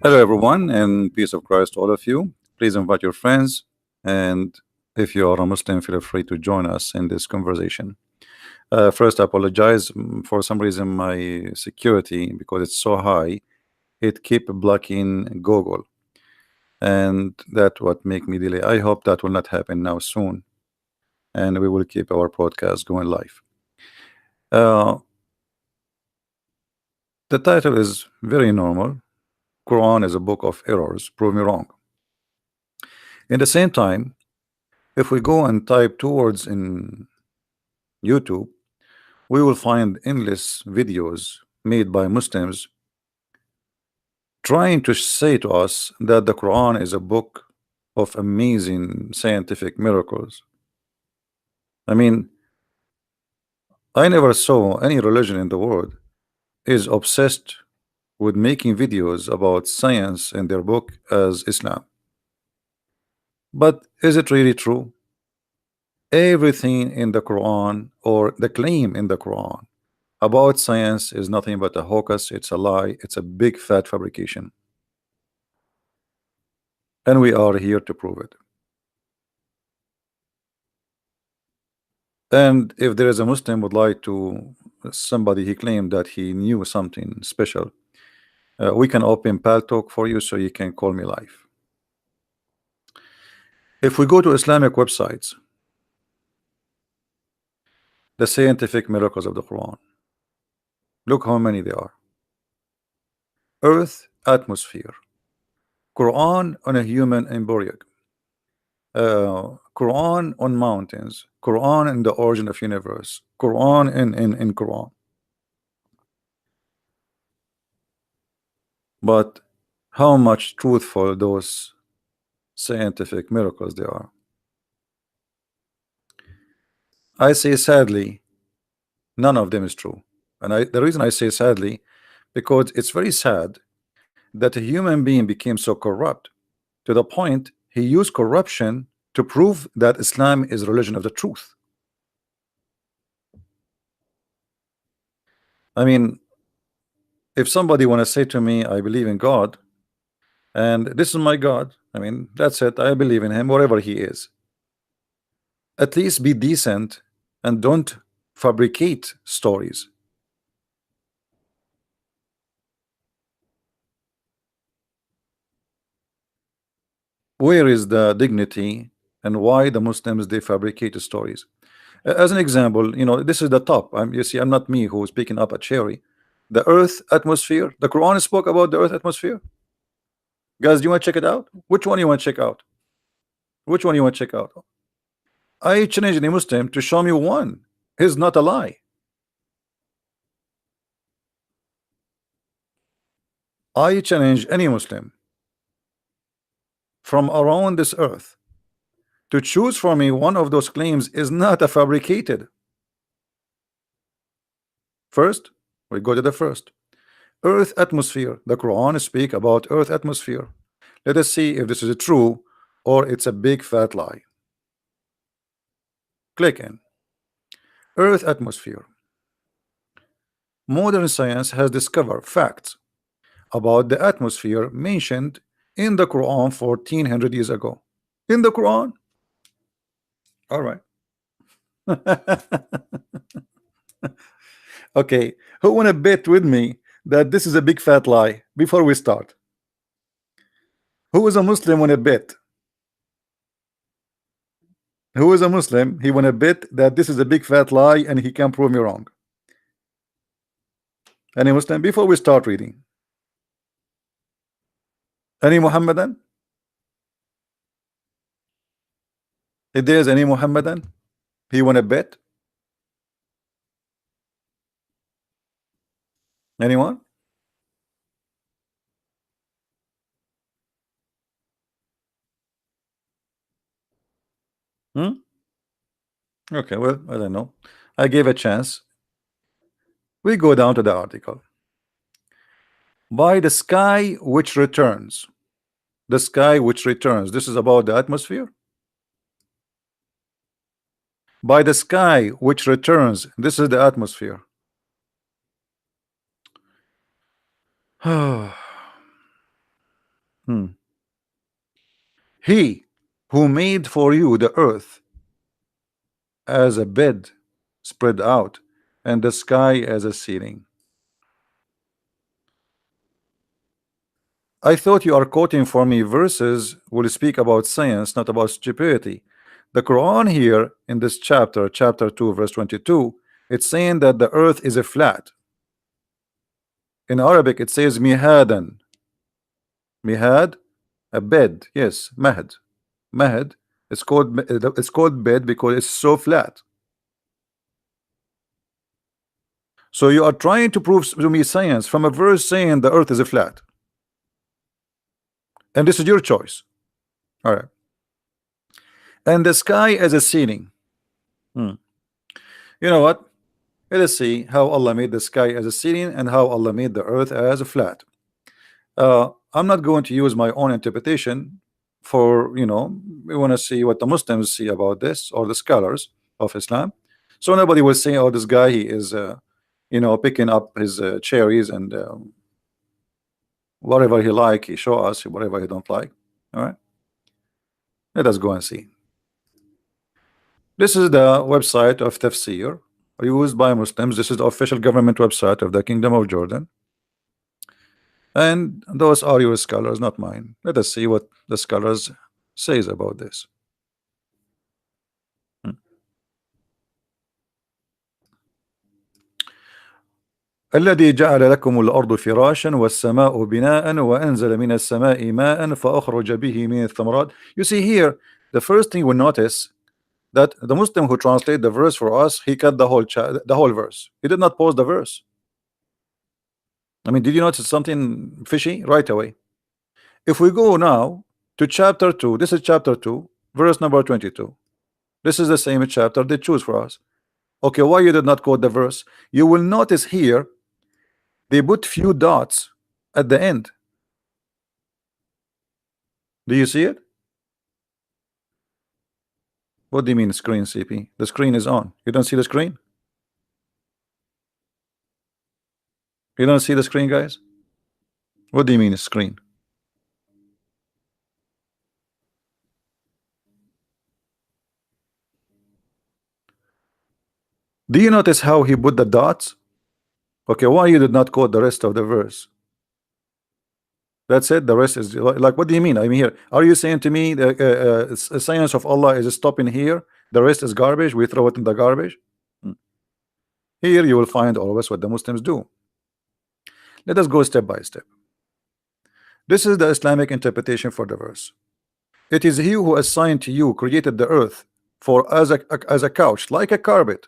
Hello, everyone, and peace of Christ to all of you. Please invite your friends, and if you are a Muslim, feel free to join us in this conversation. First, I apologize for some reason my security, because it's so high, it keep blocking Google, and that what make me delay. I hope that will not happen now soon, and we will keep our podcast going live. Uh, the title is very normal. Quran is a book of errors. Prove me wrong. In the same time, if we go and type two words in YouTube, we will find endless videos made by Muslims trying to say to us that the Quran is a book of amazing scientific miracles. I mean, I never saw any religion in the world is obsessed with making videos about science in their book as Islam. But is it really true? Everything in the Quran, or the claim in the Quran about science, is nothing but a hocus, it's a lie, it's a big fat fabrication. And we are here to prove it. And if there is a Muslim would like to, somebody he claimed that he knew something special, we can open Paltalk for you, so you can call me live. If we go to Islamic websites, the scientific miracles of the Quran, look how many there are. Earth, atmosphere, Quran on a human embryo, Quran on mountains, Quran in the origin of universe, Quran in Quran. But how much truthful those scientific miracles they are? I say sadly, none of them is true. And the reason I say sadly, because it's very sad that a human being became so corrupt to the point he used corruption to prove that Islam is religion of the truth. I mean, if somebody want to say to me, I believe in God, and this is my God, I mean, that's it, I believe in him, whatever he is. At least be decent and don't fabricate stories. Where is the dignity, and why the Muslims they fabricate stories? As an example, this is the top. You see, I'm not me who is picking up a cherry. The Earth atmosphere. The Quran spoke about the Earth atmosphere. Guys, do you want to check it out? Which one you want to check out? Which one you want to check out? I challenge any Muslim to show me one. It's not a lie. I challenge any Muslim from around this earth to choose for me one of those claims is not a fabricated. First, we go to the first. Earth atmosphere. The Quran speak about Earth atmosphere. Let us see if this is true or it's a big fat lie. Click in. Earth atmosphere. Modern science has discovered facts about the atmosphere mentioned in the Quran 1400 years ago. In the Quran. All right. Okay, who want to bet with me that this is a big fat lie before we start? Who is a Muslim want to bet? Who is a Muslim? He want to bet that this is a big fat lie and he can prove me wrong. Any Muslim? Before we start reading. Any Muhammadan? If there's any Muhammadan, he want to bet? Anyone? Hmm? Okay, well, I don't know. I gave a chance. We go down to the article. By the sky which returns. The sky which returns. This is about the atmosphere. By the sky which returns. This is the atmosphere. He who made for you the earth as a bed spread out, and the sky as a ceiling. I thought you are quoting for me verses will speak about science, not about stupidity. The Quran here in this chapter, chapter 2, verse 22, it's saying that the earth is a flat. In Arabic, it says mihadan. Mihad, a bed. Yes, mahad. Mahad. It's called bed because it's so flat. So you are trying to prove to me science from a verse saying the earth is a flat. And this is your choice. All right. And the sky as a ceiling. You know what? Let us see how Allah made the sky as a ceiling and how Allah made the earth as a flat. I'm not going to use my own interpretation for, we want to see what the Muslims see about this, or the scholars of Islam. So nobody will say, oh, this guy, he is, picking up his cherries and whatever he like, he show us, whatever he don't like. All right. Let us go and see. This is the website of Tafsir used by Muslims. This is the official government website of the Kingdom of Jordan. And those are your scholars, not mine. Let us see what the scholars says about this. الذي جعل لكم الأرض فراشا والسماء بناء وأنزل من السماء ماء فأخرج به من الثمرات. You see here, the first thing we notice that the Muslim who translate the verse for us, he cut the whole verse. He did not pause the verse. I mean, did you notice something fishy right away? If we go now to chapter 2, this is chapter 2, verse number 22. This is the same chapter they choose for us. Okay, why you did not quote the verse? You will notice here they put few dots at the end. Do you see it? What do you mean screen, CP? The screen is on. You don't see the screen? You don't see the screen, guys? What do you mean screen? Do you notice how he put the dots? Okay, why you did not quote the rest of the verse? That's it. The rest is like, what do you mean? I mean, here, are you saying to me the science of Allah is stopping here? The rest is garbage. We throw it in the garbage. Here you will find always what the Muslims do. Let us go step by step. This is the Islamic interpretation for the verse. It is He who assigned to you, created the earth for as a couch, like a carpet.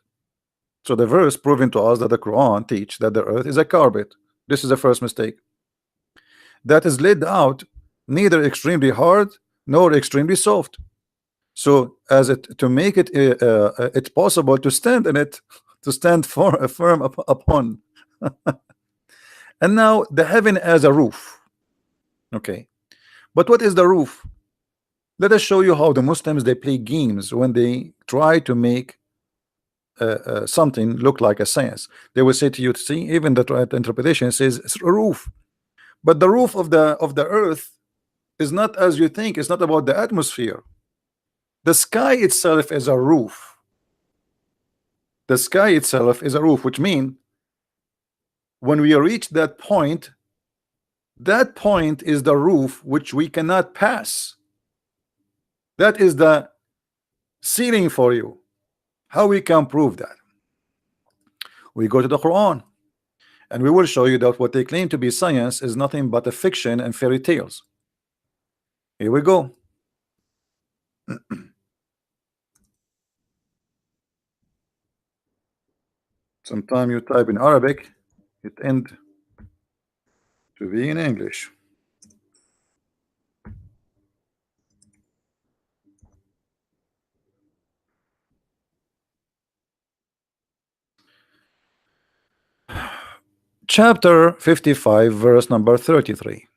So the verse proving to us that the Quran teach that the earth is a carpet. This is the first mistake. That is laid out neither extremely hard nor extremely soft. So as it to make it it's possible to stand in it, to stand firm upon. And now the heaven as a roof. Okay, but what is the roof? Let us show you how the Muslims they play games when they try to make something look like a science. They will say to you, see, even the interpretation says it's a roof, but the roof of the earth is not as you think. It's not about the atmosphere. The sky itself is a roof. The sky itself is a roof, which means when we reach that point is the roof which we cannot pass. That is the ceiling for you. How we can prove that? We go to the Quran and we will show you that what they claim to be science is nothing but a fiction and fairy tales. Here we go. Sometime you type in Arabic, it end to be in English. Chapter 55, verse number 33.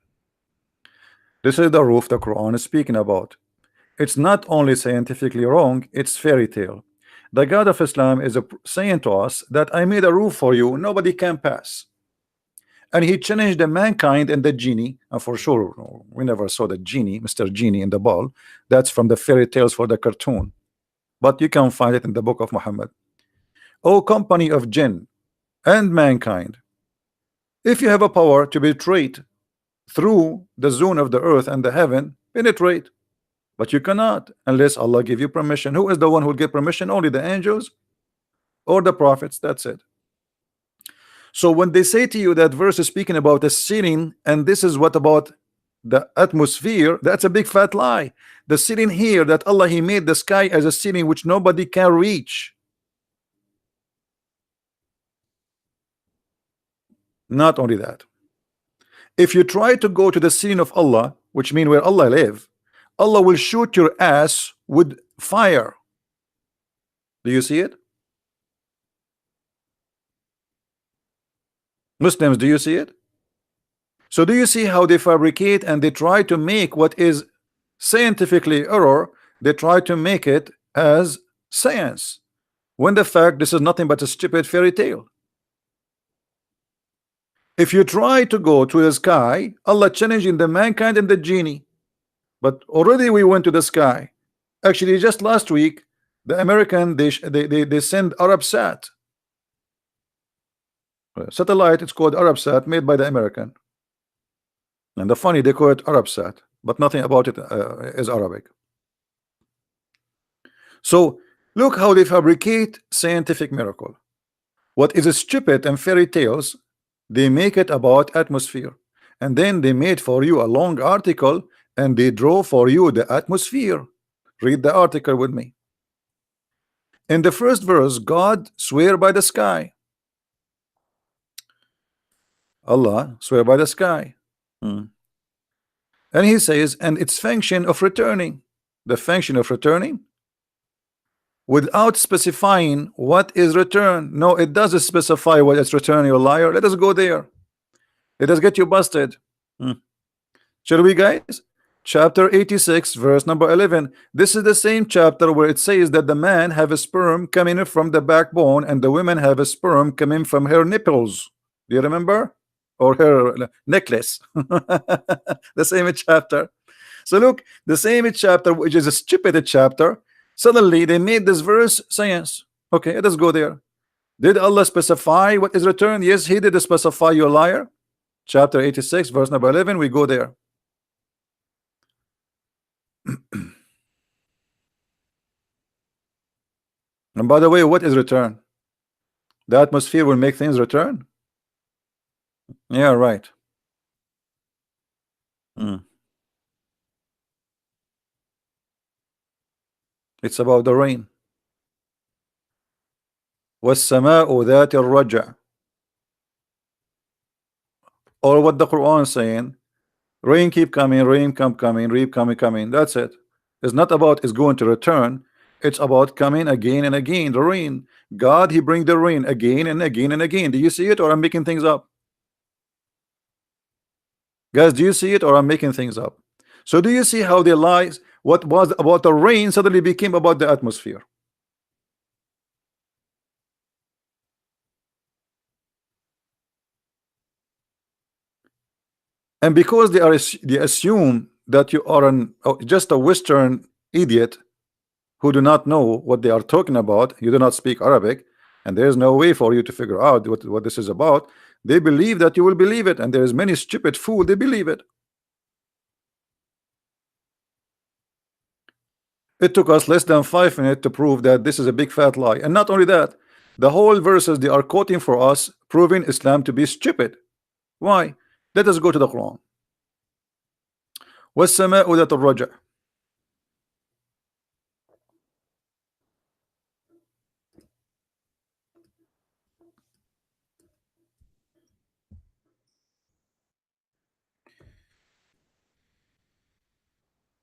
This is the roof the Quran is speaking about. It's not only scientifically wrong, it's fairy tale. The God of Islam is saying to us that I made a roof for you, nobody can pass. and he changed the mankind and the genie. And for sure, we never saw the genie, Mr. Genie in the ball. That's from the fairy tales for the cartoon, but you can find it in the book of Muhammad. O company of jinn and mankind, if you have a power to penetrate through the zone of the earth and the heaven, penetrate, but you cannot unless Allah give you permission. Who is the one who will get permission? Only the angels or the prophets. That's it. So when they say to you that verse is speaking about the ceiling, and this is what about the atmosphere, that's a big fat lie. The ceiling here, that Allah, he made the sky as a ceiling which nobody can reach. Not only that, if you try to go to the ceiling of Allah, which means where Allah live, Allah will shoot your ass with fire. Do you see it? Muslims, do you see it? So do you see how they fabricate and they try to make what is scientifically error, they try to make it as science, when the fact this is nothing but a stupid fairy tale. If you try to go to the sky, Allah challenging the mankind and the genie, but already we went to the sky. Actually, just last week, the American they send Arabsat satellite. It's called Arabsat, made by the American. And the funny, they call it Arabsat, but nothing about it is Arabic. So look how they fabricate scientific miracle. What is stupid and fairy tales, they make it about atmosphere, and then they made for you a long article and they draw for you the atmosphere. Read the article with me. In the first verse, God swear by the sky. Allah swear by the sky. And he says, and its function of returning. The function of returning, without specifying what is return. No, it doesn't specify what it's return, you liar. Let us go there. Let us get you busted. Shall we, guys? Chapter 86, verse number 11. This is the same chapter where it says that the man have a sperm coming from the backbone and the women have a sperm coming from her nipples. Do you remember? Or her necklace. The same chapter. So look, the same chapter, which is a stupid chapter, suddenly they made this verse science. Okay, let us go there. Did Allah specify what is returned? Yes, he did specify, you liar. Chapter 86, verse number 11. We go there. And by the way, what is return? The atmosphere will make things return? Yeah, right. It's about the rain. وَالسَّمَاءُ ذَاتِ الرَّجْعِ. Or what the Quran is saying, rain keep coming, rain coming, rain coming. That's it. It's not about it's going to return. It's about coming again and again. The rain, God, he bring the rain again and again and again. Do you see it, or I'm making things up? Guys, do you see it, or I'm making things up? So do you see how the lies, what was about the rain suddenly became about the atmosphere? And because they assume that you are just a Western idiot who do not know what they are talking about, you do not speak Arabic, and there is no way for you to figure out what this is about. They believe that you will believe it, and there is many stupid fool, they believe it. It took us less than 5 minutes to prove that this is a big fat lie. And not only that, the whole verses they are quoting for us, proving Islam to be stupid. Why? Let us go to the Quran. وَالسَّمَاءُ ذَاتِ الرَّجْعِ.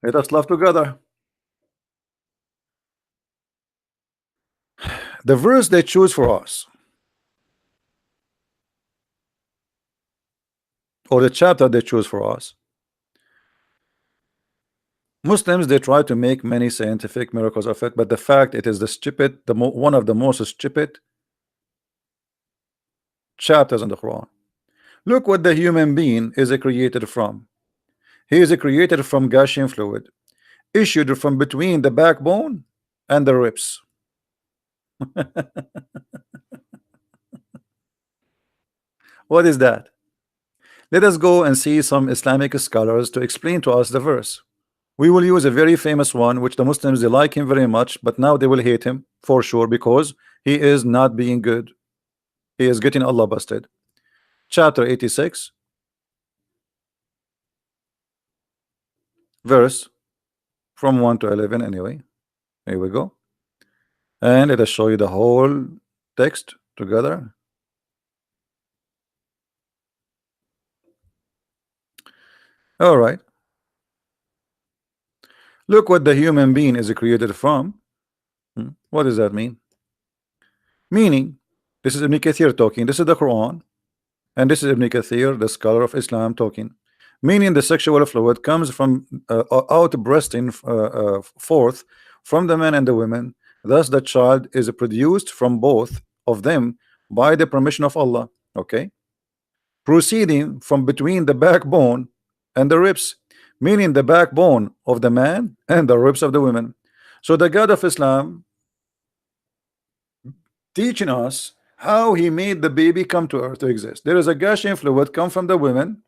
Let us laugh together. The verse they choose for us, or the chapter they choose for us, Muslims, they try to make many scientific miracles of it, but the fact it is the stupid, one of the most stupid chapters in the Quran. Look what the human being is created from. He is created from Gaussian fluid, issued from between the backbone and the ribs. What is that? Let us go and see some Islamic scholars to explain to us the verse. We will use a very famous one, which the Muslims they like him very much, but now they will hate him for sure because he is not being good. He is getting Allah busted. Chapter 86, verse from 1 to 11. Anyway, here we go. And let us show you the whole text together. All right. Look what the human being is created from. What does that mean? Meaning, this is Ibn Kathir talking. This is the Quran. And this is Ibn Kathir, the scholar of Islam, talking. Meaning the sexual fluid comes from out breasting forth from the man and the women. Thus the child is produced from both of them by the permission of Allah. Okay. Proceeding from between the backbone and the ribs, meaning the backbone of the man and the ribs of the women. So the God of Islam teaching us how he made the baby come to earth to exist. There is a Gaussian fluid come from the women,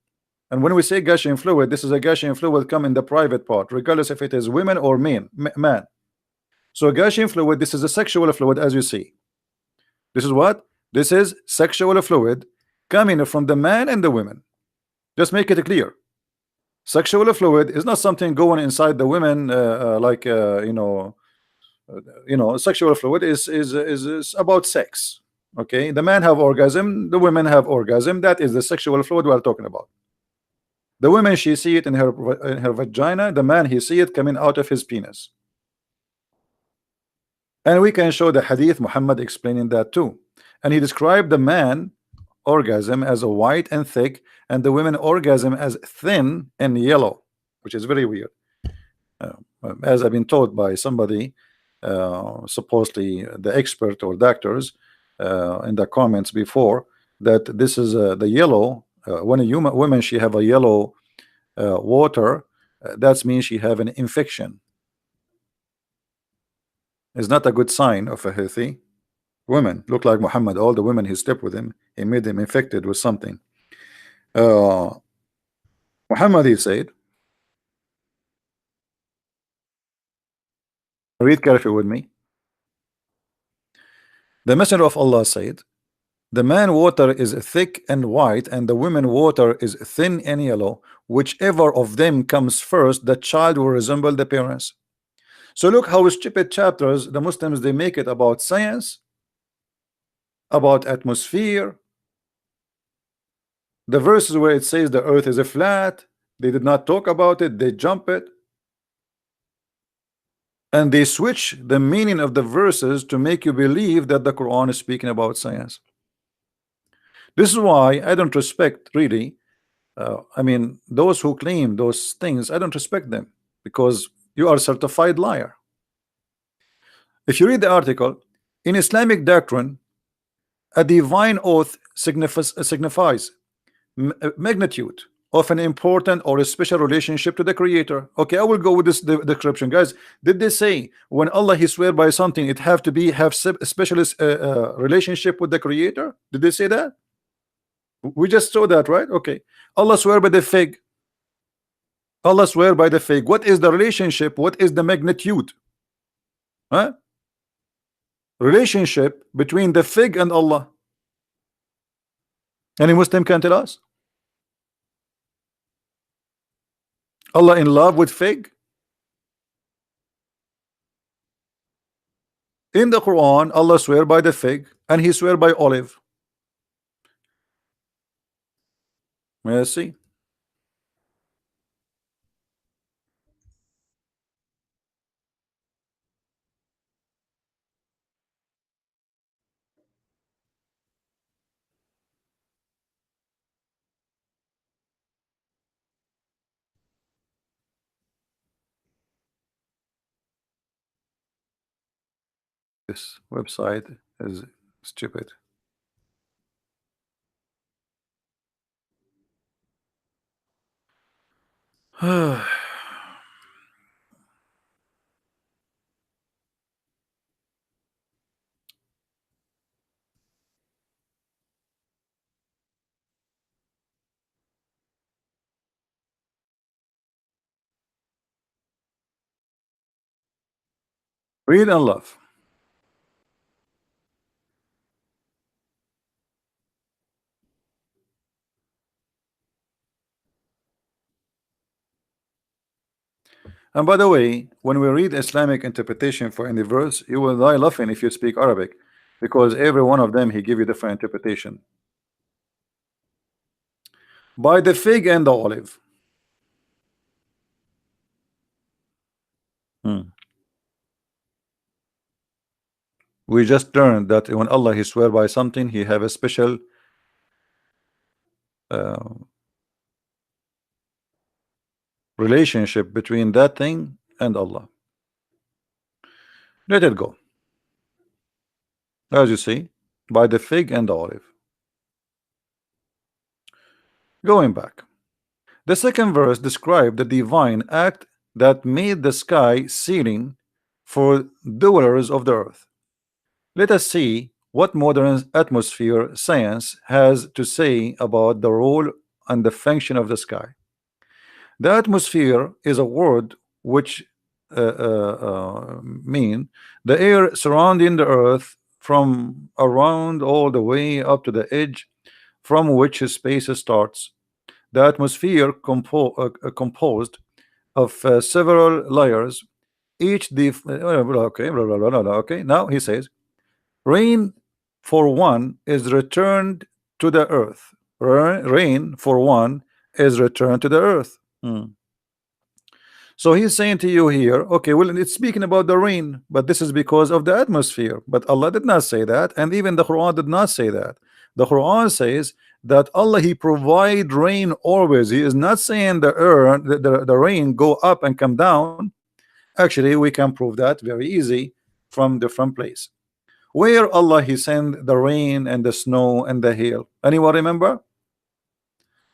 and when we say Gaussian fluid, this is a Gaussian fluid come in the private part, regardless if it is women or man. So Gaussian fluid, this is a sexual fluid, as you see. This is what? This is sexual fluid coming from the man and the women. Just make it clear. Sexual fluid is not something going inside the women, sexual fluid is about sex. Okay, the man have orgasm, the women have orgasm. That is the sexual fluid we are talking about. The woman, she see it in her vagina. The man, he see it coming out of his penis. And we can show the hadith Muhammad explaining that too. And he described the man orgasm as a white and thick, and the women orgasm as thin and yellow, which is very weird. As I've been told by somebody, supposedly the expert or doctors, in the comments before, that this is the yellow. When a human woman she have a yellow water, that means she have an infection. It's not a good sign of a healthy woman. Look like Muhammad. All the women he slept with him, he made them infected with something. Muhammad, he said, read carefully with me. The Messenger of Allah said, the man water is thick and white, and the women water is thin and yellow. Whichever of them comes first, the child will resemble the parents. So look how stupid chapters the Muslims they make it about science, about atmosphere. The verses where it says the earth is a flat, they did not talk about it, they jump it. And they switch the meaning of the verses to make you believe that the Quran is speaking about science. This is why I don't respect really. I mean, those who claim those things, I don't respect them because you are a certified liar. If you read the article, in Islamic doctrine, a divine oath signifies magnitude of an important or a special relationship to the Creator. Okay, I will go with this description, guys. Did they say when Allah he swear by something, it have to be have a specialist relationship with the Creator? Did they say that? We just saw that, right? Okay. Allah swear by the fig. Allah swear by the fig. What is the relationship? What is the magnitude? Huh? Relationship between the fig and Allah. Any Muslim can tell us? Allah in love with fig? In the Quran, Allah swear by the fig and he swear by olive. May I see? This website is stupid. Read and love. And by the way, when we read Islamic interpretation for any verse, you will die laughing if you speak Arabic, because every one of them he give you different interpretation. By the fig and the olive. Hmm. We just learned that when Allah he swear by something, he have a special uh, relationship between that thing and Allah. Let it go. As you see, by the fig and the olive. Going back. The second verse described the divine act that made the sky ceiling for dwellers of the earth. Let us see what modern atmosphere science has to say about the role and the function of the sky. The atmosphere is a word which mean the air surrounding the earth from around all the way up to the edge from which space starts. The atmosphere composed of several layers, each okay, okay. Now he says, rain for one is returned to the earth. Rain for one is returned to the earth. Hmm. So he's saying to you here, okay, well, it's speaking about the rain, but this is because of the atmosphere. But Allah did not say that, and even the Quran did not say that. The Quran says that Allah he provide rain always. He is not saying the earth, the rain go up and come down. Actually, we can prove that very easy from different place. Where Allah he send the rain and the snow and the hail. Anyone remember?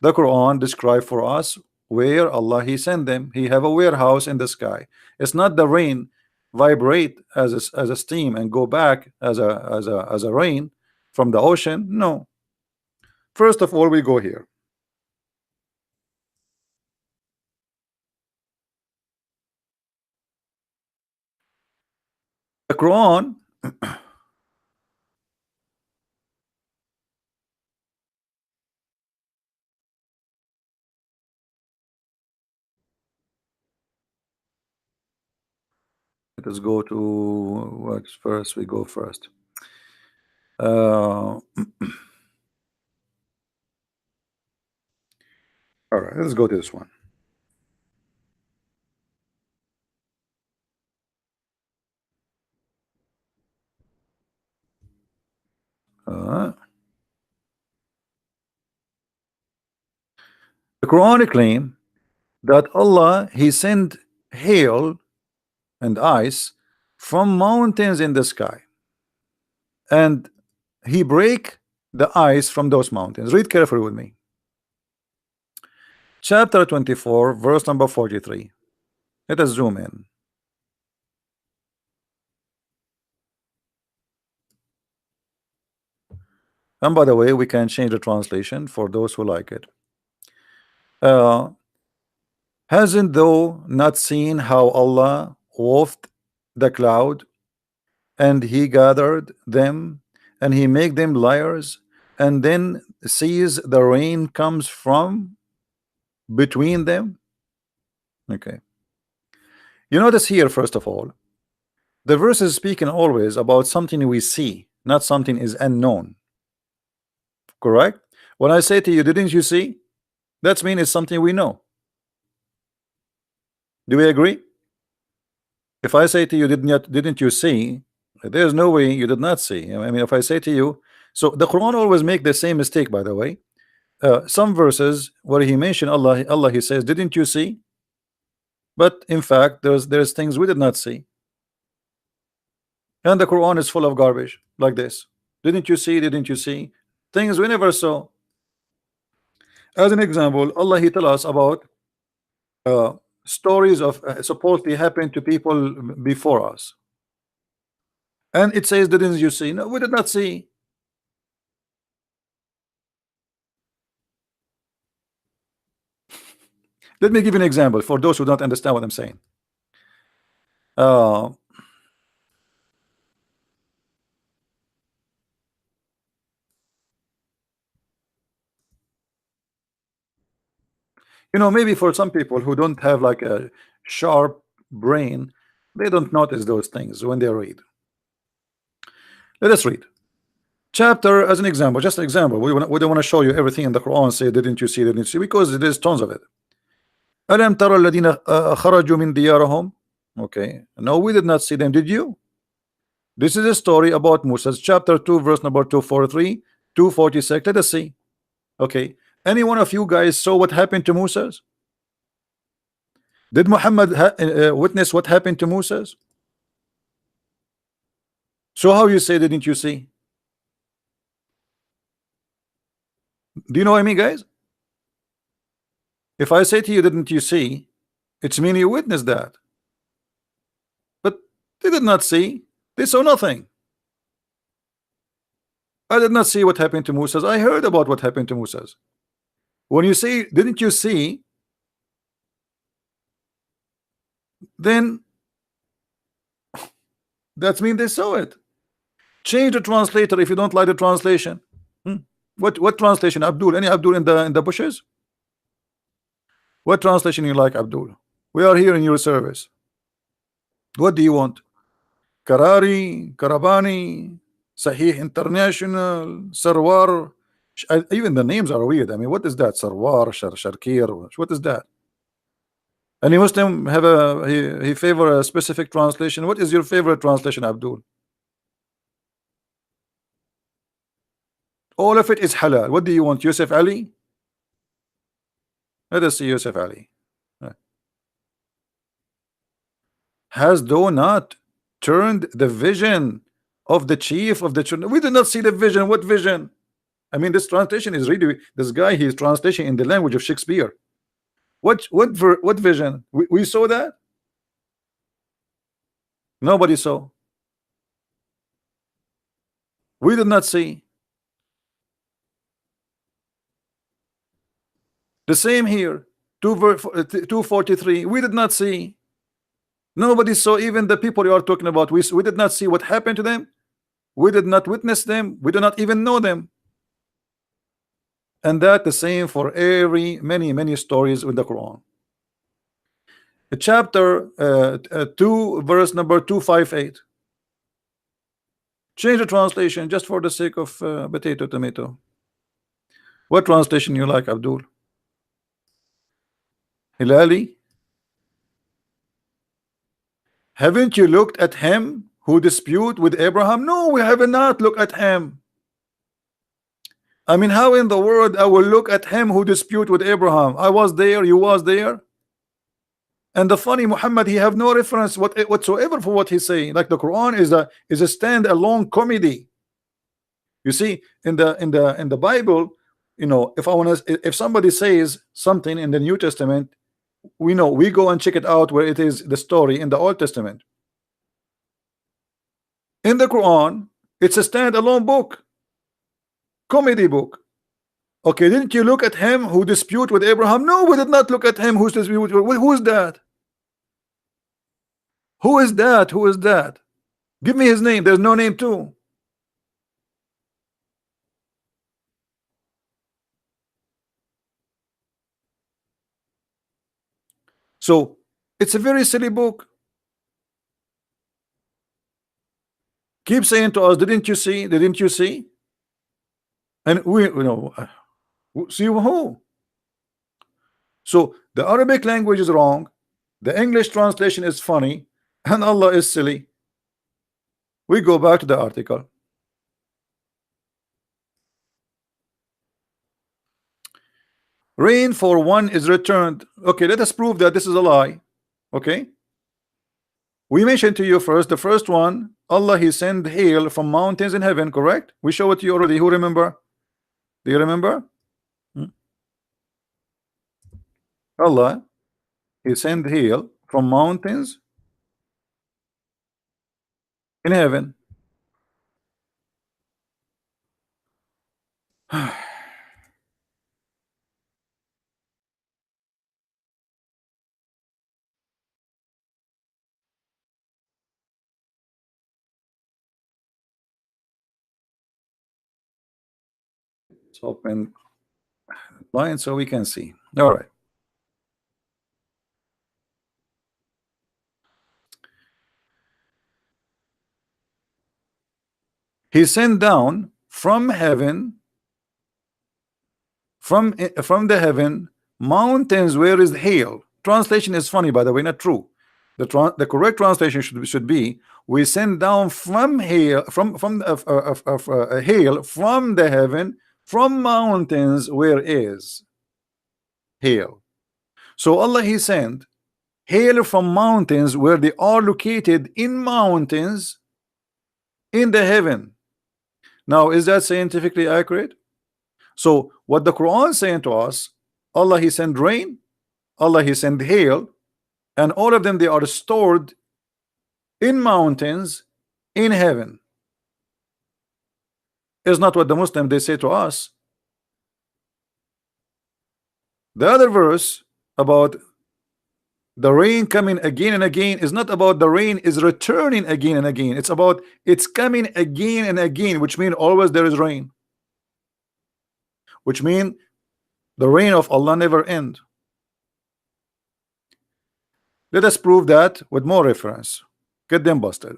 The Quran describe for us where Allah he sent them. He have a warehouse in the sky. It's not the rain vibrate as a steam and go back as a rain from the ocean. No. First of all, we go here. The Quran. Let us go to what's first. We go first. All right, let's go to this one. Uh, the Quran claim that Allah he sent hail and ice from mountains in the sky, and he break the ice from those mountains. Read carefully with me. Chapter 24, verse number 43. Let us zoom in. And by the way, we can change the translation for those who like it. Hasn't thou not seen how Allah wafted the cloud, and he gathered them, and he make them liars, and then sees the rain comes from between them? Okay. You notice here, first of all, the verse is speaking always about something we see, not something is unknown. Correct? When I say to you, didn't you see? That's mean it's something we know. Do we agree? If I say to you, didn't you see? There's no way you did not see. I mean, if I say to you, so the Quran always make the same mistake, by the way. Some verses where he mentioned Allah he says, didn't you see? But in fact, there's things we did not see. And the Quran is full of garbage like this. Didn't you see? Didn't you see? Things we never saw. As an example, Allah he tell us about uh, stories of supposedly happened to people before us, and it says, didn't you see? No, we did not see. Let me give you an example for those who don't understand what I'm saying. Uh, maybe for some people who don't have like a sharp brain, they don't notice those things when they read. Let us read chapter as an example, just an example. We don't want to show you everything in the Quran. Say, didn't you see? Didn't you see? Because there's tons of it. ألم ترى الذين خرجوا من ديارهم. Okay, no, we did not see them. Did you? This is a story about Moses, chapter 2, verse number 243, 246. Let us see. Okay, any one of you guys saw what happened to Moses? Did Muhammad witness what happened to Moses? So how you say, didn't you see? Do you know what I mean, guys? If I say to you, didn't you see? It's mean you witnessed that. But they did not see. They saw nothing. I did not see what happened to Moses. I heard about what happened to Moses. When you say, didn't you see? Then that means they saw it. Change the translator if you don't like the translation. What translation? Abdul? Any Abdul in the bushes? What translation you like, Abdul? We are here in your service. What do you want? Karari, Karabani, Sahih International, Sarwar. Even the names are weird. I mean, what is that? Sarwar, Sharkir. What is that? Any Muslim have he favor a specific translation? What is your favorite translation, Abdul? All of it is halal. What do you want, Yusuf Ali? Let us see Yusuf Ali. Has thou not turned the vision of the chief of the children? We did not see the vision. What vision? I mean, this translation is really, this guy, he's translation in the language of Shakespeare. What vision? We saw that? Nobody saw. We did not see. The same here. 243. We did not see. Nobody saw. Even the people you are talking about, we did not see what happened to them. We did not witness them. We do not even know them. And that the same for many stories in the Quran. Chapter 2, verse number 258. Change the translation just for the sake of potato tomato. What translation you like, Abdul? Hilali? Haven't you looked at him who dispute with Abraham? No, we have not looked at him. I mean, how in the world I will look at him who dispute with Abraham? I was there, you was there. And the funny Muhammad, he have no reference whatsoever for what he's saying. Like the Quran is a stand-alone comedy. You see, in the Bible, if somebody says something in the New Testament, we go and check it out where it is the story in the Old Testament. In the Quran, it's a stand-alone book, comedy book. Okay, didn't you look at him who dispute with Abraham? No, we did not look at him who's dispute with. Who is that? Who is that? Who is that? Give me his name. There's no name too. So it's a very silly book. Keep saying to us, didn't you see? Didn't you see? And we see who? So the Arabic language is wrong, the English translation is funny, and Allah is silly. We go back to the article. Rain for one is returned. Okay, let us prove that this is a lie. Okay, we mentioned to you first, the first one, Allah, he sent hail from mountains in heaven, correct? We show it to you already. Who remember? Do you remember? Allah. He sent hail from mountains in heaven. Let's open line so we can see. All right. He sent down from heaven, from the heaven, mountains where is hail. Translation is funny, by the way, not true. The correct translation should be, we send down from hail, hail from the heaven, from mountains where is hail. So Allah, He sent hail from mountains where they are located in mountains in the heaven. Now, is that scientifically accurate? So what the Quran is saying to us, Allah, He sent rain, Allah, He sent hail, and all of them, they are stored in mountains in heaven. Is not what the Muslim they say to us. The other verse about the rain coming again and again is not about the rain is returning again and again. It's about it's coming again and again, which means always there is rain, which means the rain of Allah never end. Let us prove that with more reference. Get them busted.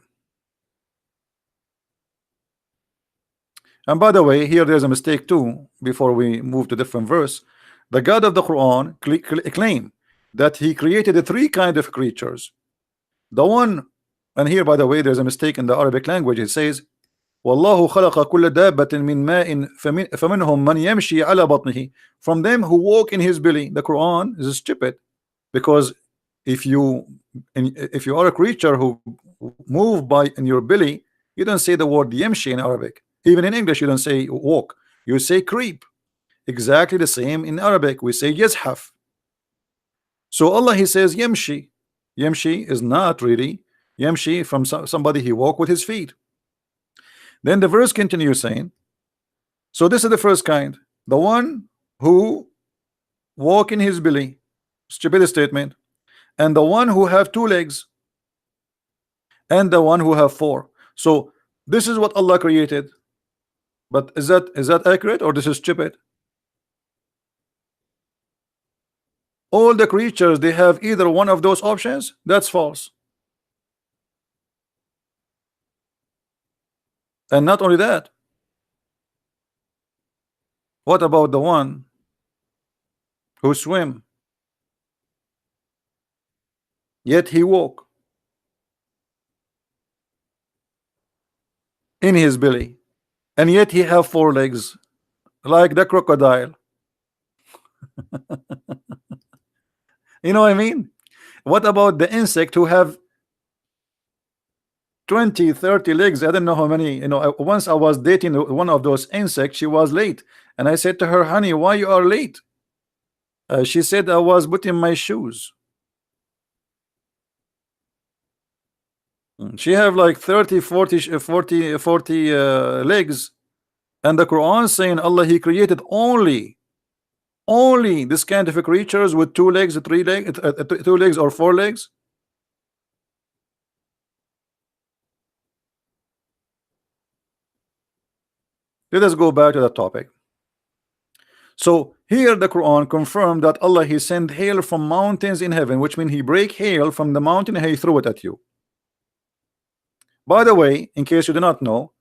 And by the way, here there's a mistake too. Before we move to different verse, the God of the Quran claim that He created the three kind of creatures. The one, and here by the way, there's a mistake in the Arabic language. It says, "Wallahu khalaqa kulla dabbatin min ma'in faminhum man yamshi ala batnihi." From them who walk in his belly. The Quran is stupid, because if you are a creature who move by in your belly, you don't say the word yamshi in Arabic. Even in English, you don't say walk, you say creep. Exactly the same in Arabic, we say yazhaf. So Allah, He says yamshi. Yamshi is not really yamshi from somebody he walk with his feet. Then the verse continues saying, so this is the first kind, the one who walk in his belly, stupid statement, and the one who have two legs, and the one who have four. So this is what Allah created. But is that accurate, or this is stupid? All the creatures, they have either one of those options. That's false. And not only that, what about the one who swim, yet he walk in his belly, and yet he have four legs, like the crocodile? You know what I mean? What about the insect who have 20, 30 legs? I don't know how many. You know, once I was dating one of those insects. She was late, and I said to her, honey, why you are late? She said, I was putting my shoes. She have like 30, 40 legs, and the Quran saying Allah, He created only this kind of creatures with two legs, three legs, two legs or four legs. Let us go back to the topic. So here the Quran confirmed that Allah, He sent hail from mountains in heaven, which means He break hail from the mountain and He threw it at you. By the way, in case you do not know,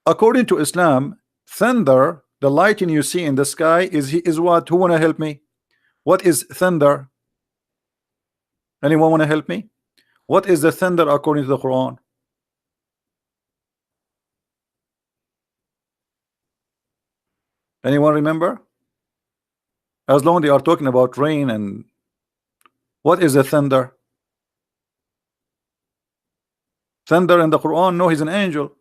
according to Islam, thunder, the lightning you see in the sky, is what? Who want to help me? What is thunder? Anyone want to help me? What is the thunder according to the Quran? Anyone remember? As long as they are talking about rain, and what is the thunder? Thunder in the Quran, no, He's an angel.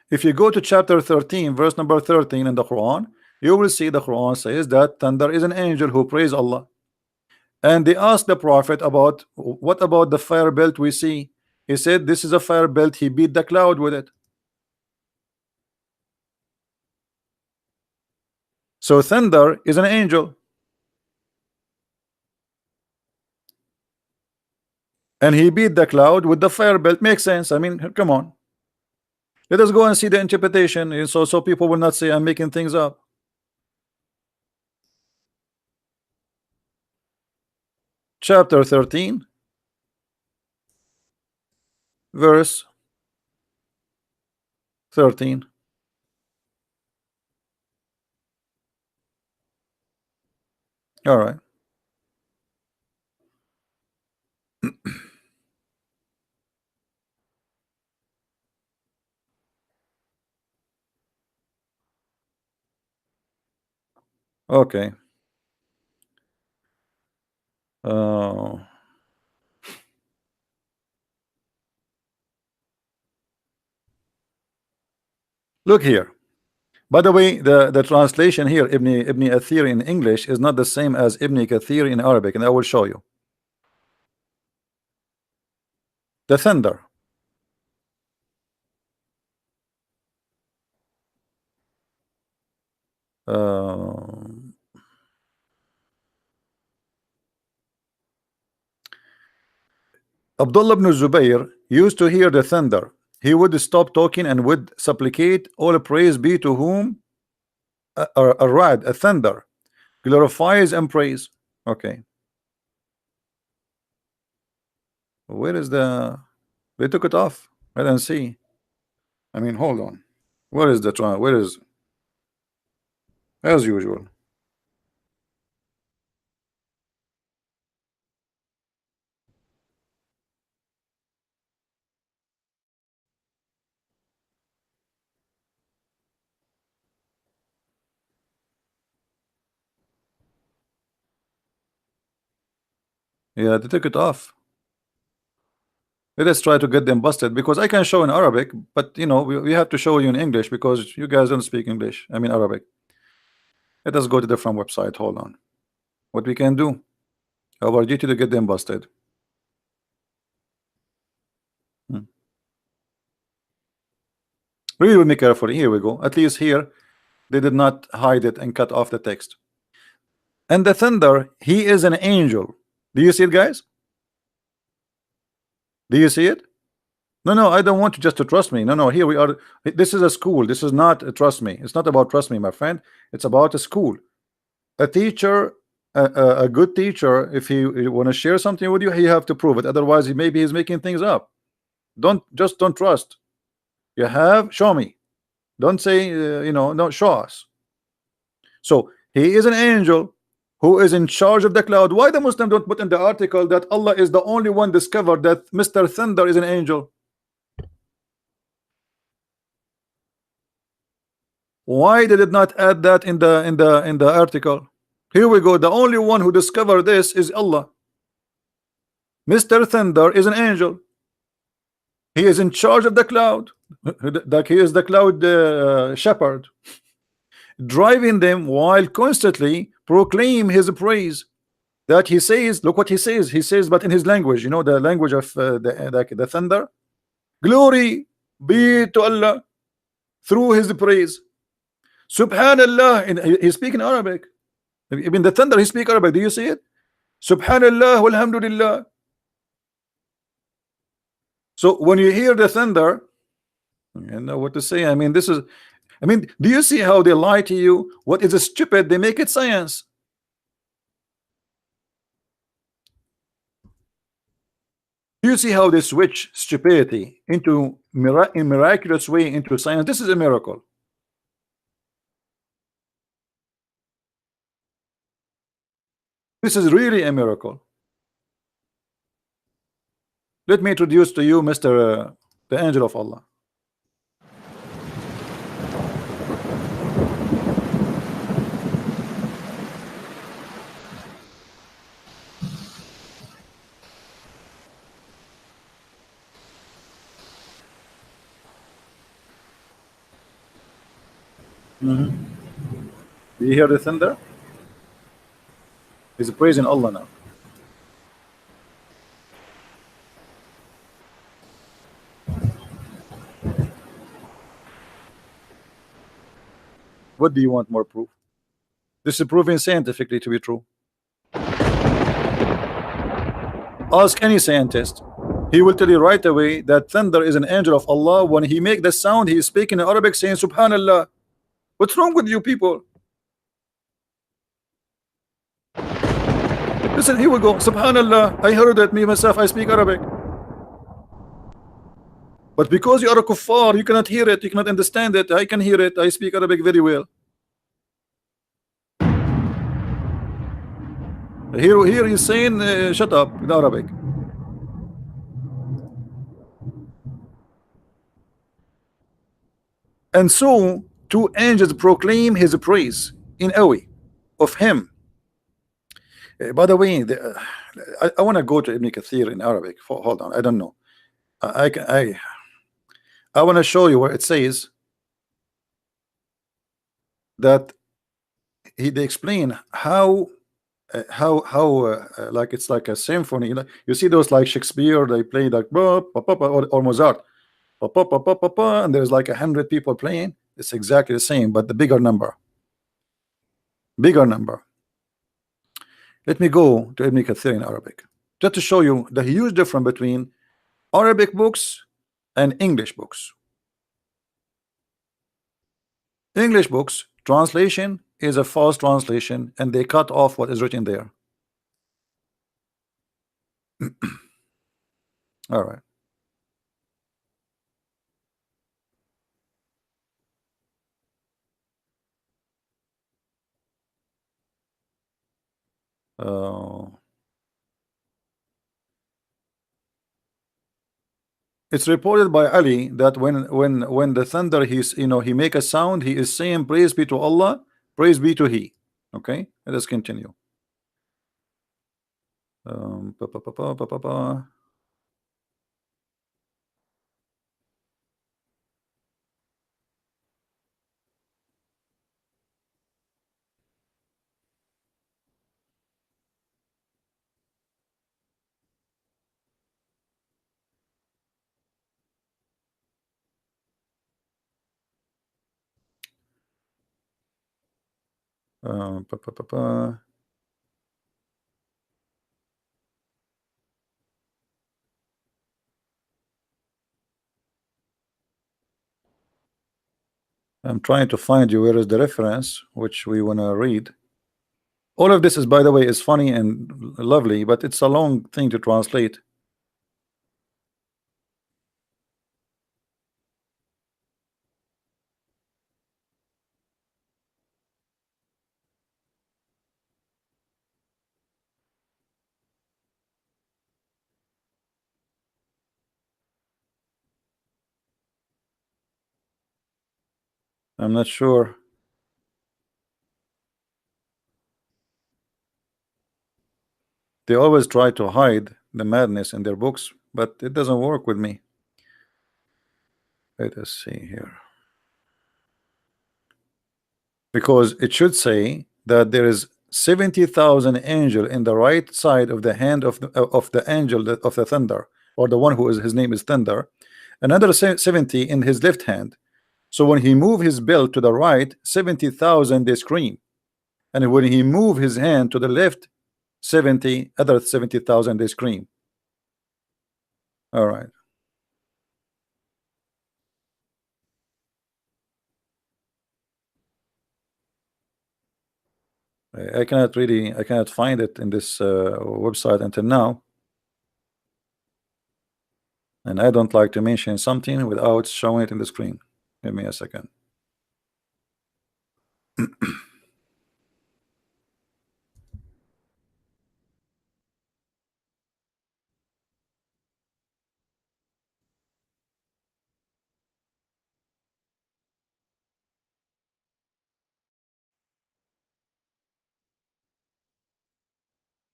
If you go to chapter 13, verse number 13 in the Quran, you will see the Quran says that thunder is an angel who praise Allah. And they asked the prophet about what about the fire belt we see. He said this is a fire belt. He beat the cloud with it. So thunder is an angel, and he beat the cloud with the fire belt. Makes sense. I mean, come on. Let us go and see the interpretation, so people will not say I'm making things up. Chapter 13, verse 13. All right. Okay. Uh, Look here. By the way, the translation here, Ibn Athir in English, is not the same as Ibn Kathir in Arabic, and I will show you. The thunder. Abdullah ibn Zubayr used to hear the thunder. He would stop talking and would supplicate, all praise be to whom a rad, a thunder, glorifies and praise. Okay. Where is the... They took it off. I don't see. I mean, hold on. Where is the... Where is... As usual. Yeah, they took it off. Let us try to get them busted, because I can show in Arabic, but you know, we have to show you in English because you guys don't speak English. I mean Arabic. Let us go to different website. Hold on. What we can do? Our duty to get them busted. Read with me carefully. Here we go. At least here they did not hide it and cut off the text. And the thunder, he is an angel. Do you see it, guys? Do you see it? No, I don't want you just to trust me. No, here we are. This is a school. This is not a trust me. It's not about trust me, my friend. It's about a school. A teacher, a good teacher, if he want to share something with you, he have to prove it. Otherwise, maybe he's making things up. Don't trust. You have, show me. Don't say you know, no, show us. So he is an angel who is in charge of the cloud. Why the Muslim don't put in the article that Allah is the only one discovered that Mr. Thunder is an angel? Why they did not add that in the article? Here we go. The only one who discovered this is Allah. Mr. Thunder is an angel. He is in charge of the cloud. Like he is the cloud shepherd, driving them while constantly proclaim his praise. That he says, look what he says. He says, but in his language, you know, the language of the thunder. Glory be to Allah through his praise. Subhanallah. He speak in Arabic. Even the thunder, he speak Arabic. Do you see it? Subhanallah walhamdulillah. So when you hear the thunder, you know what to say. I mean, this is, I mean, do you see how they lie to you? What is stupid, they make it science. Do you see how they switch stupidity into in miraculous way into science? This is a miracle. This is really a miracle. Let me introduce to you Mr. The angel of Allah. Do you hear the thunder? He's praising Allah now. What do you want more proof? This is proven scientifically to be true. Ask any scientist. He will tell you right away that thunder is an angel of Allah. When he make the sound, he is speaking in Arabic saying Subhanallah. What's wrong with you people? Listen, here we go. Subhanallah. I heard it me myself. I speak Arabic. But because you are a kuffar, you cannot hear it, you cannot understand it. I can hear it. I speak Arabic very well. Here he's saying shut up in Arabic. And so two angels proclaim his praise in Awi of him. By the way, I want to go to Ibn Kathir in Arabic. Hold on, I don't know. I want to show you where it says that they explain how like it's like a symphony. You see those like Shakespeare, they play like or Mozart, and there's like 100 people playing. It's exactly the same, but the bigger number. Let me go to Ibn Kathir in Arabic just to show you the huge difference between Arabic books and English books. English books translation is a false translation, and they cut off what is written there. All right. It's reported by Ali that when the thunder he make a sound, he is saying praise be to Allah, praise be to He. Okay, let us continue. Pa, pa, pa, pa, pa, pa, pa. Pa, pa, pa, pa. I'm trying to find you where is the reference which we want to read. All of this is, by the way, is funny and lovely, but it's a long thing to translate. I'm not sure. They always try to hide the madness in their books, but it doesn't work with me. Let us see here. Because it should say that there is 70,000 angel in the right side of the hand of the angel of the thunder, or the one who is his name is thunder, another 70 in his left hand. So when he move his belt to the right, 70,000 they scream, and when he move his hand to the left, 70,000 they scream. All right. I cannot find it in this website until now, and I don't like to mention something without showing it in the screen. Give me a second.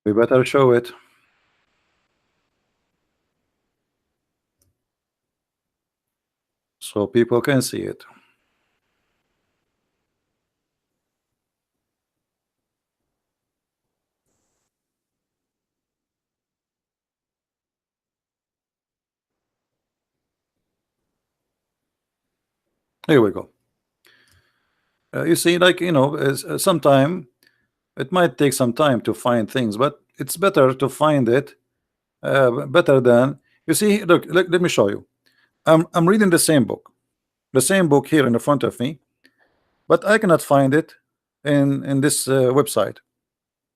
We better show it so people can see it. Here we go. You see, like, you know, sometime it might take some time to find things, but it's better to find it better than you see. Look, let me show you. I'm reading the same book here in the front of me, but I cannot find it in this website.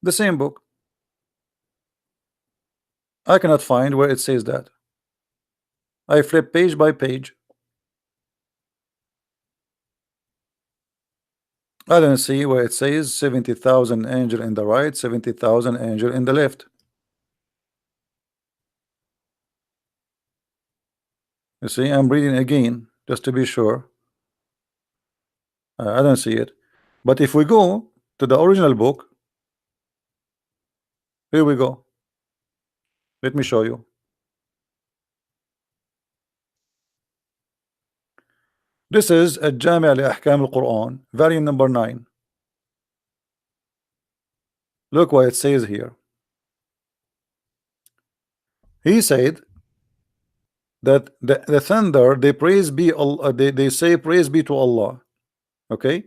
The same book, I cannot find where it says that. I flip page by page. I don't see where it says 70,000 angel in the right, 70,000 angel in the left. You see, I'm reading again just to be sure. I don't see it. But if we go to the original book, here we go. Let me show you. This is a Jami' al-Ahkam al-Quran, volume number 9. Look what it says here. He said that the thunder, they praise be Allah, they say praise be to Allah. Okay,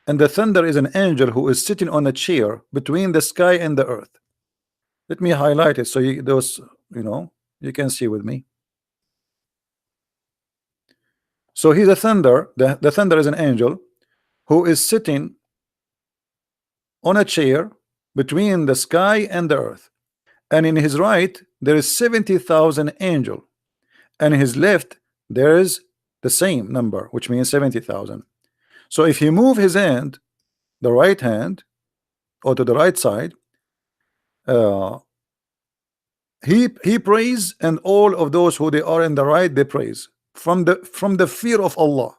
and the thunder is an angel who is sitting on a chair between the sky and the earth. Let me highlight it so you can see with me. So he's a thunder. The thunder is an angel who is sitting on a chair between the sky and the earth, and in his right there is 70,000 angel, and in his left there is the same number, which means 70,000. So if he move his hand, the right hand, or to the right side, he prays, and all of those who they are in the right, they praise from the fear of Allah.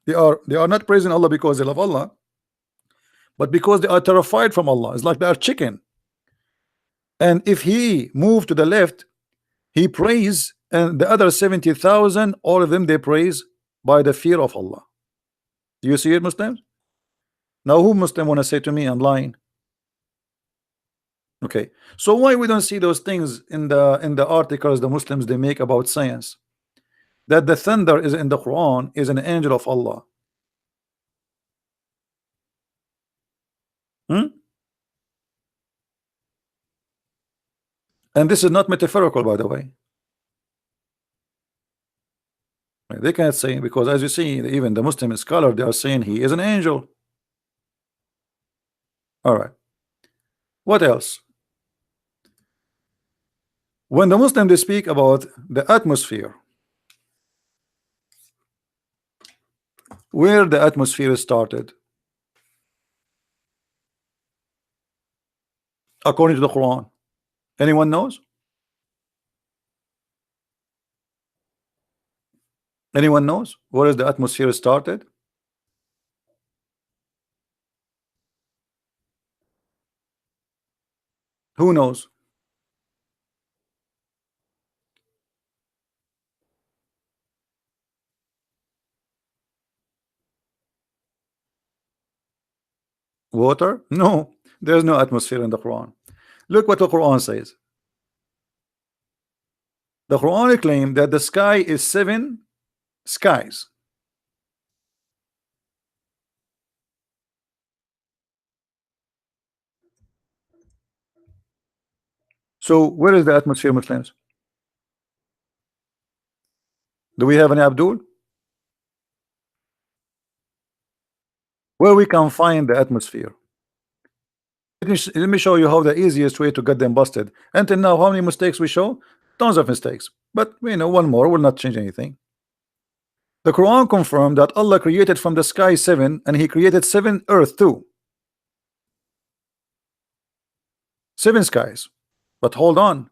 They are not praising Allah because they love Allah, but because they are terrified from Allah. It's like they are chicken. And if he move to the left, he prays, and the other 70,000, all of them, they praise by the fear of Allah. Do you see it, Muslims? Now, who Muslim want to say to me I'm lying? Okay, so why we don't see those things in the articles the Muslims they make about science, that the thunder is in the Quran is an angel of Allah? And this is not metaphorical, by the way. They can't say, because as you see, even the Muslim scholar, they are saying he is an angel. All right, what else? When the Muslim they speak about the atmosphere, where the atmosphere started according to the Quran, anyone knows? Anyone knows where is the atmosphere started? Who knows? Water? No, there's no atmosphere in the Quran. Look what the Quran says. The Quran claims that the sky is 7 skies. So where is the atmosphere, Muslims? Do we have any Abdul? Where we can find the atmosphere? Let me show you how the easiest way to get them busted. Until now, how many mistakes we show? Tons of mistakes. But one more will not change anything. The Quran confirmed that Allah created from the sky 7, and He created 7 earth too. 7 skies. But hold on.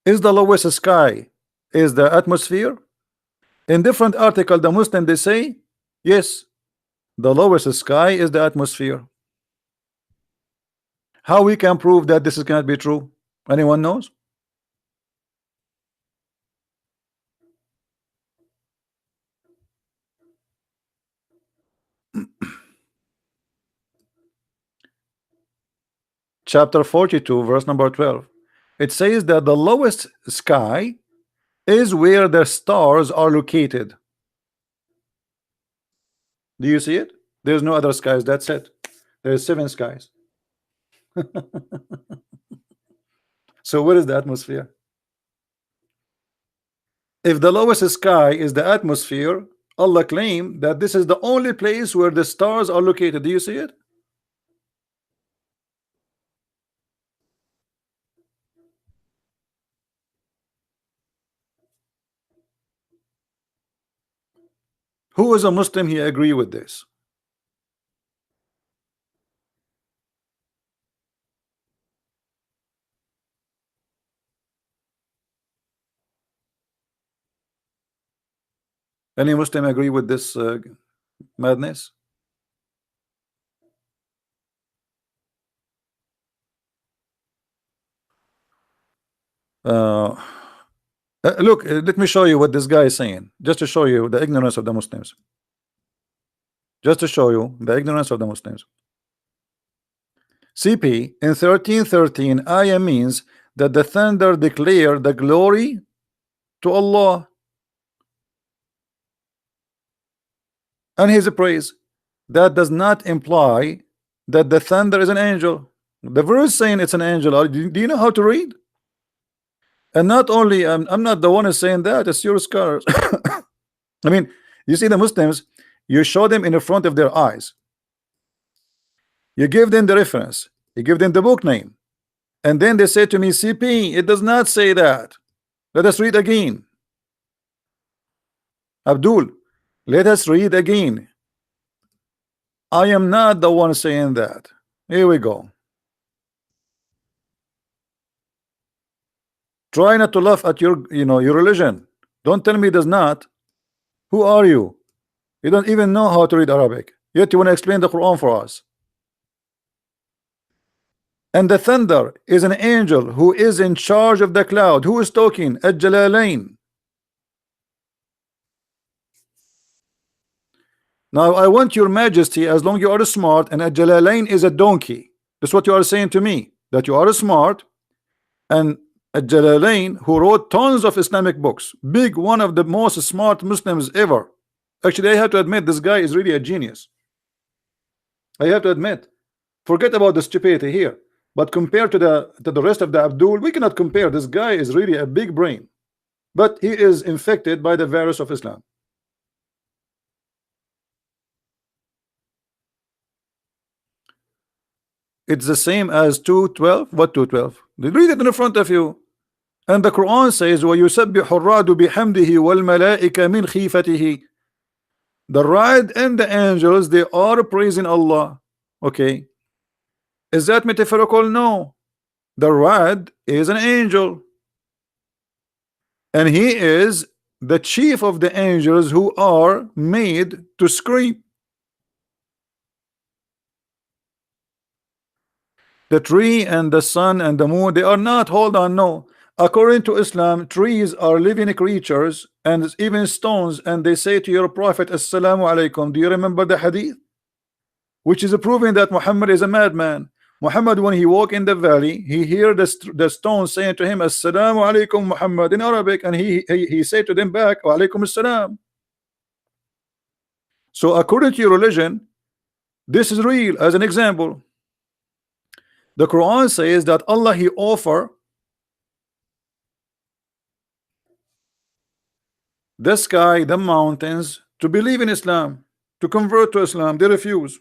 Is the lowest sky is the atmosphere? In different article, the Muslim they say yes, the lowest sky is the atmosphere. How we can prove that this cannot be true? Anyone knows? Chapter 42, verse number 12. It says that the lowest sky is where the stars are located. Do you see it? There's no other skies. That's it. There's 7 skies. So what is the atmosphere? If the lowest sky is the atmosphere, Allah claimed that this is the only place where the stars are located. Do you see it? Who is a Muslim he agree with this? Any Muslim agree with this madness? Uh, look, let me show you what this guy is saying, just to show you the ignorance of the Muslims. Just to show you the ignorance of the Muslims. CP in 13:13 ayah means that the thunder declare the glory to Allah and His praise. That does not imply that the thunder is an angel. The verse saying it's an angel. Do you know how to read? And not only I'm not the one who's saying that, it's your scholars. I mean, you see the Muslims, you show them in the front of their eyes, you give them the reference, you give them the book name, and then they say to me, CP, it does not say that. Let us read again. Abdul, let us read again. I am not the one saying that. Here we go. Try not to laugh at your your religion. Don't tell me it does not. Who are you? You don't even know how to read Arabic, yet you want to explain the Quran for us. And the thunder is an angel who is in charge of the cloud. Who is talking? Al-Jalalain. Now I want your majesty, as long you are smart, and Al-Jalalain is a donkey. That's what you are saying to me, that you are smart, and Al-Jalalain, who wrote tons of Islamic books, big, one of the most smart Muslims ever. Actually, I have to admit, this guy is really a genius. I have to admit. Forget about the stupidity here, but compared to the rest of the Abdul, we cannot compare. This guy is really a big brain, but he is infected by the virus of Islam. It's the same as 2:12. What 2:12? Read it in front of you. And the Quran says, وَيُسَبِّحُ الرَّعْدُ بِحَمْدِهِ وَالْمَلَائِكَ مِنْ خِيفَتِهِ. The ra'd and the angels, they are praising Allah. Okay. Is that metaphorical? No. The ra'd is an angel, and he is the chief of the angels who are made to scream. The tree and the sun and the moon, they are not. Hold on, no. According to Islam, trees are living creatures and even stones, and they say to your prophet, Assalamu alaikum. Do you remember the hadith? Which is proving that Muhammad is a madman. Muhammad, when he walked in the valley, he heard the stone saying to him, Assalamu alaikum Muhammad, in Arabic, and he said to them back, Wa alaikum assalam. So according to your religion, this is real. As an example, the Quran says that Allah, he offer the sky, the mountains, to believe in Islam, to convert to Islam. They refuse.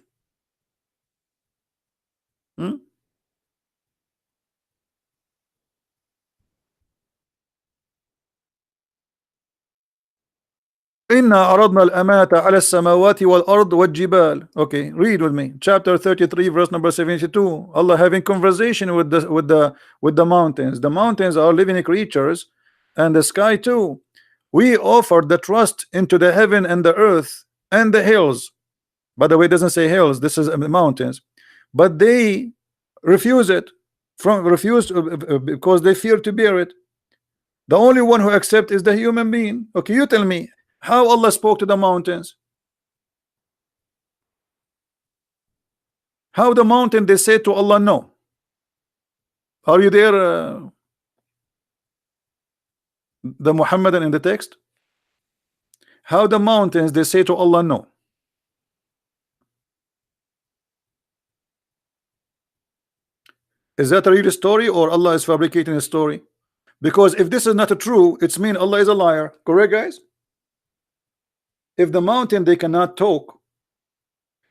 إنا عرضنا الأمانة على السماوات والأرض والجبال. Okay, read with me. Chapter 33, verse number 72. Allah having conversation with the mountains. The mountains are living creatures, and the sky too. We offered the trust into the heaven and the earth and the hills. By the way, it doesn't say hills. This is the mountains, but they refuse it. Because they fear to bear it. The only one who accepts is the human being. Okay, you tell me how Allah spoke to the mountains. How the mountain they say to Allah no. Are you there, the Muhammadan in the text? How the mountains they say to Allah no. Is that a real story or Allah is fabricating a story? Because if this is not true, it's mean Allah is a liar. Correct, guys? If the mountain they cannot talk,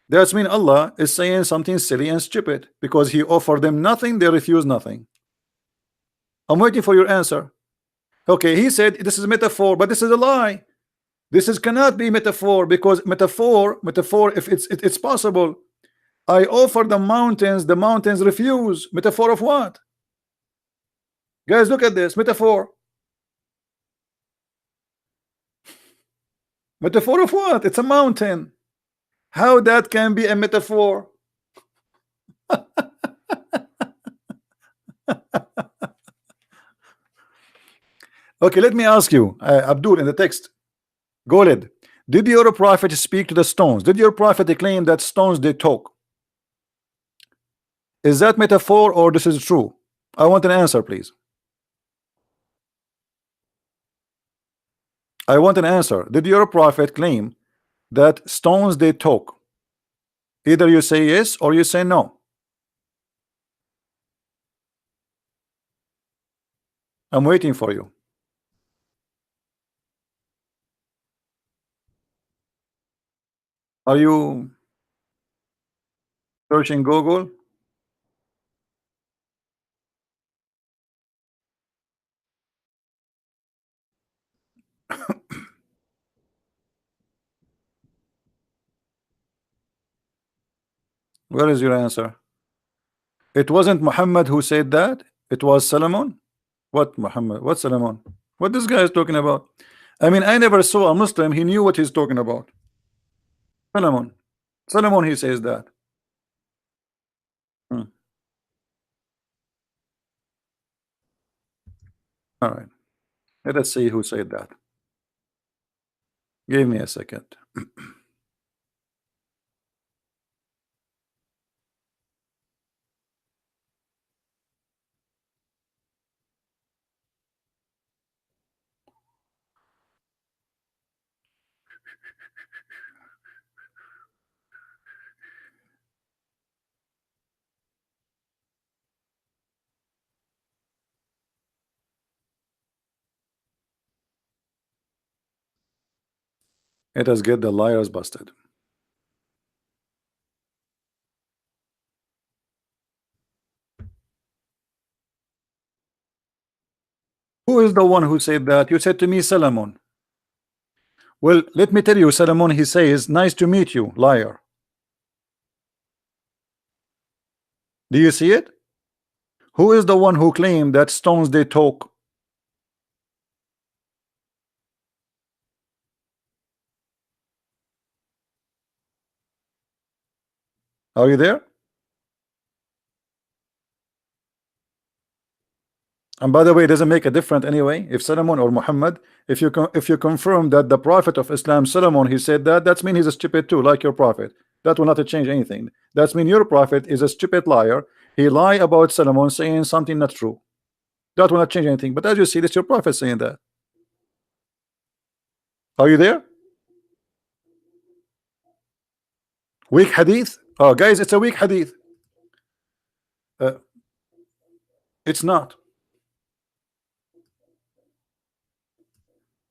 that's mean Allah is saying something silly and stupid, because He offered them nothing, they refuse nothing. I'm waiting for your answer. Okay, he said this is a metaphor, but this is a lie. This is cannot be metaphor, because metaphor, if it's possible. I offer the mountains refuse. Metaphor of what? Guys, look at this metaphor. Metaphor of what? It's a mountain. How that can be a metaphor? Okay, let me ask you, Abdul, in the text, Goled, did your prophet speak to the stones? Did your prophet claim that stones they talk? Is that metaphor or this is true? I want an answer, please. I want an answer. Did your prophet claim that stones they talk? Either you say yes or you say no. I'm waiting for you. Are you searching Google? Where is your answer? It wasn't Muhammad who said that. It was Solomon. What Muhammad? What Solomon? What this guy is talking about? I mean, I never saw a Muslim. He knew what he's talking about. Solomon. Solomon, he says that. All right. Let us see who said that. Give me a second. Let us get the liars busted. Who is the one who said that? You said to me Solomon. Well, let me tell you, Solomon, he says, nice to meet you, liar. Do you see it? Who is the one who claimed that stones they talk? Are you there? And by the way, it doesn't make a difference anyway if Solomon or Muhammad, if you confirm that the prophet of Islam Solomon he said that, that's mean he's a stupid too, like your prophet. That will not change anything. That's mean your prophet is a stupid liar. He lied about Solomon saying something not true. That will not change anything. But as you see, that's your prophet saying that. Are you there? Weak hadith? Oh, guys, it's a weak hadith. It's not.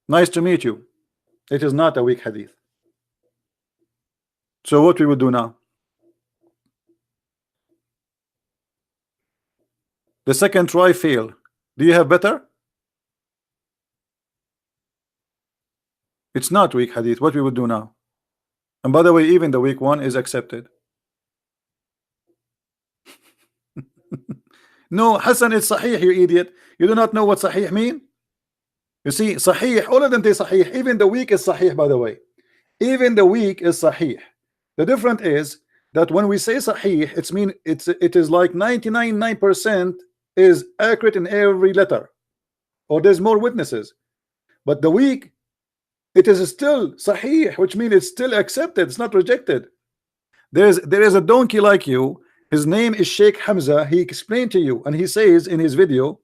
Nice to meet you. It is not a weak hadith. So what we will do now? The second try failed. Do you have better? It's not weak hadith. What we will do now? And by the way, even the weak one is accepted. No, Hassan is Sahih, you idiot. You do not know what Sahih mean? You see, Sahih, all of them say Sahih. Even the weak is Sahih, by the way. Even the weak is Sahih. The difference is that when we say Sahih, it is like 99.9% is accurate in every letter, or there's more witnesses. But the weak, it is still Sahih, which means it's still accepted, it's not rejected. There is a donkey like you. His name is Sheikh Hamza. He explained to you, and he says in his video,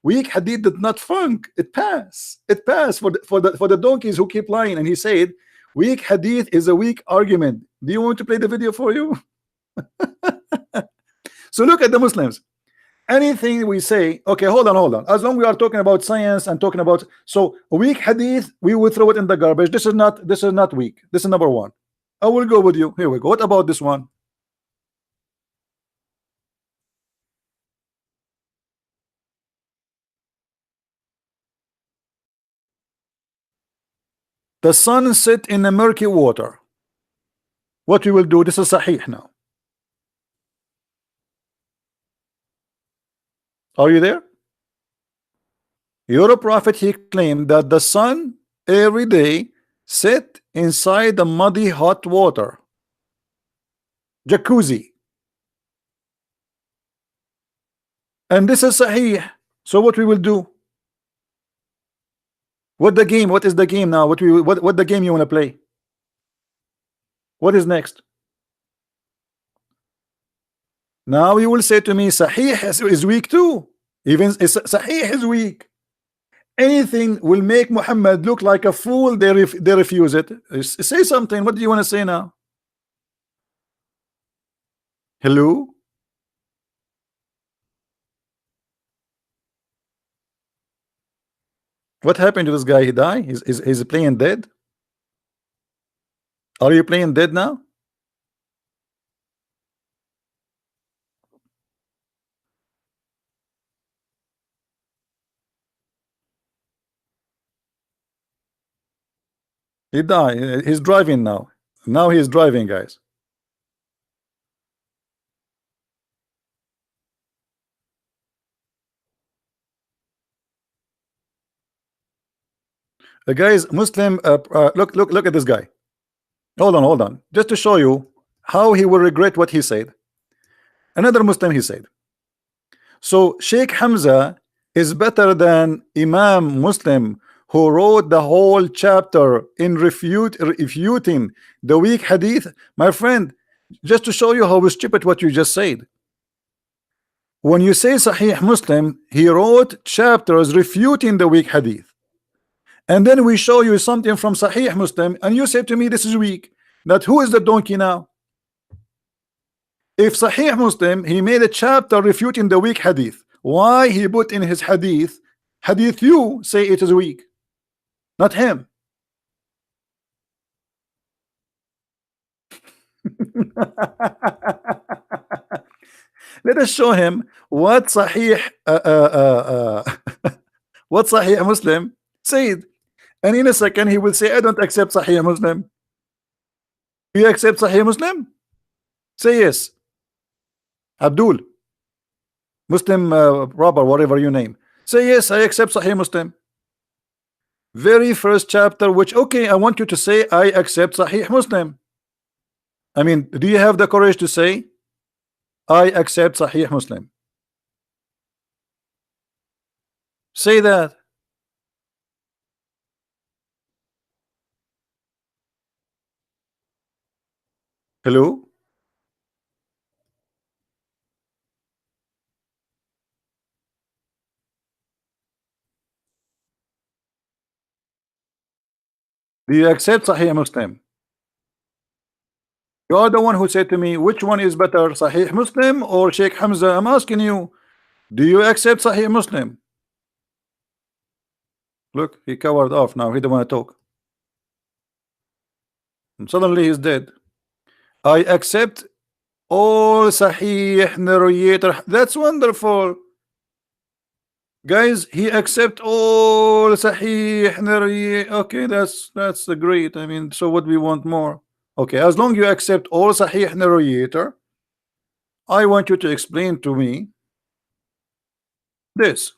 weak hadith did not funk. It passed. It passed for the donkeys who keep lying. And he said, weak hadith is a weak argument. Do you want to play the video for you? So look at the Muslims. anything we say, okay, hold on, as long we are talking about science and talking about, so weak hadith, we will throw it in the garbage. This is not weak. This is number one. I will go with you. Here we go. What about this one? The sun set in a murky water. What we will do, this is sahih now. Are you there? Your prophet, he claimed that the sun every day set inside the muddy hot water, jacuzzi, and this is sahih. So what we will do? What the game? What is the game now? What the game you want to play? What is next? Now you will say to me, Sahih is weak too. Even Sahih is weak. Anything will make Muhammad look like a fool, they refuse it. Say something. What do you want to say now? Hello? What happened to this guy? He died? He's playing dead? Are you playing dead now? He died. He's driving now. Now he's driving, guys. The guys, Muslim, look at this guy. Hold on. Just to show you how he will regret what he said. Another Muslim, he said. So Sheikh Hamza is better than Imam Muslim, who wrote the whole chapter in refuting the weak hadith. My friend, just to show you how stupid what you just said. When you say Sahih Muslim, he wrote chapters refuting the weak hadith. And then we show you something from Sahih Muslim, and you say to me this is weak. That who is the donkey now? If Sahih Muslim, he made a chapter refuting the weak hadith, why he put in his hadith you say it is weak, not him? Let us show him what Sahih what Sahih Muslim said, and in a second he will say, I don't accept Sahih Muslim. Do you accept Sahih Muslim? Say yes. Abdul, Muslim robber, whatever you name, say yes, I accept Sahih Muslim. Very first chapter, which, okay, I want you to say I accept Sahih Muslim. I mean, do you have the courage to say I accept Sahih Muslim? Say that. Hello? Do you accept Sahih Muslim? You are the one who said to me, which one is better, Sahih Muslim or Sheikh Hamza? I'm asking you, do you accept Sahih Muslim? Look, he covered off now. He don't want to talk. And suddenly he's dead. I accept all Sahih narrator. That's wonderful. Guys, he accept all Sahih narrator. Okay, that's great. I mean, so what we want more? Okay, as long you accept all Sahih narrator, I want you to explain to me this.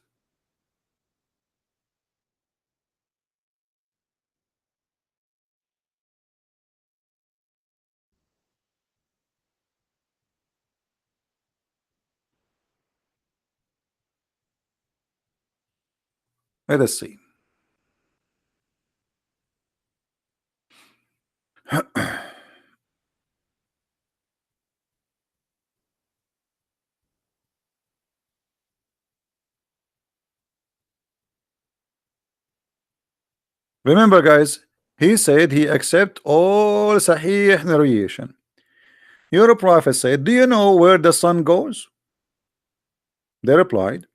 Let us see. Remember, guys, he said he accept all Sahih narration. Your prophet said, do you know where the sun goes? They replied,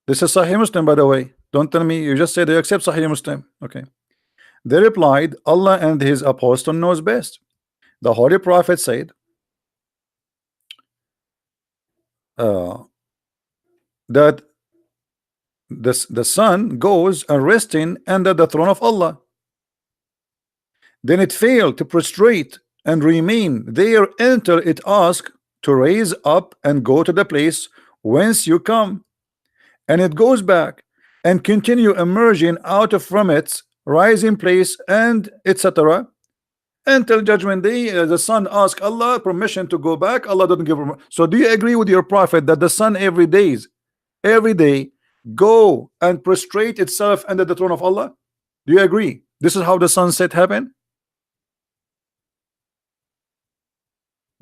this is Sahih Muslim, by the way. Don't tell me you just said you accept Sahih Muslim. Okay. They replied, Allah and his apostle knows best. The Holy Prophet said that the sun goes and resting under the throne of Allah. Then it failed to prostrate and remain there until it asked to raise up and go to the place whence you come, and it goes back and continue emerging out of from its rising place, and etc. until judgment day. The sun asks Allah permission to go back. Allah doesn't give him. So do you agree with your prophet that the sun every day go and prostrate itself under the throne of Allah? Do you agree this is how the sunset happened?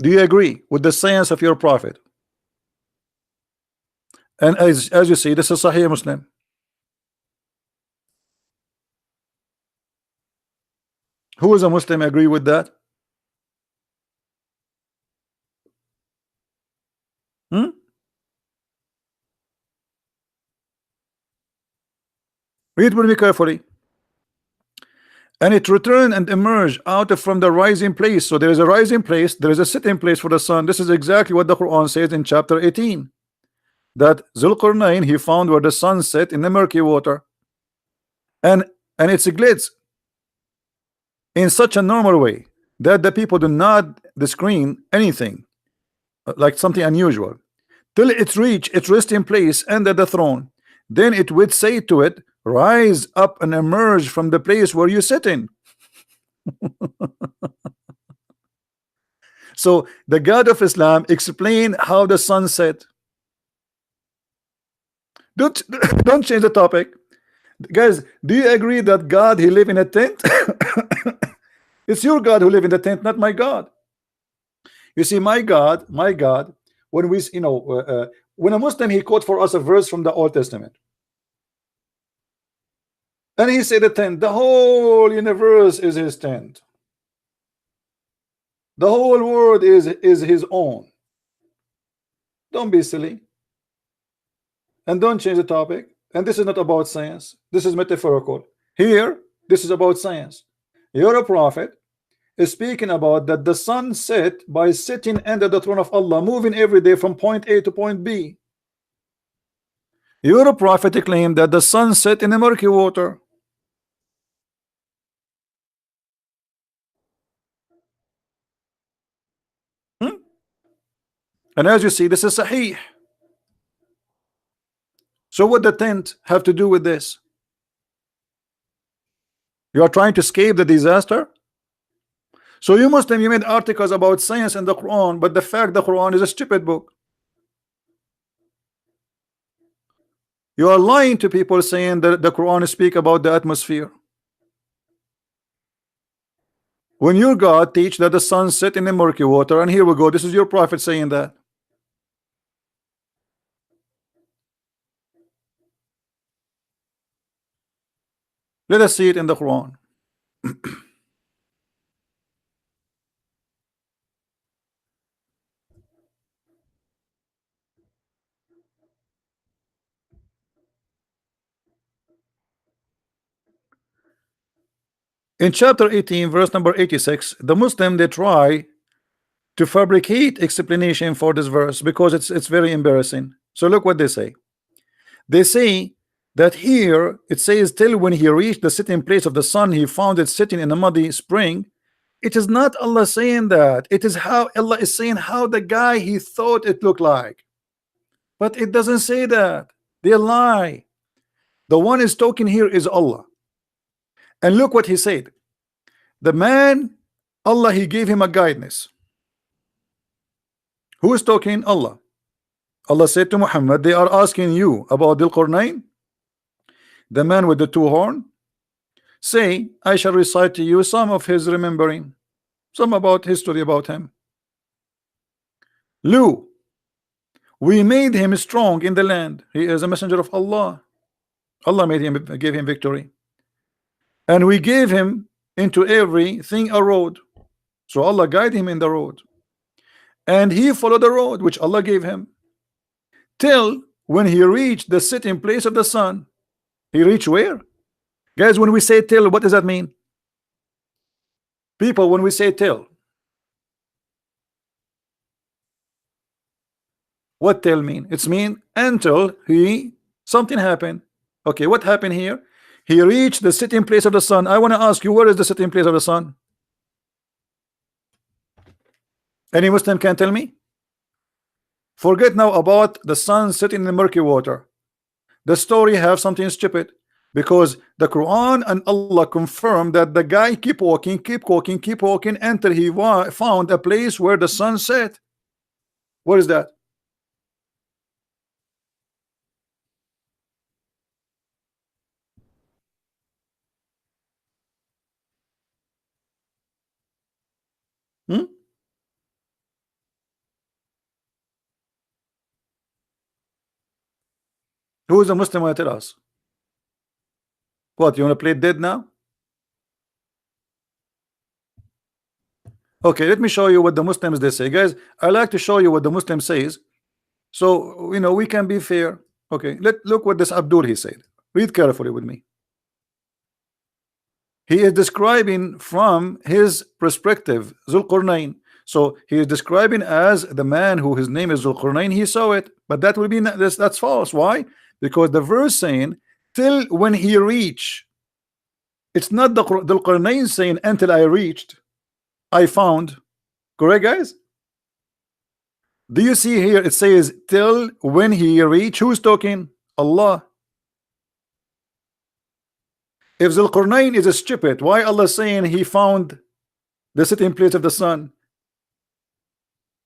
Do you agree with the science of your prophet? And as you see, this is Sahih Muslim. Who is a Muslim agree with that? Read with me carefully. And it returned and emerged out of from the rising place. So there is a rising place, there is a sitting place for the sun. This is exactly what the Quran says in chapter 18, that Zulqarnain, he found where the sun set in the murky water, and it's a glitz in such a normal way that the people do not screen anything like something unusual till it reach its resting place under the throne. Then it would say to it, rise up and emerge from the place where you sit in. So the God of Islam explained how the sun set. Don't change the topic, guys. Do you agree that God, he live in a tent? It's your God who live in the tent, not my God. You see, my God, when we, when a Muslim, he quote for us a verse from the Old Testament, and he said the tent, the whole universe is his tent, the whole world is his own. Don't be silly, and don't change the topic. And this is not about science, this is metaphorical. Here, this is about science. You're a prophet is speaking about that the sun set by sitting under the throne of Allah, moving every day from point A to point B. Your prophet claimed that the sun set in the murky water. And as you see, this is Sahih. So what the tent have to do with this? You are trying to escape the disaster. So you Muslim, you made articles about science in the Quran, but the fact the Quran is a stupid book. You are lying to people saying that the Quran speak about the atmosphere, when your God teach that the sun set in the murky water. And here we go, this is your prophet saying that. Let us see it in the Quran. In chapter 18, verse number 86, the Muslim, they try to fabricate explanation for this verse because it's very embarrassing. So look what they say. They say that here it says, till when he reached the sitting place of the sun, he found it sitting in a muddy spring. It is not Allah saying that. It is how Allah is saying how the guy he thought it looked like. But it doesn't say that. They lie. The one is talking here is Allah. And look what he said. The man, Allah, he gave him a guidance. Who is talking? Allah. Allah said to Muhammad, they are asking you about Dhul Qarnayn, the man with the two horns. Say, I shall recite to you some of his remembering, some about history about him. Lu, we made him strong in the land. He is a messenger of Allah. Allah made him, gave him victory. And we gave him into everything a road. So Allah guided him in the road. And he followed the road which Allah gave him, till when he reached the sitting place of the sun. He reached where? Guys, when we say till, what does that mean? People, when we say till, what till mean? It's mean until he something happened. Okay, what happened here? He reached the sitting place of the sun. I want to ask you, where is the sitting place of the sun? Any Muslim can tell me? Forget now about the sun sitting in the murky water. The story have something stupid, because the Quran and Allah confirm that the guy keep walking, keep walking, keep walking until he found a place where the sun set. What is that? Hmm? Who is a Muslim want to tell us? What, you want to play dead now? Okay, let me show you what the Muslims they say. Guys, I like to show you what the Muslim says, so you know we can be fair. Okay, look what this Abdul he said. Read carefully with me. He is describing from his perspective Zulqarnain. So he is describing as the man who his name is Zulqarnain. He saw it, but that will be that's false. Why? Because the verse saying till when he reach. It's not the Zulqarnain saying until I reached, I found. Correct, guys? Do you see here it says till when he reach? Who's talking? Allah. If Zulqarnain is a stupid, why Allah saying he found the sitting place of the sun?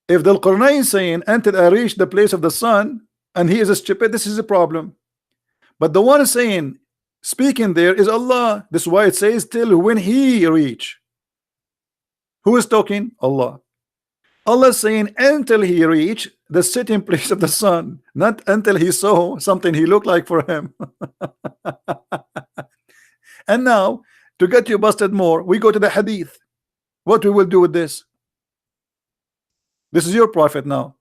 If Zulqarnain saying until I reach the place of the sun and he is a stupid, this is a problem. But the one saying speaking there is Allah. This is why it says till when he reach. Who is talking? Allah. Allah is saying until he reach the sitting place of the sun, not until he saw something he looked like for him. And now to get you busted more, we go to the hadith. What we will do with this? This is your prophet now.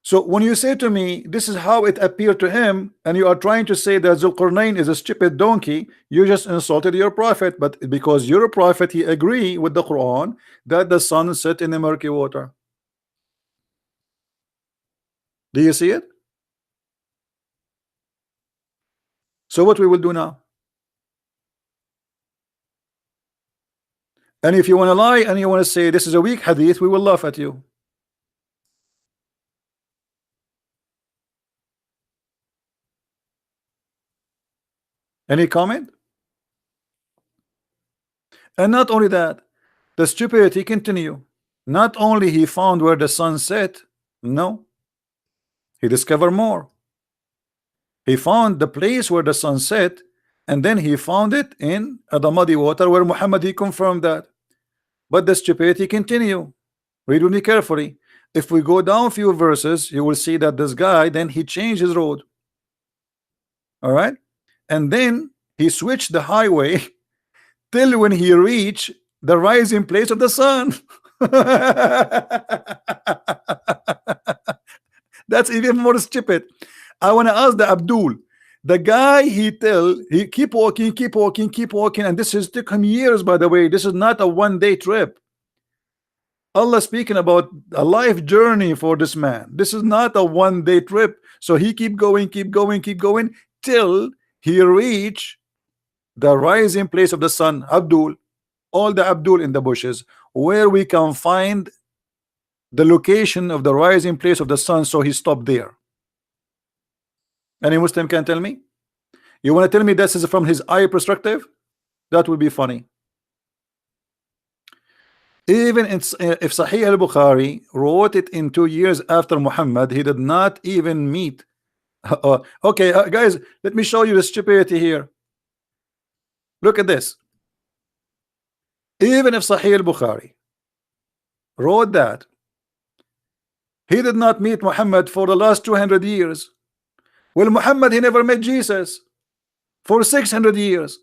So when you say to me this is how it appeared to him, and you are trying to say that Zulqarnain is a stupid donkey, you just insulted your prophet. But because you're a prophet, he agree with the Quran that the sun set in the murky water. Do you see it? So what we will do now? And if you want to lie and you want to say this is a weak hadith, we will laugh at you. Any comment? And not only that, the stupidity continue. Not only he found where the sun set, no, he discovered more. He found the place where the sun set, and then he found it in the muddy water where Muhammad he confirmed that. But the stupidity continue. Read with me carefully. If we go down a few verses, you will see that this guy then he changed his road. All right, and then he switched the highway till when he reached the rising place of the sun. That's even more stupid. I want to ask the Abdul, the guy he keep walking, keep walking, keep walking, and this has taken years, by the way. This is not a one-day trip. Allah speaking about a life journey for this man. This is not a one-day trip. So he keep going, keep going, keep going till he reach the rising place of the sun. Abdul, all the Abdul in the bushes, where we can find the location of the rising place of the sun, so he stopped there. Any Muslim can tell me? You want to tell me this is from his eye perspective? That would be funny. Even if Sahih al-Bukhari wrote it in 2 years after Muhammad, he did not even meet. Okay, guys, let me show you the stupidity here. Look at this. Even if Sahih al-Bukhari wrote that he did not meet Muhammad for the last 200 years. Well, Muhammad, he never met Jesus for 600 years.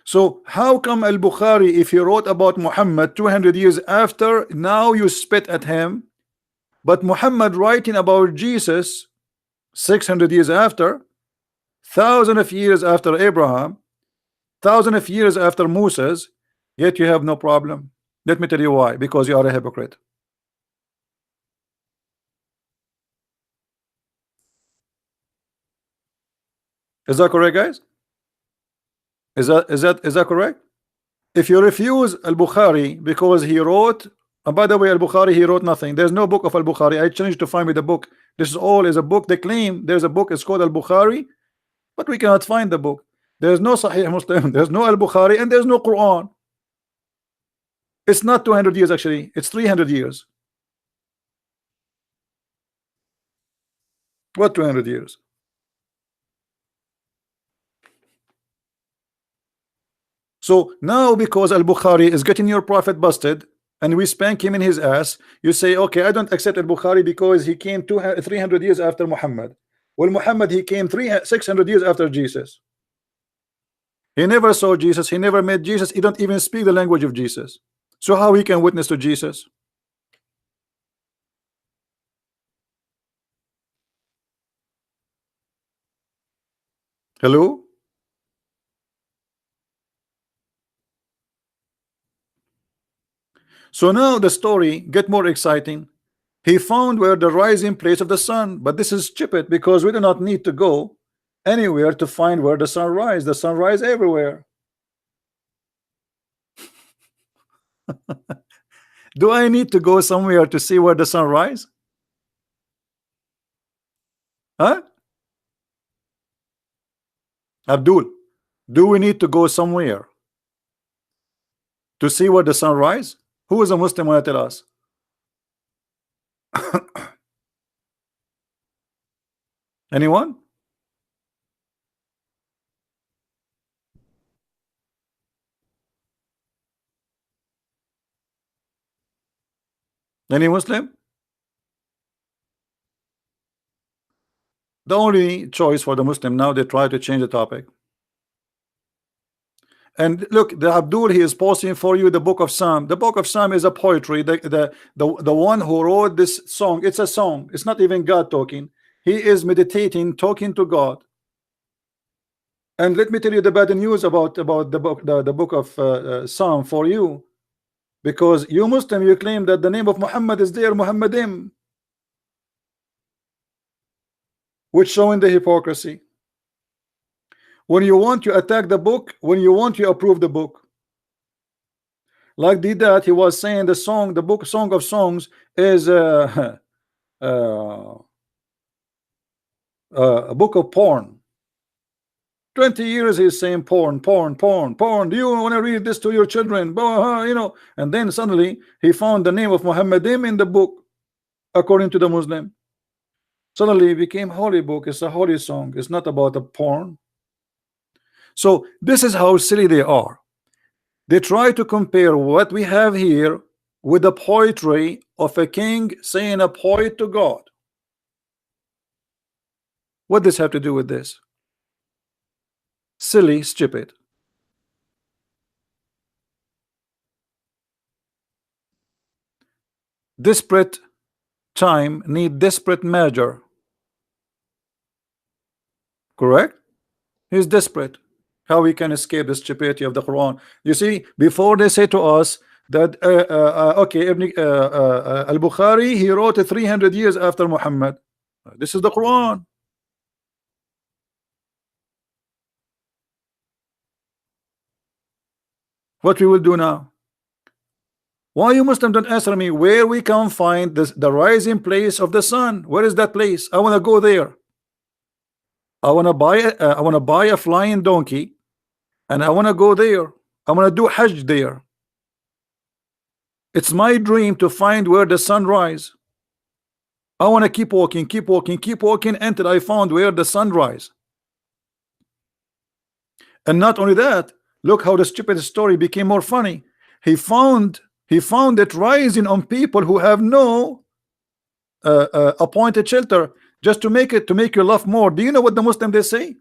So how come al-Bukhari, if he wrote about Muhammad 200 years after, now you spit at him, but Muhammad writing about Jesus 600 years after, thousands of years after Abraham, thousands of years after Moses, yet you have no problem? Let me tell you why. Because you are a hypocrite. Is that correct, guys? Is that correct? If you refuse al-Bukhari because he wrote, and by the way, al-Bukhari, he wrote nothing. There's no book of al-Bukhari. I challenge you to find me the book. This is all is a book. They claim there's a book. It's called al-Bukhari, but we cannot find the book. There's no Sahih Muslim. There's no al-Bukhari, and there's no Quran. It's not 200 years actually. It's 300 years. What 200 years? So now because al-Bukhari is getting your prophet busted and we spank him in his ass, you say, okay, I don't accept al-Bukhari because he came 300 years after Muhammad. Well, Muhammad, he came 600 years after Jesus. He never saw Jesus. He never met Jesus. He don't even speak the language of Jesus. So how he can witness to Jesus? Hello? So now the story get more exciting. He found where the rising place of the sun, but this is stupid because we do not need to go anywhere to find where the sun rise. The sun rise everywhere. Do I need to go somewhere to see where the sun rise? Huh? Abdul, do we need to go somewhere to see where the sun rise? Who is a Muslim want to tell us? Anyone? Any Muslim? The only choice for the Muslim now, they try to change the topic. And look, the Abdul, he is posting for you the book of Psalm. The book of Psalm is a poetry. The one who wrote this song, it's a song. It's not even God talking. He is meditating, talking to God. And let me tell you the bad news about the book of Psalm for you, because you Muslim, you claim that the name of Muhammad is there, Muhammadim, which showing the hypocrisy. When you want to attack the book, when you want to approve the book, like did that, he was saying the song, the book, Song of Songs is a book of porn. 20 years he's saying porn. Do you want to read this to your children? You know, and then suddenly he found the name of Muhammadim in the book, according to the Muslim. Suddenly it became holy book. It's a holy song. It's not about the porn. So this is how silly they are. They try to compare what we have here with the poetry of a king saying a poet to God. What does this have to do with this? Silly, stupid. Desperate time need desperate measure. Correct? He's desperate. How we can escape the stupidity of the Quran? You see, before they say to us that okay, al-Bukhari, he wrote it 300 years after Muhammad. This is the Quran. What we will do now? Why you Muslim don't answer me where we can find this, the rising place of the sun? Where is that place? I want to go there. I want to buy a flying donkey, and I want to go there. I want to do Hajj there. It's my dream to find where the sun rise. I want to keep walking until I found where the sun rise. And not only that, look how the stupid story became more funny. He found it rising on people who have no appointed shelter, just to make you laugh more. Do you know what the Muslim they say?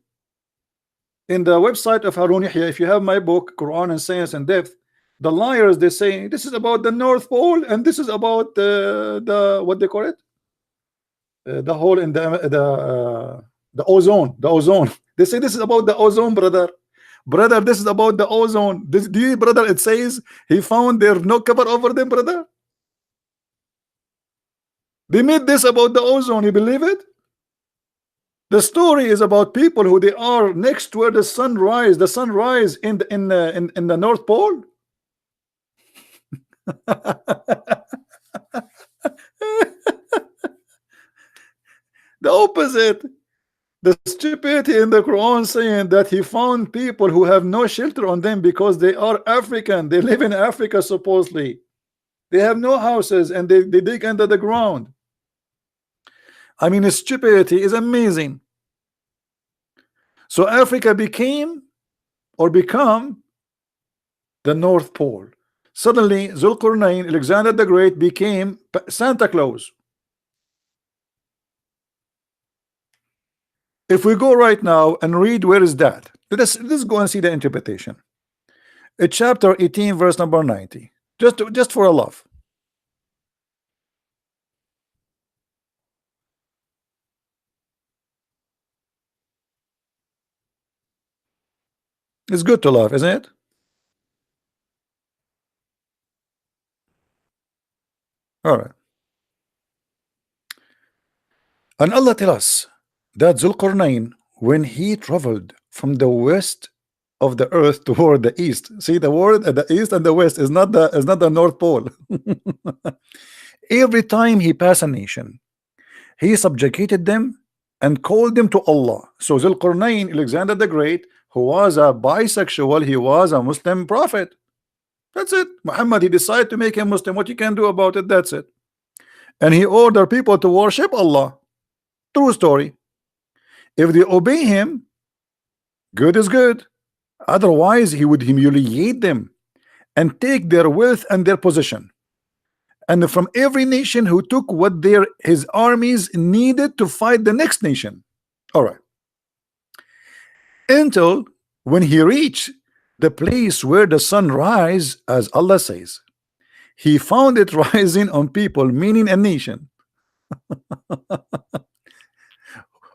In the website of Harun Yahya, if you have my book, Quran and Science and Depth, the liars, they say this is about the North Pole and this is about the what they call it, the hole in the ozone, the ozone. They say this is about the ozone, brother, this is about the ozone. This, do you, brother, it says he found there no cover over them, brother. They made this about the ozone, you believe it? The story is about people who they are next to where the sun rise, in in the North Pole. The opposite. The stupidity in the Quran saying that he found people who have no shelter on them because they are African. They live in Africa, supposedly. They have no houses and they dig under the ground. I mean, stupidity is amazing. So Africa became or become the North Pole. Suddenly, Zulqarnain, Alexander the Great, became Santa Claus. If we go right now and read, where is that? Let's go and see the interpretation. It's chapter 18, verse number 90. Just for a laugh. It's good to laugh, isn't it? All right. And Allah tells us that Zulqarnain, when he traveled from the west of the earth toward the east, see the word at the east and the west is not the North Pole. Every time he passed a nation, he subjugated them and called them to Allah. So Zulqarnain, Alexander the Great, who was a bisexual, he was a Muslim prophet. That's it. Muhammad, he decided to make him Muslim. What you can do about it? That's it. And he ordered people to worship Allah. True story. If they obey him, good is good. Otherwise, he would humiliate them and take their wealth and their position. And from every nation who took what his armies needed to fight the next nation. All right. Until when he reached the place where the sun rise, as Allah says, he found it rising on people, meaning a nation.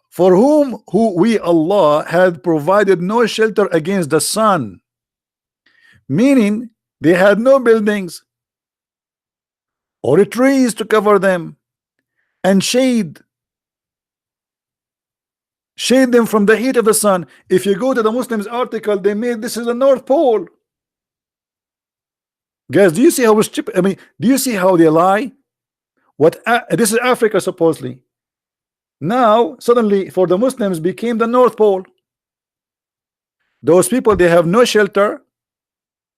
For whom we Allah had provided no shelter against the sun, meaning they had no buildings or trees to cover them and shade them from the heat of the sun. If you go to the Muslims article, they made this is the North Pole. Guys, do you see how stupid? I mean, do you see how they lie? This is Africa supposedly. Now suddenly for the Muslims became the North Pole. Those people, they have no shelter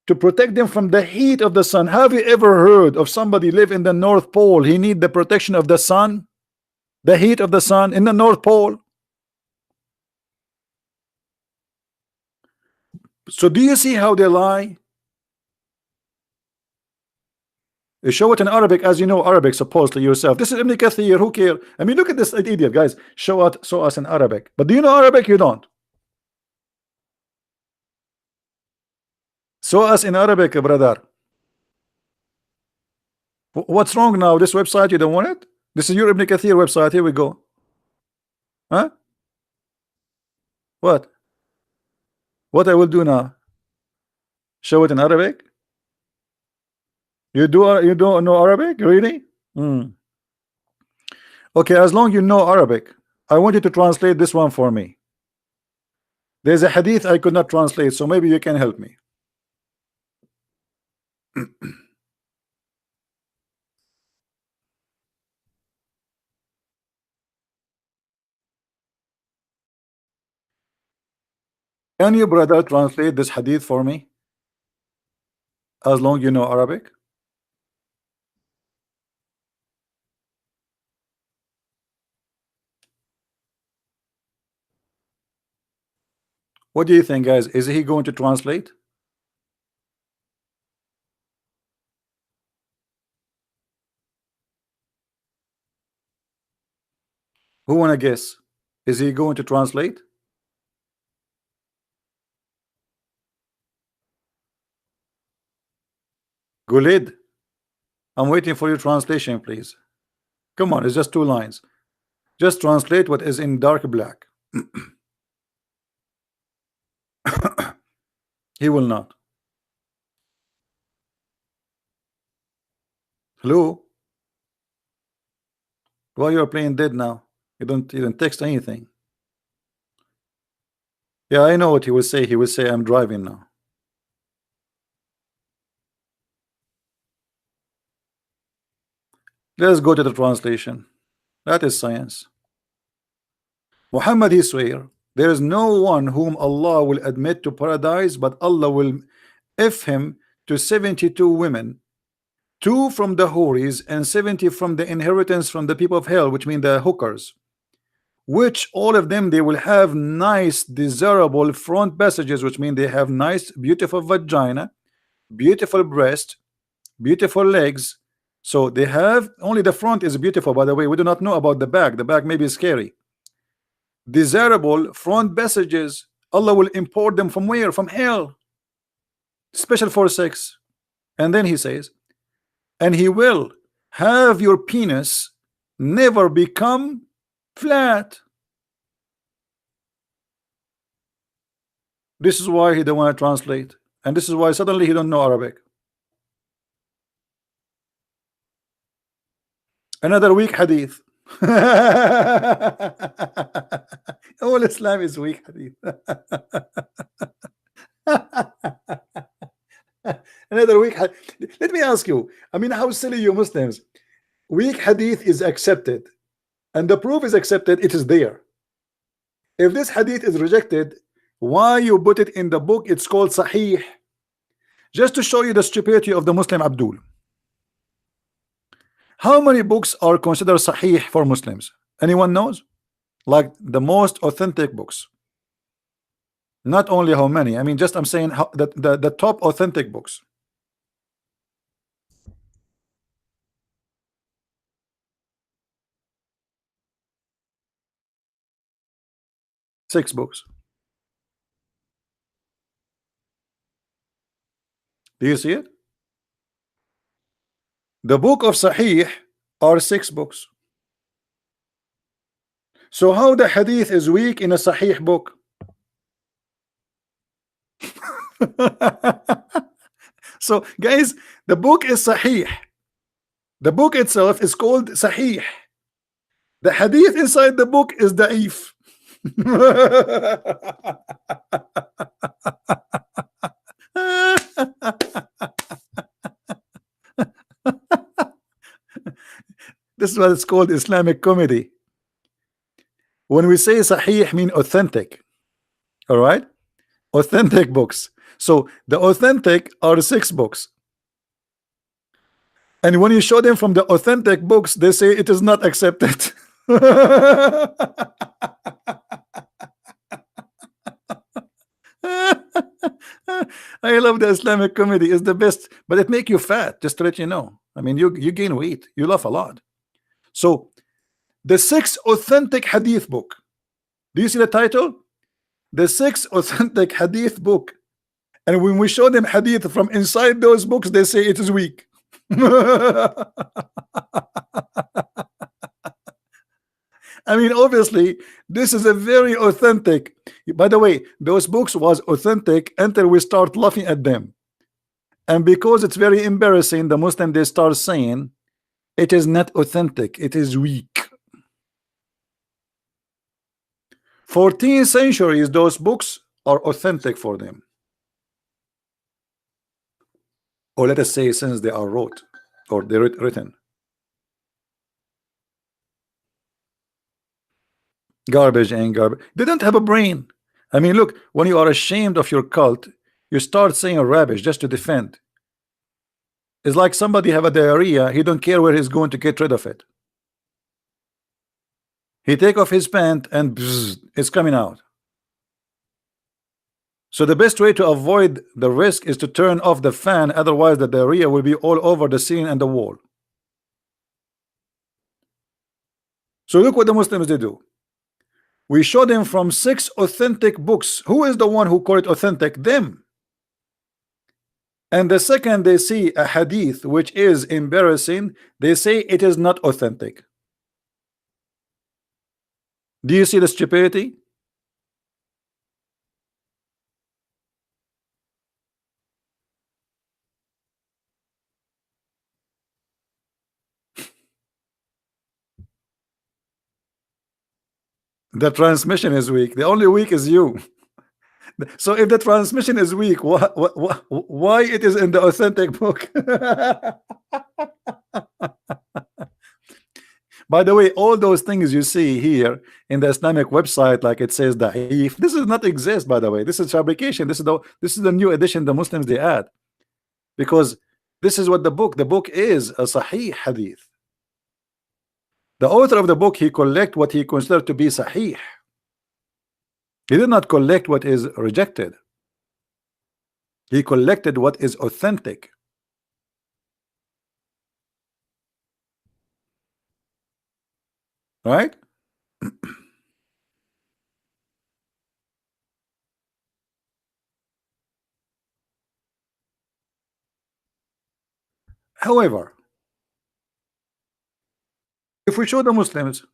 to protect them from the heat of the sun. Have you ever heard of somebody live in the North Pole? He need the protection of the sun, the heat of the sun in the North Pole. So do you see how they lie? You show it in Arabic, as you know Arabic supposedly yourself. This is Ibn Kathir. Who care? I mean, look at this idiot, guys. Show us in Arabic. But do you know Arabic? You don't. Show us in Arabic, brother. What's wrong now? This website, you don't want it? This is your Ibn Kathir website. Here we go. Huh? What? What I will do now? Show it in Arabic? You don't know Arabic? Really? Okay, as long you know Arabic, I want you to translate this one for me. There's a hadith I could not translate, so maybe you can help me. Can you, brother, translate this hadith for me? As long you know Arabic. What do you think, guys? Is he going to translate? Who wanna guess? Is he going to translate? Gulid, I'm waiting for your translation, please. Come on, it's just 2 lines. Just translate what is in dark black. He will not. Hello? Why you are playing dead now? You don't text anything. Yeah, I know what he will say. He will say, I'm driving now. Let's go to the translation. That is science. Muhammad, he swear, there is no one whom Allah will admit to paradise, but Allah will if him to 72 women, 2 from the Houris and 70 from the inheritance from the people of hell, which mean the hookers, which all of them they will have nice desirable front passages, which mean they have nice beautiful vagina, beautiful breast, beautiful legs. So they have only the front is beautiful, by the way. We do not know about the back. The back may be scary. Desirable front passages, Allah will import them from where? From hell, special for sex. And then he says, and he will have your penis never become flat. This is why he don't want to translate, and this is why suddenly he don't know Arabic. Another weak hadith. All Islam is weak hadith. Another weak hadith. Let me ask you, I mean, how silly you Muslims. Weak hadith is accepted, and the proof is accepted, it is there. If this hadith is rejected, why you put it in the book? It's called Sahih. Just to show you the stupidity of the Muslim Abdul. How many books are considered Sahih for Muslims? Anyone knows? Like the most authentic books. Not only how many, I mean, just I'm saying how, the top authentic books. Six books. Do you see it? The book of Sahih are 6 books. So how the hadith is weak in a Sahih book? So guys, the book is Sahih. The book itself is called Sahih. The hadith inside the book is Da'if. This is what it's called, Islamic comedy. When we say Sahih, mean authentic. All right, authentic books. So the authentic are 6 books, and when you show them from the authentic books, they say it is not accepted. I love the Islamic comedy, is the best, but it make you fat, just to let you know. I mean, you gain weight, you laugh a lot. So the 6 authentic hadith book, do you see the title? The 6 authentic hadith book. And when we show them hadith from inside those books, they say it is weak. I mean, obviously, this is a very authentic. By the way, those books was authentic until we start laughing at them. And because it's very embarrassing, the Muslim, they start saying it is not authentic, it is weak. 14th centuries, those books are authentic for them. Or let us say since they are wrote or they're written. Garbage and garbage. They don't have a brain. I mean, look, when you are ashamed of your cult, you start saying rubbish just to defend. It's like somebody have a diarrhea, he don't care where he's going to get rid of it. He take off his pant and bzz, it's coming out. So the best way to avoid the risk is to turn off the fan, otherwise the diarrhea will be all over the ceiling and the wall. So look what the Muslims they do. We show them from 6 authentic books. Who is the one who called it authentic? Them. And the second they see a hadith which is embarrassing, they say it is not authentic. Do you see the stupidity? The transmission is weak. The only weak is you. So if the transmission is weak, why it is in the authentic book? By the way, all those things you see here in the Islamic website, like it says da'if, this does not exist, by the way. This is fabrication. This is the new edition the Muslims they add, because this is what the book is a sahih hadith. The author of the book, he collect what he considered to be sahih. He did not collect what is rejected. He collected what is authentic. Right? However, if we show the Muslims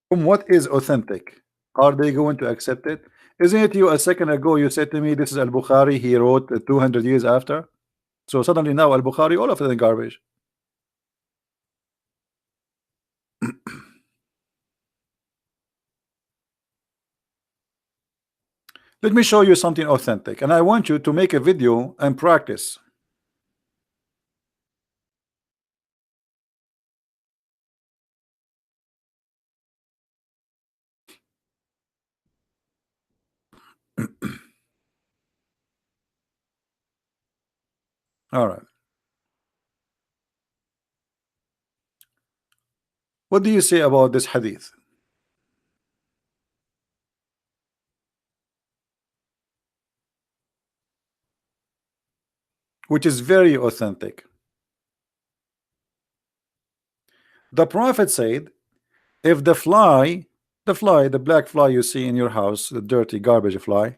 from what is authentic, are they going to accept it? Isn't it you a second ago you said to me this is Al-Bukhari, he wrote 200 years after? So suddenly now Al-Bukhari, all of it is garbage. Let me show you something authentic, and I want you to make a video and practice. All right. What do you say about this hadith? Which is very authentic. The Prophet said, if the fly, the black fly you see in your house, the dirty garbage fly,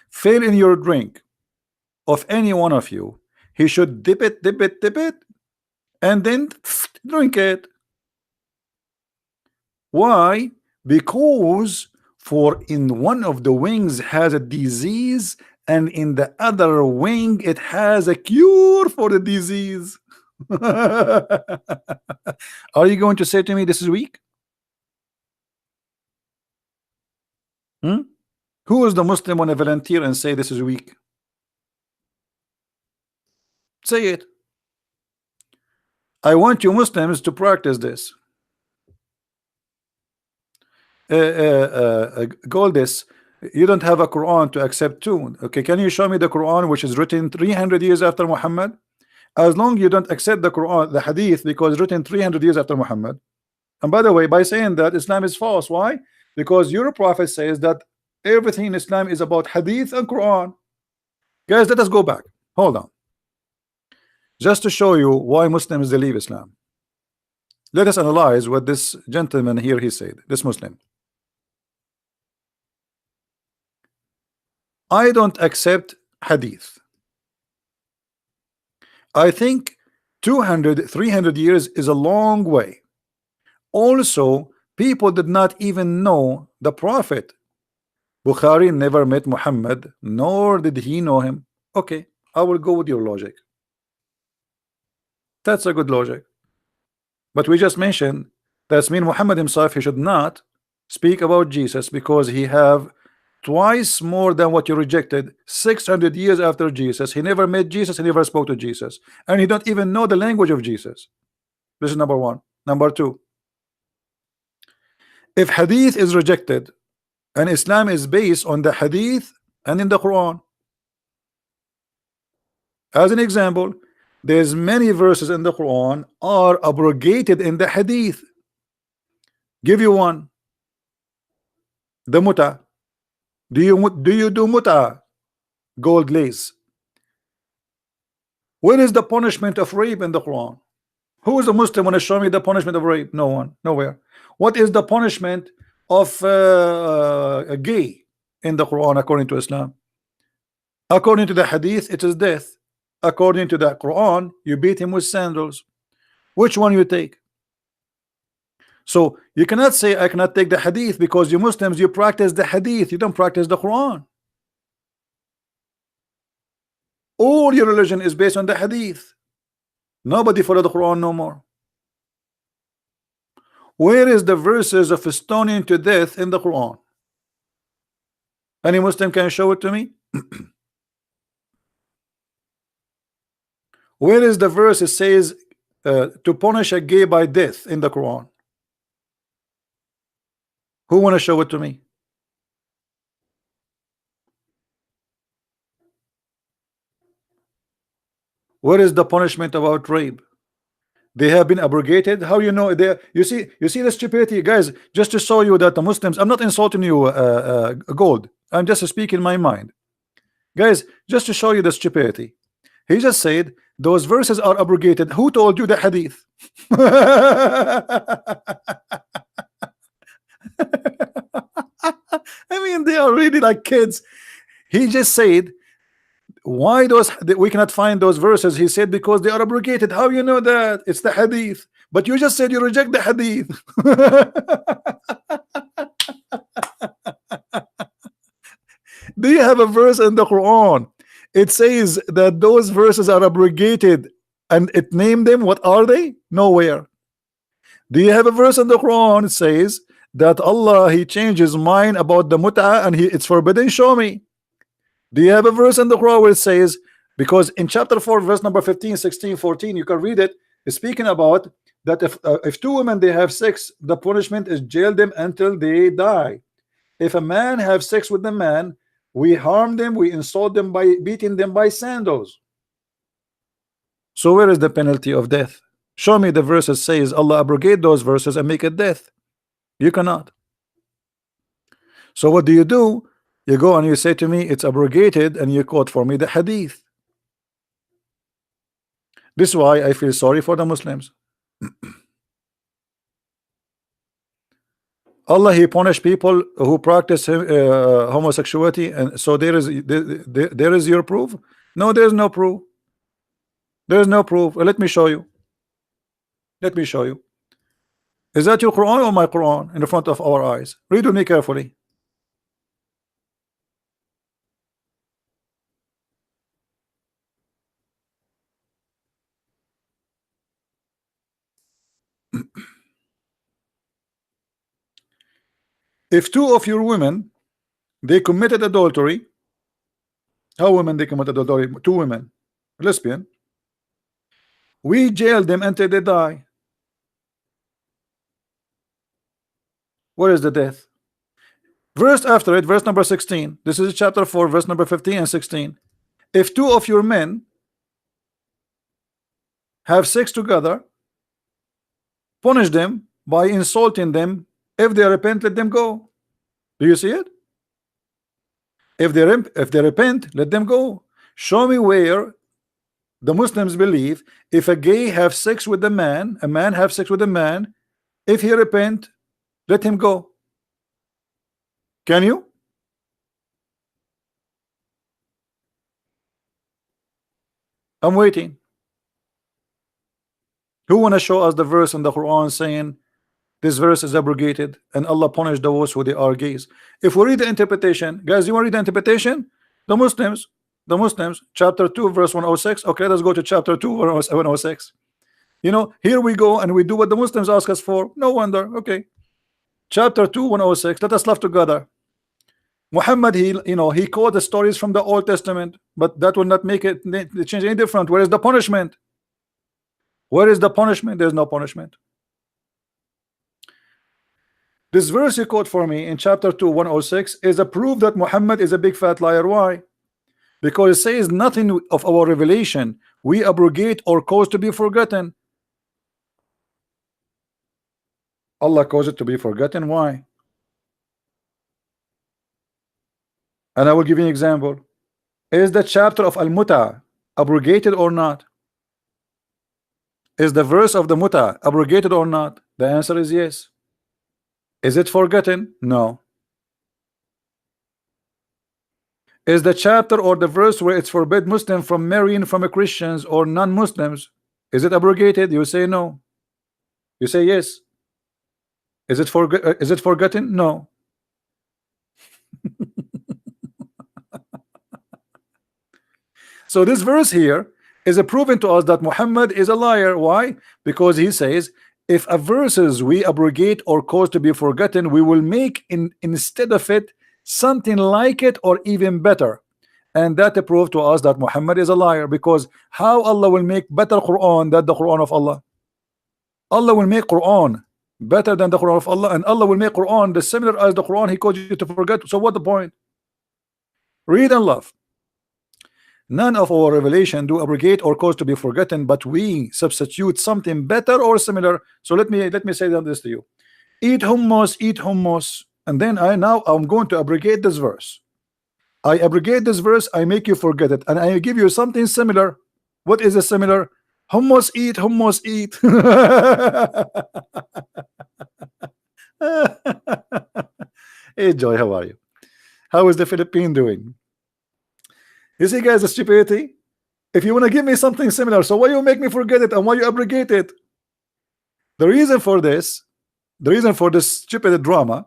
fell in your drink of any one of you, he should dip it, and then drink it. Why? Because for in one of the wings has a disease, and in the other wing it has a cure for the disease. Are you going to say to me this is weak? Who is the Muslim want to volunteer and say this is weak? Say it. I want you Muslims to practice this. Goldis, you don't have a Quran to accept too. Okay, can you show me the Quran which is written 300 years after Muhammad? As long you don't accept the Quran, the Hadith, because written 300 years after Muhammad. And by the way, by saying that, Islam is false. Why? Because your prophet says that everything in Islam is about Hadith and Quran. Guys, let us go back. Hold on. Just to show you why Muslims they leave Islam. Let us analyze what this gentleman here he said, this Muslim. I don't accept Hadith. I think 200, 300 years is a long way. Also, people did not even know the Prophet. Bukhari never met Muhammad, nor did he know him. Okay, I will go with your logic. That's a good logic. But we just mentioned that's mean Muhammad himself, he should not speak about Jesus because he have twice more than what you rejected. 600 years after Jesus, he never met Jesus, he never spoke to Jesus, and he don't even know the language of Jesus. This is number one. Number two, if Hadith is rejected and Islam is based on the Hadith and in the Quran, as an example, there's many verses in the Quran are abrogated in the Hadith. Give you one. The muta. Do you do muta? Gold lace. Where is the punishment of rape in the Quran? Who is a Muslim want to show me the punishment of rape? No one. Nowhere. What is the punishment of a gay in the Quran according to Islam? According to the hadith, it is death. According to the Quran, you beat him with sandals. Which one you take? So you cannot say I cannot take the hadith, because you Muslims, you practice the hadith, you don't practice the Quran. All your religion is based on the hadith. Nobody follow the Quran no more. Where is the verses of stoning to death in the Quran? Any Muslim can show it to me? Where is the verse it says to punish a gay by death in the Quran? Who want to show it to me? Where is the punishment about rape? They have been abrogated. How you know they? You see the stupidity, guys. Just to show you that the Muslims. I'm not insulting you, Gold. I'm just speaking my mind, guys. Just to show you the stupidity. He just said those verses are abrogated. Who told you the hadith? I mean, they are really like kids. He just said, why those we cannot find those verses? He said because they are abrogated. How you know that? It's the hadith. But you just said you reject the hadith. Do you have a verse in the Quran? It says that those verses are abrogated and it named them. What are they? Nowhere. Do you have a verse in the Quran? It says that Allah, he changed his mind about the mut'ah and it's forbidden. Show me. Do you have a verse in the Quran where it says, because in chapter 4 verse number 15, 16, 14, you can read it, it's speaking about that if two women they have sex, the punishment is jail them until they die. If a man have sex with a man, we harm them, we insult them by beating them by sandals. So where is the penalty of death? Show me the verses says Allah abrogate those verses and make it death. You cannot. So what do? You go and you say to me it's abrogated, and you quote for me the hadith. This is why I feel sorry for the Muslims. Allah, he punished people who practice homosexuality, and so there is your proof? No, there is no proof. There is no proof. Let me show you. Let me show you. Is that your Quran or my Quran in the front of our eyes? Read with me carefully. If two of your women they committed adultery, how women they committed adultery? Two women, lesbian. We jail them until they die. What is the death? Verse after it, verse number 16. This is chapter 4, verse number 15 and 16. If two of your men have sex together, punish them by insulting them. If they repent, let them go. Do you see it? If they repent, let them go. Show me where the Muslims believe if a gay have sex with a man have sex with a man, if he repent, let him go. Can you? I'm waiting. Who want to show us the verse in the Quran saying this verse is abrogated and Allah punished those who they are gays? If we read the interpretation, guys, you want to read the interpretation? The Muslims, chapter 2, verse 106. Okay, let's go to chapter 2, verse 106. You know, here we go and we do what the Muslims ask us for. No wonder. Okay, chapter 2, 106. Let us laugh together. Muhammad, he quoted the stories from the Old Testament, but that will not make it change any different. Where is the punishment? Where is the punishment? There's no punishment. This verse you quote for me in chapter 2, 106 is a proof that Muhammad is a big fat liar. Why? Because it says nothing of our revelation we abrogate or cause to be forgotten. Allah caused it to be forgotten. Why? And I will give you an example. Is the chapter of Al-Muta abrogated or not? Is the verse of the Muta abrogated or not? The answer is yes. Is it forgotten? No. Is the chapter or the verse where it's forbid Muslim from marrying from a Christians or non-Muslims, is it abrogated? You say no. You say yes. Is it forgotten? No. So this verse here is a proven to us that Muhammad is a liar. Why? Because he says if a verses we abrogate or cause to be forgotten, we will make instead of it something like it or even better. And that proved to us that Muhammad is a liar, because how Allah will make better Quran than the Quran of Allah? Allah will make Quran better than the Quran of Allah, and Allah will make Quran the similar as the Quran He caused you to forget. So what the point? Read and love. None of our revelation do abrogate or cause to be forgotten, but we substitute something better or similar. So let me say this to you: eat hummus, and then I'm going to abrogate this verse. I abrogate this verse, I make you forget it, and I give you something similar. What is a similar? Hummus, eat. Hey Joy, how are you? How is the Philippine doing? You see, guys, the stupidity. If you want to give me something similar, so why you make me forget it and why you abrogate it? The reason for this stupid drama,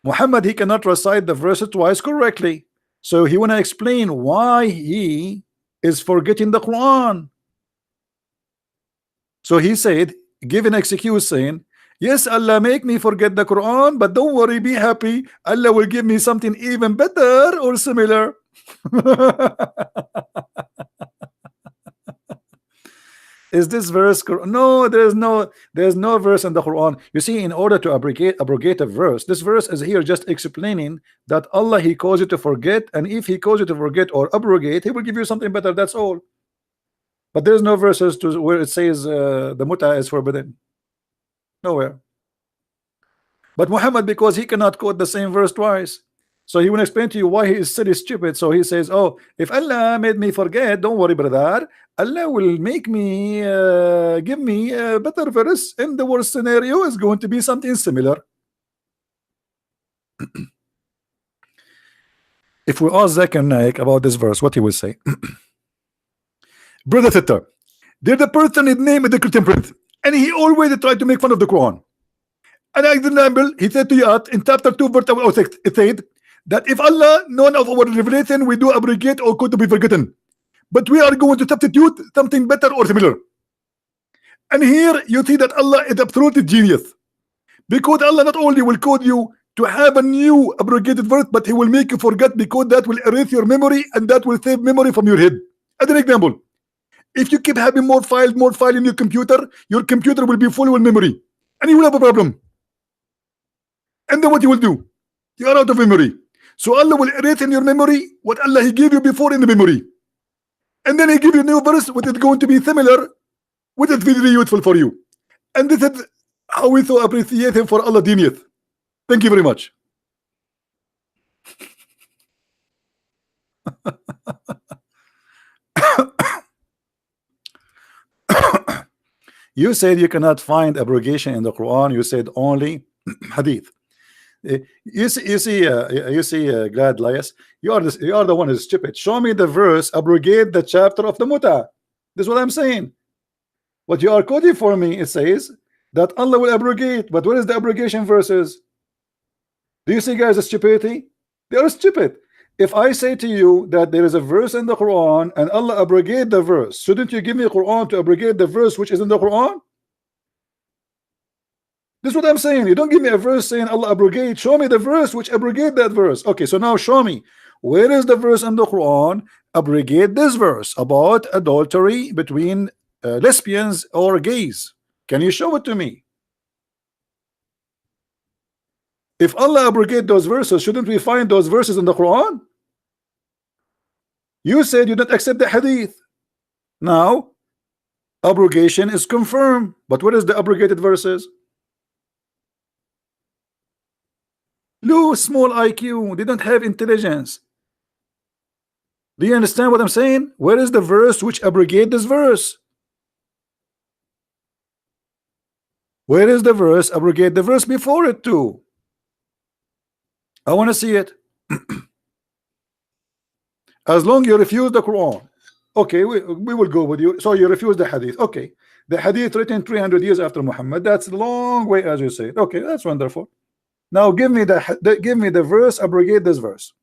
Muhammad, he cannot recite the verse twice correctly. So he want to explain why he is forgetting the Quran. So he said, give an excuse saying, yes, Allah make me forget the Quran, but don't worry, be happy. Allah will give me something even better or similar. Is this verse? No, there's no verse in the Quran. You see, in order to abrogate a verse, this verse is here just explaining that Allah, He calls you to forget, and if He calls you to forget or abrogate, He will give you something better. That's all. But there's no verses to where it says the muta is forbidden. Nowhere. But Muhammad, because he cannot quote the same verse twice, so he will explain to you why he is silly stupid. So he says, oh, if Allah made me forget, don't worry, brother, Allah will make me give me a better verse, and the worst scenario is going to be something similar. If we ask Zakir Naik about this verse, what he will say? Brother Sitter, there's a person is named the Christian Prince, and he always tried to make fun of the Quran. And I example, he said to you in chapter 2 verse 6, it said that if Allah none of our revelation we do abrogate or could be forgotten, but we are going to substitute something better or similar. And here you see that Allah is absolutely genius, because Allah not only will cause you to have a new abrogated verse, but He will make you forget, because that will erase your memory and that will save memory from your head. As an example, if you keep having more file in your computer will be full with memory, and you will have a problem. And then what you will do? You are out of memory. So Allah will erase in your memory what Allah He gave you before in the memory. And then He give you a new verse which is going to be similar, which is very useful for you. And this is how we so appreciate Him for Allah genius. Thank you very much. You said you cannot find abrogation in the Quran. You said only hadith. You see, Glad Lias, you are the one who's stupid. Show me the verse, abrogate the chapter of the muta. This is what I'm saying. What you are quoting for me, it says that Allah will abrogate, but what is the abrogation verses? Do you see, guys, the stupidity? They are stupid. If I say to you that there is a verse in the Quran and Allah abrogate the verse, shouldn't you give me a Quran to abrogate the verse which is in the Quran? This is what I'm saying. You don't give me a verse saying Allah abrogate. Show me the verse which abrogate that verse. Okay, so now show me where is the verse in the Quran abrogate this verse about adultery between lesbians or gays. Can you show it to me? If Allah abrogate those verses, shouldn't we find those verses in the Quran? You said you don't accept the hadith. Now abrogation is confirmed, but what is the abrogated verses? Low, small IQ, they don't have intelligence. Do you understand what I'm saying? Where is the verse which abrogate this verse? Where is the verse abrogate the verse before it too? I want to see it. As long you refuse the Quran, okay, we will go with you. So you refuse the hadith. Okay, the hadith written 300 years after Muhammad, that's a long way, as you say. Okay, that's wonderful. Now give me the verse, abrogate this verse.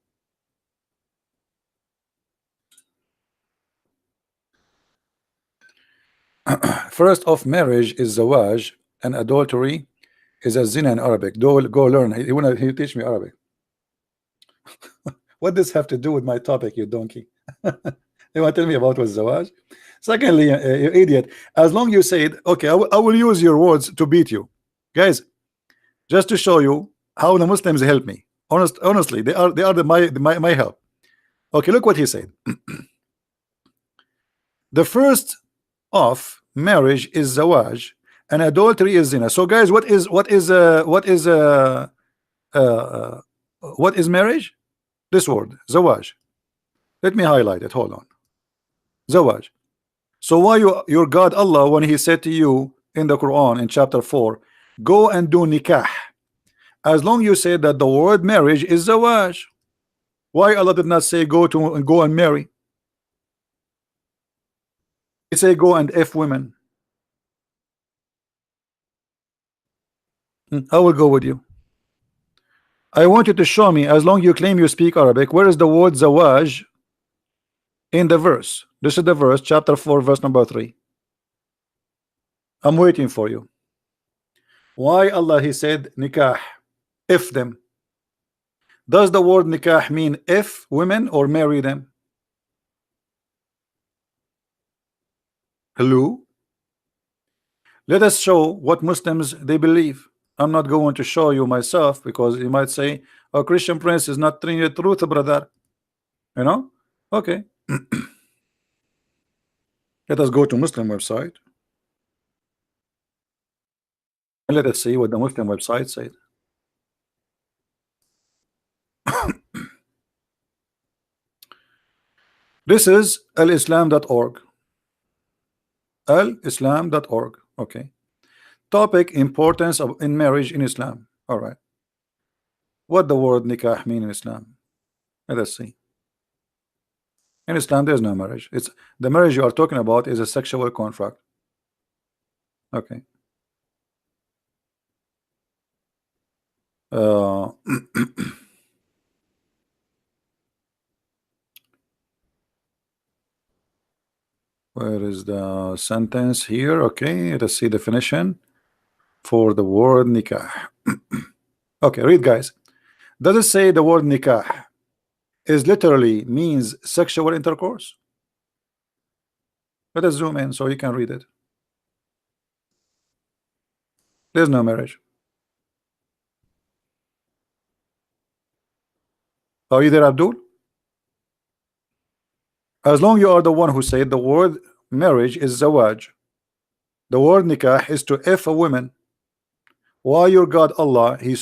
First of marriage is zawaj, and adultery is a zina in Arabic. Go learn. He teach me Arabic. What does this have to do with my topic, you donkey? You want to tell me about what zawaj? Secondly, you idiot, as long you say it, okay, I will use your words to beat you. Guys, just to show you how the Muslims help me. Honestly, they are my help. Okay, look what he said. The first of marriage is zawaj, and adultery is zina. So guys, what is marriage? This word zawaj. Let me highlight it. Hold on. Zawaj. So why your God Allah, when he said to you in the Quran in chapter 4, go and do nikah, as long you say that the word marriage is zawaj, why Allah did not say go and marry? He say go and F women. I will go with you. I want you to show me, as long you claim you speak Arabic, where is the word zawaj in the verse? This is the verse, chapter 4, verse number 3. I'm waiting for you. Why Allah he said nikah, if them? Does the word nikah mean if women or marry them? Hello? Let us show what Muslims they believe. I'm not going to show you myself, because you might say, oh, Christian Prince is not telling the truth, brother. You know? Okay. Let us go to Muslim website. And let us see what the Muslim website said. This is alislam.org. alislam.org. Okay. Topic: importance of in marriage in Islam. All right. What the word nikah mean in Islam? Let us see. In Islam, there's no marriage. It's the marriage you are talking about is a sexual contract. Okay. Where is the sentence here? Okay, let us see definition for the word nikah. Okay, read, guys. Does it say the word nikah is literally means sexual intercourse? Let us zoom in so you can read it. There's no marriage. Are you there, Abdul? As long you are the one who said the word marriage is zawaj, the word nikah is to F a woman. Why your God Allah, he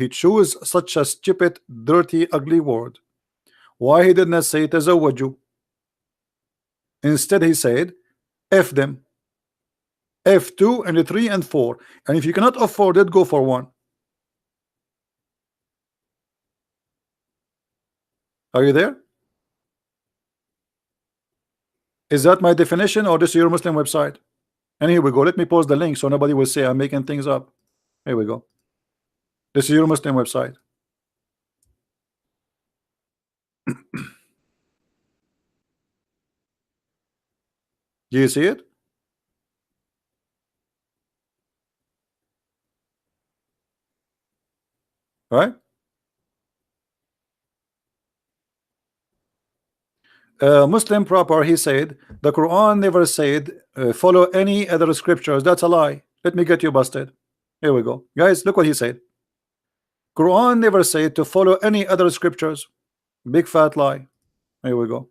chose such a stupid, dirty, ugly word? Why he did not say tazawwaju? Instead he said F them, F2 and 3 and 4, and if you cannot afford it, go for 1. Are you there? Is that my definition, or this is your Muslim website? And here we go. Let me post the link so nobody will say I'm making things up. Here we go. This is your Muslim website. Do you see it? Right? Muslim proper, he said the Quran never said follow any other scriptures. That's a lie. Let me get you busted. Here we go, guys. Look what he said. Quran never said to follow any other scriptures. Big fat lie. Here we go.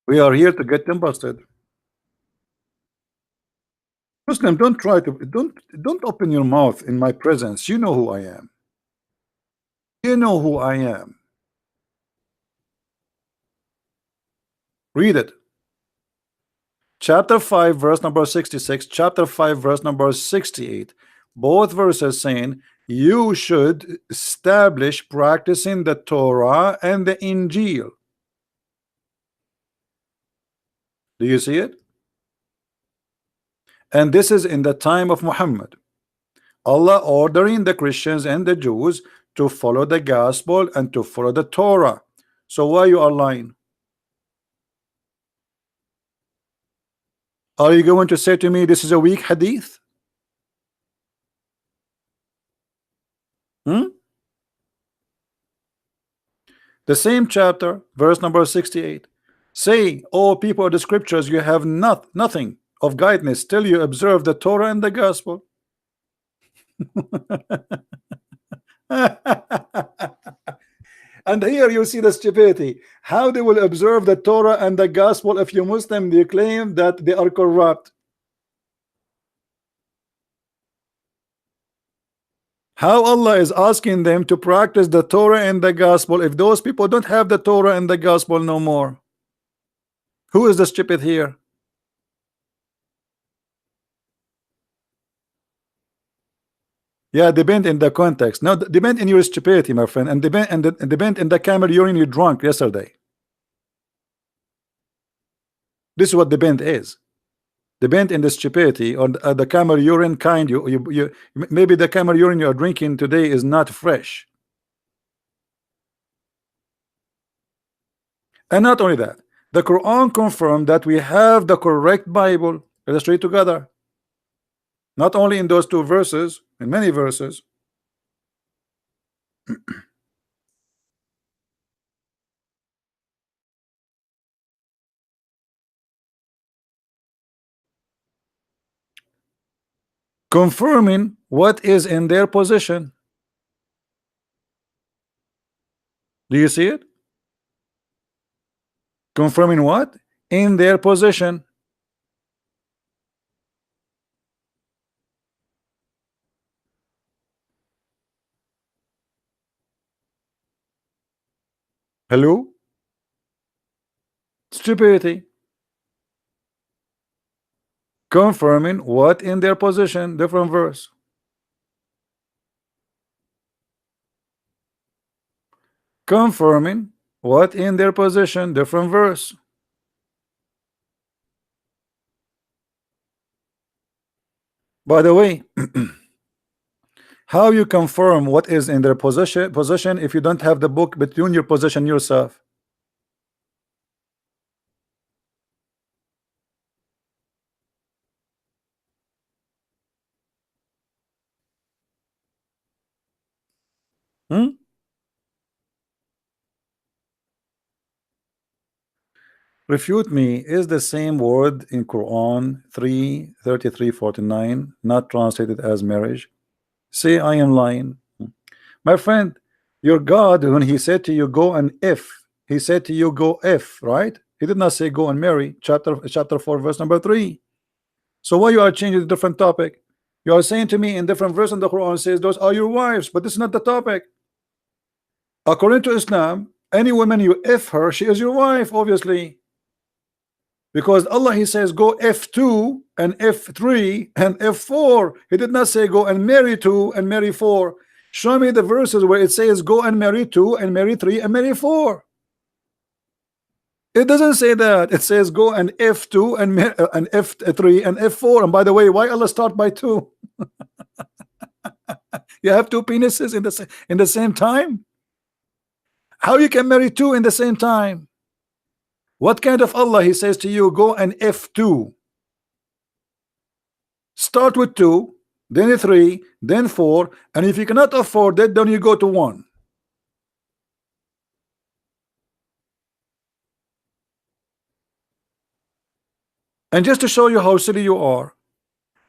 We are here to get them busted. Muslim, don't open your mouth in my presence. You know who I am. You know who I am. Read it. Chapter 5 verse number 66, chapter 5 verse number 68, both verses saying you should establish practicing the Torah and the Injil. Do you see it? And this is in the time of Muhammad. Allah ordering the Christians and the Jews to follow the gospel and to follow the Torah. So why you are lying? Are you going to say to me this is a weak hadith? The same chapter, verse number 68. Say, O people of the scriptures, you have nothing of guidance till you observe the Torah and the gospel. And here you see the stupidity. How they will observe the Torah and the gospel if you Muslim you claim that they are corrupt? How Allah is asking them to practice the Torah and the gospel if those people don't have the Torah and the gospel no more? Who is the stupid here? Yeah, depend in the context. No, depend in your stupidity, my friend, and depend in the camel urine you drunk yesterday. This is what depend is. Depend in the stupidity or the camel urine kind. You maybe the camel urine you are drinking today is not fresh. And not only that, the Quran confirmed that we have the correct Bible. Let's read together. Not only in those two verses, in many verses. Confirming what is in their position. Do you see it? Confirming what? In their position. Hello? Stupidity. Confirming what in their position. Different verse. Confirming what in their position. Different verse. By the way, how you confirm what is in their position if you don't have the book between your position yourself? Refute me. Is the same word in Quran 3:33-49 not translated as marriage? Say I am lying. My friend, your God, when he said to you go and if, he said to you go if, right? He did not say go and marry. Chapter 4 verse number 3. So why you are changing the different topic? You are saying to me in different verse in the Quran says those are your wives, but this is not the topic. According to Islam, any woman you if her, she is your wife, obviously. Because Allah, he says go F2 and F3 and F4. He did not say go and marry 2 and marry 4. Show me the verses where it says go and marry 2 and marry 3 and marry 4. It doesn't say that. It says go and F2 and F3 and F4. And by the way, why Allah start by 2? You have 2 penises in the same time? How you can marry 2 in the same time? What kind of Allah he says to you go and F2? Start with 2, then 3, then 4, and if you cannot afford it, then you go to 1. And just to show you how silly you are,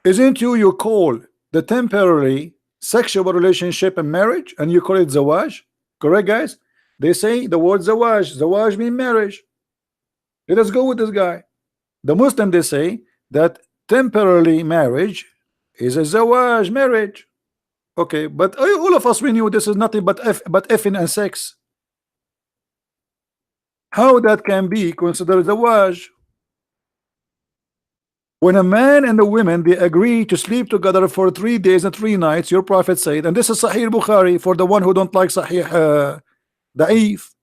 isn't you call the temporary sexual relationship a marriage and you call it zawaj? Correct, guys? They say the word zawaj means marriage. Let us go with this guy. The Muslim, they say that temporarily marriage is a zawaj marriage. Okay, but all of us we knew this is nothing but effing and sex. How that can be considered zawaj? When a man and a woman they agree to sleep together for 3 days and 3 nights, your prophet said, and this is Sahih Bukhari for the one who don't like Sahih Da'if.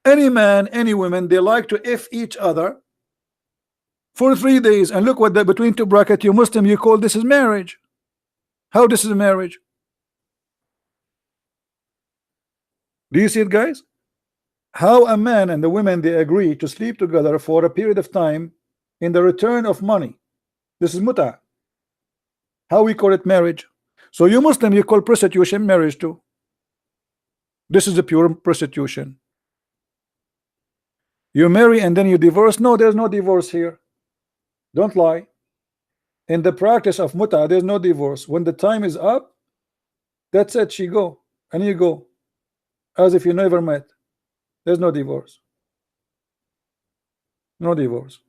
Any man, any woman, they like to F each other for 3 days, and look what the between two bracket, you Muslim, you call this is marriage. How this is a marriage? Do you see it, guys? How a man and the woman they agree to sleep together for a period of time in the return of money. This is muta. How we call it marriage. So you Muslim, you call prostitution marriage too. This is a pure prostitution. You marry and then you divorce. No, there's no divorce here. Don't lie. In the practice of muta, there's no divorce. When the time is up, that's it. She go and you go, as if you never met. There's no divorce. No divorce.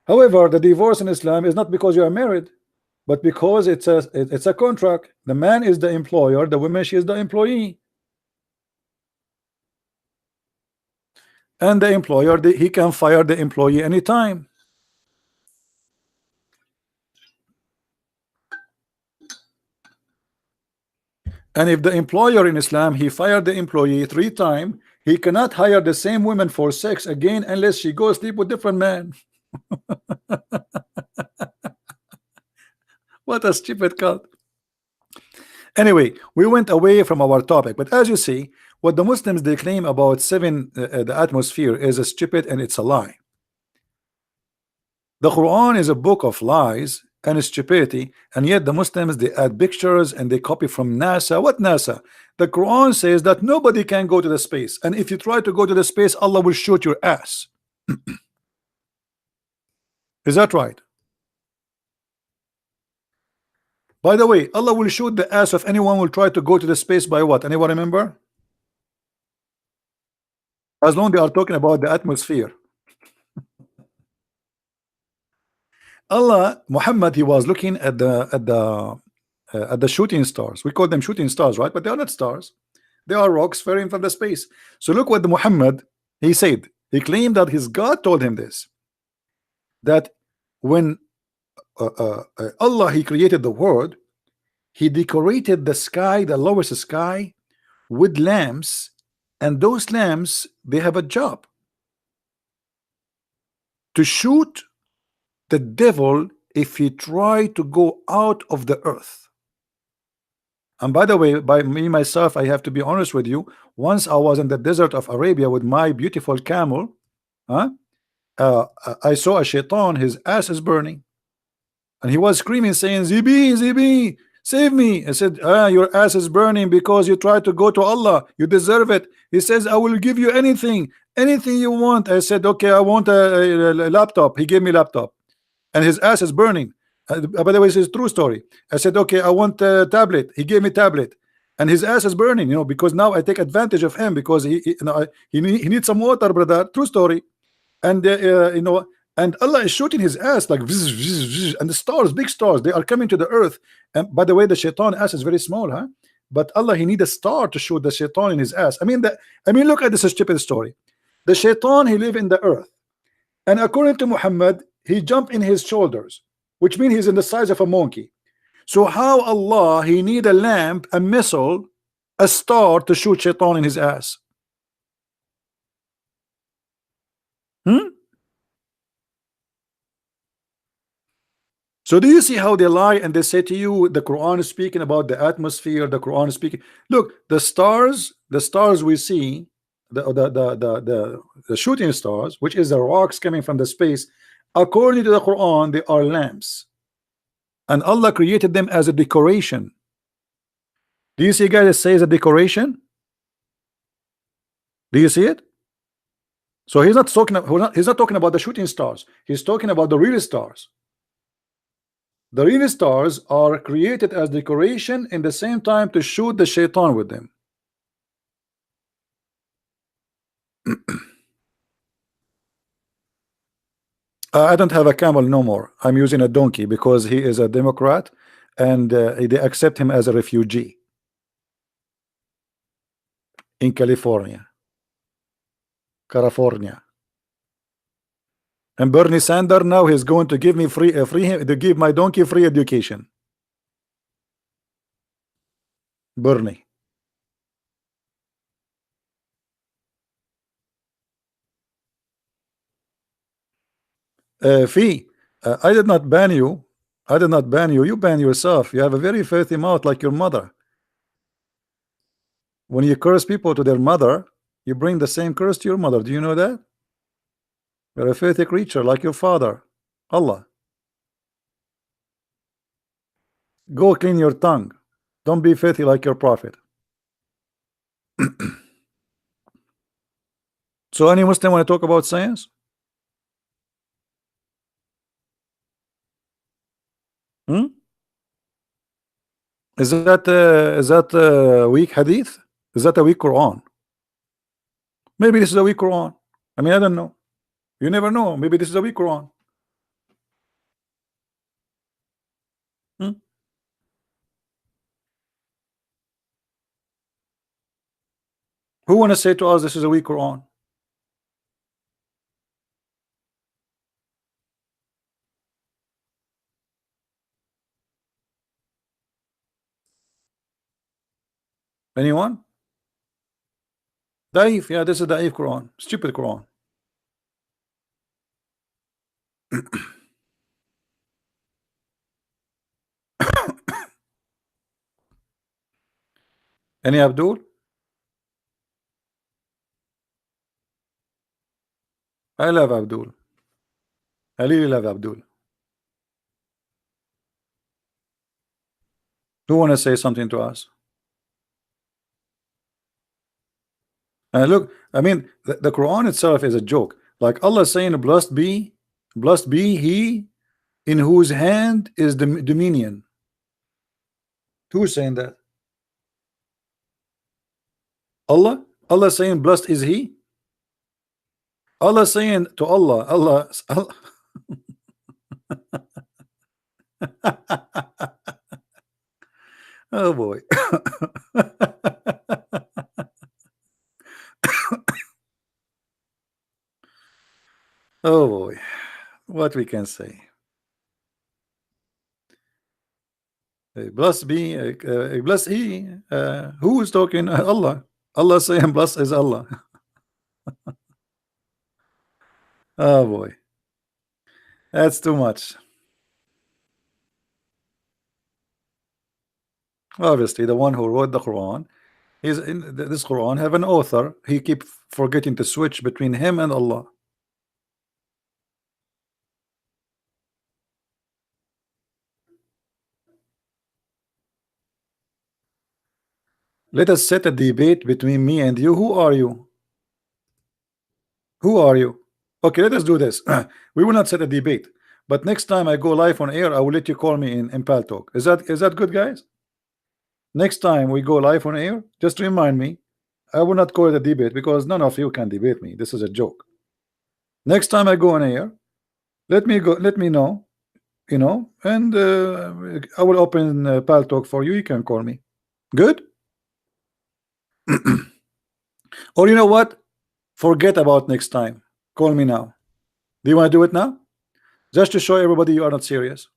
However, the divorce in Islam is not because you are married, but because it's a contract. The man is the employer, the woman, she is the employee. And the employer, he can fire the employee anytime. And if the employer in Islam, he fired the employee 3 times, he cannot hire the same woman for sex again unless she goes sleep with different man. What a stupid cult. Anyway, we went away from our topic, but as you see, what the Muslims they claim about the atmosphere is a stupid and it's a lie. The Quran is a book of lies and stupidity, and yet the Muslims they add pictures and they copy from NASA. What NASA? The Quran says that nobody can go to the space, and if you try to go to the space, Allah will shoot your ass. Is that right? By the way, Allah will shoot the ass of anyone who will try to go to the space by what? Anyone remember? As long as they are talking about the atmosphere. Allah, Muhammad, he was looking at the shooting stars. We call them shooting stars, right? But they are not stars. They are rocks falling from the space. So look what the Muhammad he said. He claimed that his God told him this. That when Allah he created the world, he decorated the sky, the lowest sky, with lamps, and those lamps they have a job to shoot the devil if he try to go out of the earth. And by the way, by me myself, I have to be honest with you. Once I was in the desert of Arabia with my beautiful camel, I saw a shaitan, his ass is burning, and he was screaming saying, Zibi, Zibi, save me. I said, your ass is burning because you tried to go to Allah, you deserve it. He says, I will give you anything you want. I said, okay, I want a laptop. He gave me laptop, and his ass is burning. By the way, this is a true story. I said, okay, I want a tablet. He gave me tablet, and his ass is burning, because now I take advantage of him because he needs some water, brother. True story. And and Allah is shooting his ass like vzz, vzz, vzz, and the stars, big stars, they are coming to the earth. And by the way, the shaitan ass is very small, huh? But Allah, he need a star to shoot the shaitan in his ass. I mean, look at this stupid story. The shaitan, he live in the earth, and according to Muhammad, he jumped in his shoulders, which means he's in the size of a monkey. So how Allah he need a lamp, a missile, a star to shoot shaitan in his ass? So do you see how they lie and they say to you the Quran is speaking about the atmosphere, the Quran is speaking. Look, the stars we see, the shooting stars, which is the rocks coming from the space, according to the Quran, they are lamps. And Allah created them as a decoration. Do you see, guys, it says a decoration? Do you see it? So he's not talking about the shooting stars. He's talking about the real stars. The real stars are created as decoration in the same time to shoot the shaitan with them. I don't have a camel no more. I'm using a donkey because he is a Democrat and they accept him as a refugee in California. And Bernie Sanders now he's going to give me to give my donkey free education. Bernie. Fee, I did not ban you. I did not ban you. You ban yourself. You have a very filthy mouth like your mother. When you curse people to their mother, you bring the same curse to your mother. Do you know that? You're a filthy creature like your father. Allah. Go clean your tongue. Don't be filthy like your prophet. So any Muslim want to talk about science? Hmm? Is that weak hadith? Is that a weak Quran? Maybe this is a weak Quran. I mean, I don't know. You never know. Maybe this is a weak Quran. Hmm? Who want to say to us this is a weak Quran? Anyone? Daif, yeah, this is Daif Quran. Stupid Quran. Any Abdul? I love Abdul. I really love Abdul. Who want to say something to us? Look, I mean, the Quran itself is a joke. Like Allah saying, blessed be he in whose hand is the dominion. Who is saying that? Allah? Allah saying, blessed is he? Allah saying to Allah. Oh boy. Oh boy. What we can say. Blessed be, blessed he. Who is talking? Allah. Allah saying, blessed is Allah. Oh boy. That's too much. Obviously, the one who wrote the Quran is in this Quran have an author. He keep forgetting to switch between him and Allah. Let us set a debate between me and you. Who are you? Who are you? Okay, let us do this. We will not set a debate, but next time I go live on air, I will let you call me in Pal Talk. Is that good, guys? Next time we go live on air, just remind me. I will not call it a debate because none of you can debate me. This is a joke. Next time I go on air, let me know, you know, and I will open Pal Talk for you. You can call me. Good? Or you know what? Forget about next time. Call me now. Do you want to do it now? Just to show everybody you are not serious.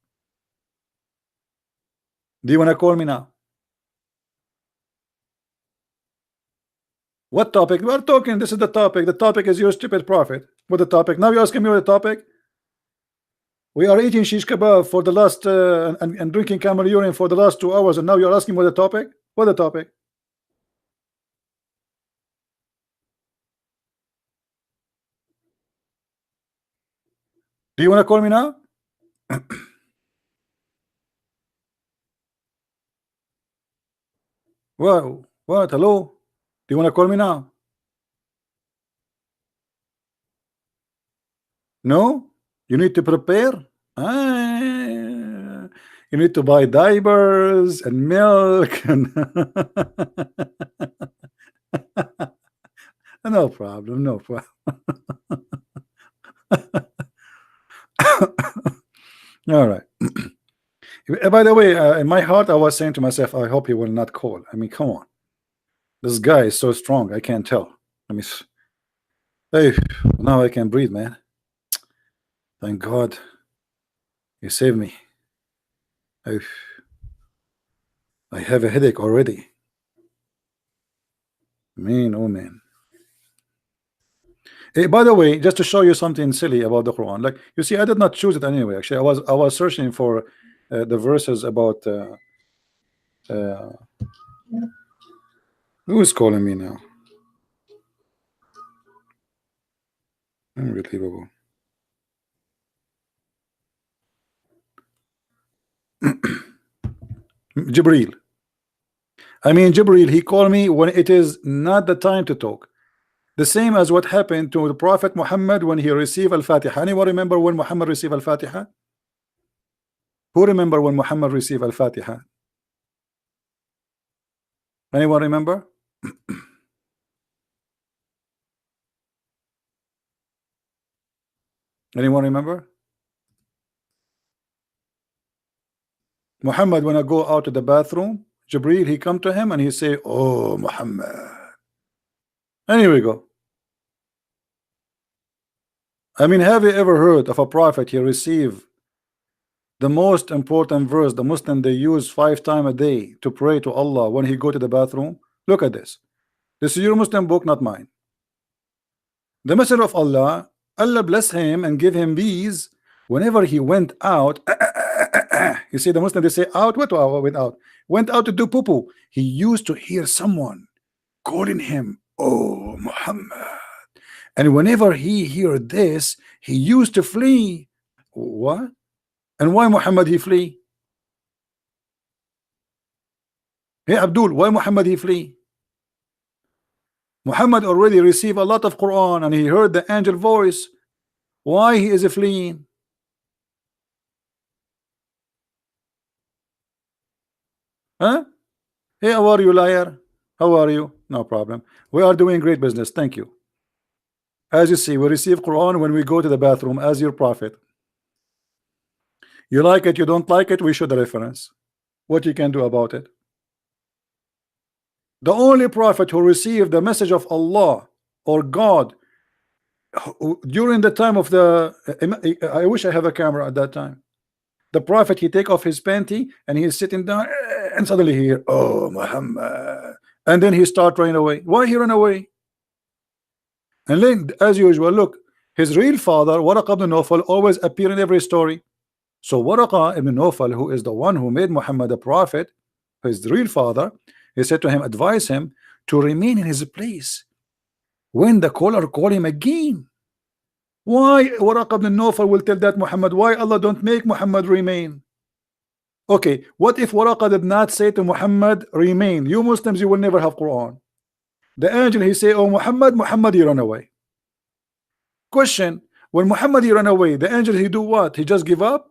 Do you want to call me now? What topic? We are talking. This is the topic. The topic is your stupid prophet. What the topic? Now you're asking me what the topic? We are eating shish kebab for the last and drinking camel urine for the last 2 hours, and now you're asking what the topic? What the topic? Do you want to call me now? What? What? Hello? Do you want to call me now? No? You need to prepare? You need to buy diapers and milk and no problem, no problem. All right. By the way, in my heart, I was saying to myself, I hope he will not call. I mean, come on. This guy is so strong. I can't tell. I mean, hey, now I can breathe, man. Thank God you saved me. I have a headache already. Man, oh man. Hey, by the way, just to show you something silly about the Quran, like you see, I did not choose it anyway. Actually, I was searching for the verses about uh, who is calling me now? Unbelievable. Jibril. I mean, Jibril, he called me when it is not the time to talk. The same as what happened to the Prophet Muhammad when he received Al-Fatiha. Anyone remember when Muhammad received Al-Fatiha? Who remember when Muhammad received Al-Fatiha? Anyone remember? Anyone remember? Muhammad, when I go out to the bathroom, Jibril, he come to him and he say, "Oh, Muhammad." And here we go. I mean, have you ever heard of a prophet he received the most important verse the Muslim they use 5 times a day to pray to Allah when he go to the bathroom? Look at this. This is your Muslim book, not mine. The Messenger of Allah, Allah bless him and give him these whenever he went out. You see, the Muslim they say out. What went out? Went out to do poo poo. He used to hear someone calling him, "Oh, Muhammad." And whenever he heard this, he used to flee. What? And why Muhammad he flee? Hey Abdul, why Muhammad he flee? Muhammad already received a lot of Quran and he heard the angel voice. Why he is fleeing? Huh? Hey, how are you, liar? How are you? No problem. We are doing great business. Thank you. As you see, we receive Quran when we go to the bathroom as your prophet. You like it, you don't like it, we show the reference. What you can do about it? The only prophet who received the message of Allah or God during the time of the I wish I have a camera at that time. The prophet, he take off his panty and he's sitting down and suddenly he hear, "Oh, Muhammad," and then he start running away. Why he run away? And then as usual, look, his real father Waraqa ibn Nawfal always appear in every story. So Waraqa ibn Nawfal, who is the one who made Muhammad a prophet, his real father, he said to him, advise him to remain in his place when the caller call him again. Why Waraqa ibn Nawfal will tell that Muhammad? Why Allah don't make Muhammad remain? Okay, what if Waraqa did not say to Muhammad remain? You Muslims, you will never have Quran. The angel he say, "Oh Muhammad," Muhammad he run away. Question: when Muhammad he run away, the angel he do what? He just give up?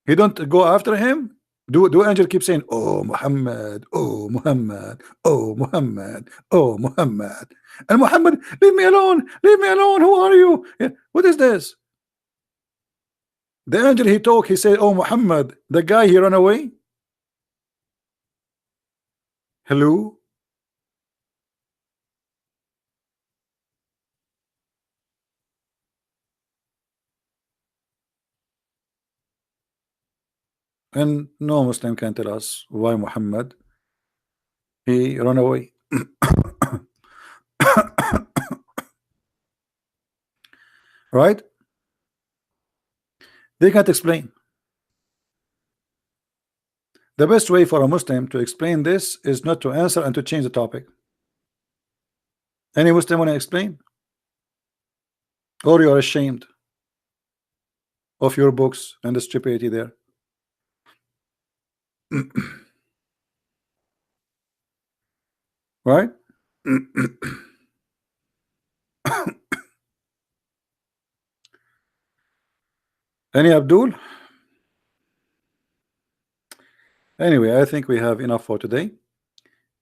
He don't go after him? Do angel keep saying, "Oh Muhammad, oh Muhammad, oh Muhammad, oh Muhammad," and Muhammad, leave me alone, leave me alone, who are you? Yeah. What is this? The angel he talk, he said, "Oh Muhammad," the guy he run away. Hello? And no Muslim can tell us why Muhammad he run away. Right? They can't explain. The best way for a Muslim to explain this is not to answer and to change the topic. Any Muslim want to explain? Or you are ashamed of your books and the stupidity there? Right? Any Abdul? Anyway, I think we have enough for today.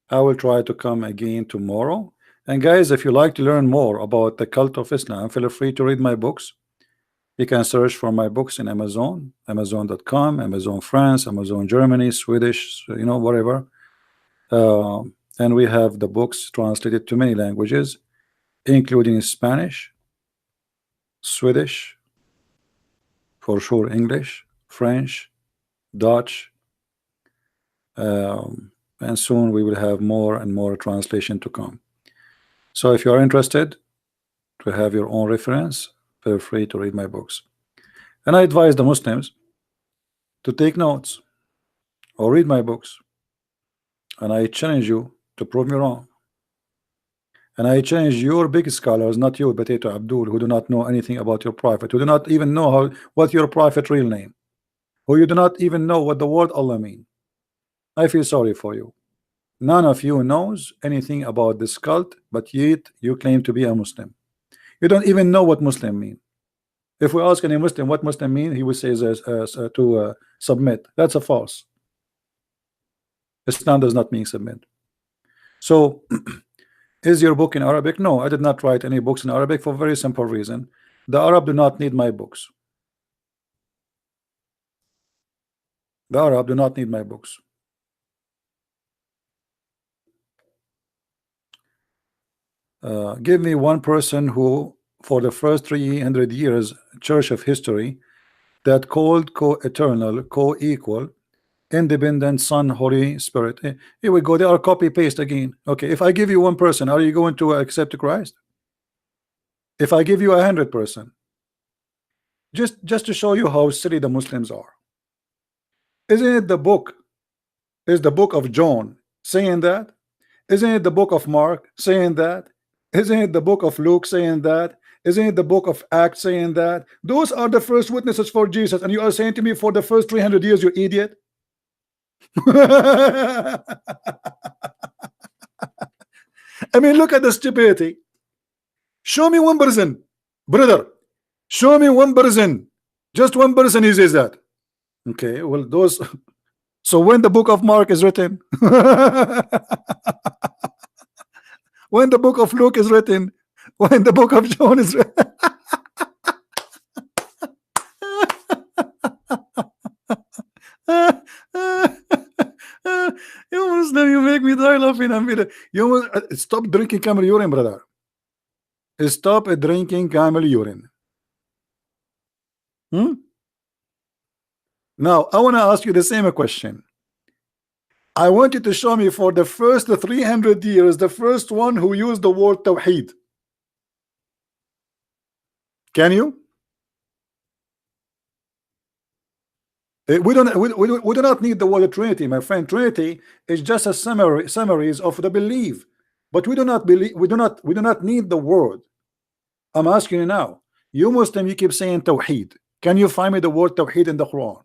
I will try to come again tomorrow. And guys, if you like to learn more about the cult of Islam, feel free to read my books. You can search for my books in Amazon, Amazon.com, Amazon France, Amazon Germany, Swedish, you know, whatever. And we have the books translated to many languages, including Spanish. Swedish, for sure English, French, Dutch, and soon we will have more and more translation to come. So if you are interested to have your own reference, feel free to read my books. And I advise the Muslims to take notes or read my books. And I challenge you to prove me wrong. And I challenge your big scholars, not you, Potato Abdul, who do not know anything about your prophet, who do not even know what your prophet real name, who you do not even know what the word Allah mean. I feel sorry for you. None of you knows anything about this cult, but yet you claim to be a Muslim. You don't even know what Muslim mean. If we ask any Muslim what Muslim mean, he will say to submit. That's a false. Islam does not mean submit. So is your book in Arabic? No, I did not write any books in Arabic for a very simple reason. The Arab do not need my books. The Arab do not need my books. Give me one person who, for the first 300 years, church of history, that called co-eternal, co-equal, independent Son, Holy Spirit. Here we go. They are copy paste again. Okay, if I give you one person, are you going to accept Christ? If I give you 100%, just to show you how silly the Muslims are. Isn't it the book? Is the book of John saying that? Isn't it the book of Mark saying that? Isn't it the book of Luke saying that? Isn't it the book of Acts saying that? Those are the first witnesses for Jesus, and you are saying to me for the first 300 years, you idiot. I mean, look at the stupidity. Show me one person, brother. Show me one person. Just one person who says that. Okay, well, those. So when the book of Mark is written, when the book of Luke is written, when the book of John is written. You Muslim, you make me die laughing. You stop drinking camel urine, brother. Stop drinking camel urine. Now I want to ask you the same question. I want you to show me for the first 300 years the first one who used the word Tawheed. Can you? We do not need the word Trinity, my friend. Trinity is just a summaries of the belief, but we do not believe. We do not need the word. I'm asking you now. You Muslim, you keep saying Tawheed. Can you find me the word Tawheed in the Quran?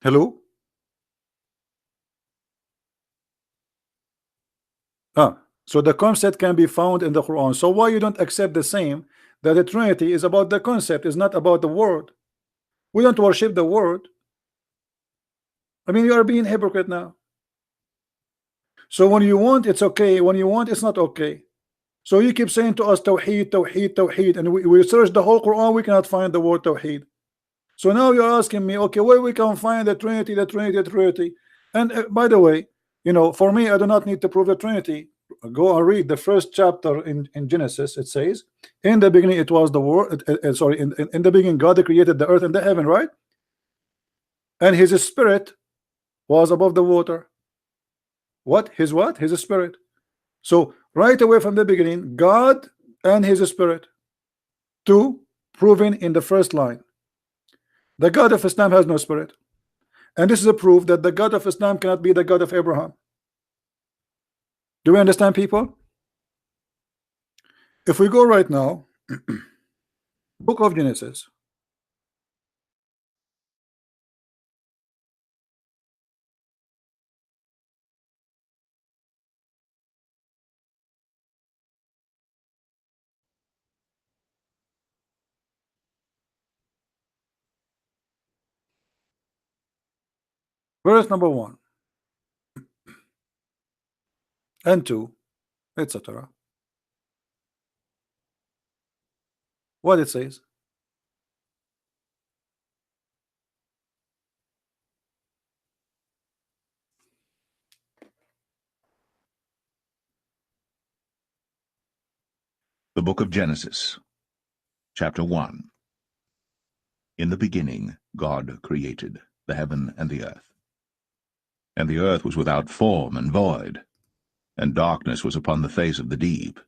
Hello? So the concept can be found in the Quran. So why you don't accept the same, that the Trinity is about the concept, is not about the word? We don't worship the word. I mean, you are being hypocrite now. So when you want, it's okay. When you want, it's not okay. So you keep saying to us Tawheed, Tawheed, Tawheed, and we search the whole Quran, we cannot find the word Tawheed. So now you're asking me, okay, where we can find the Trinity, the Trinity, the Trinity. And by the way, you know, for me, I do not need to prove the Trinity. Go and read the first chapter in Genesis. It says, in the beginning it was the word, sorry, in the beginning God created the earth and the heaven, right? And his spirit was above the water. What? His what? His spirit. So right away from the beginning, God and his spirit. Two, proven in the first line. The God of Islam has no spirit. And this is a proof that the God of Islam cannot be the God of Abraham. Do we understand, people? If we go right now, book of Genesis. Verse number 1 and 2, etc. What it says. The book of Genesis, chapter 1. In the beginning God created the heaven and the earth. And the earth was without form and void, and darkness was upon the face of the deep.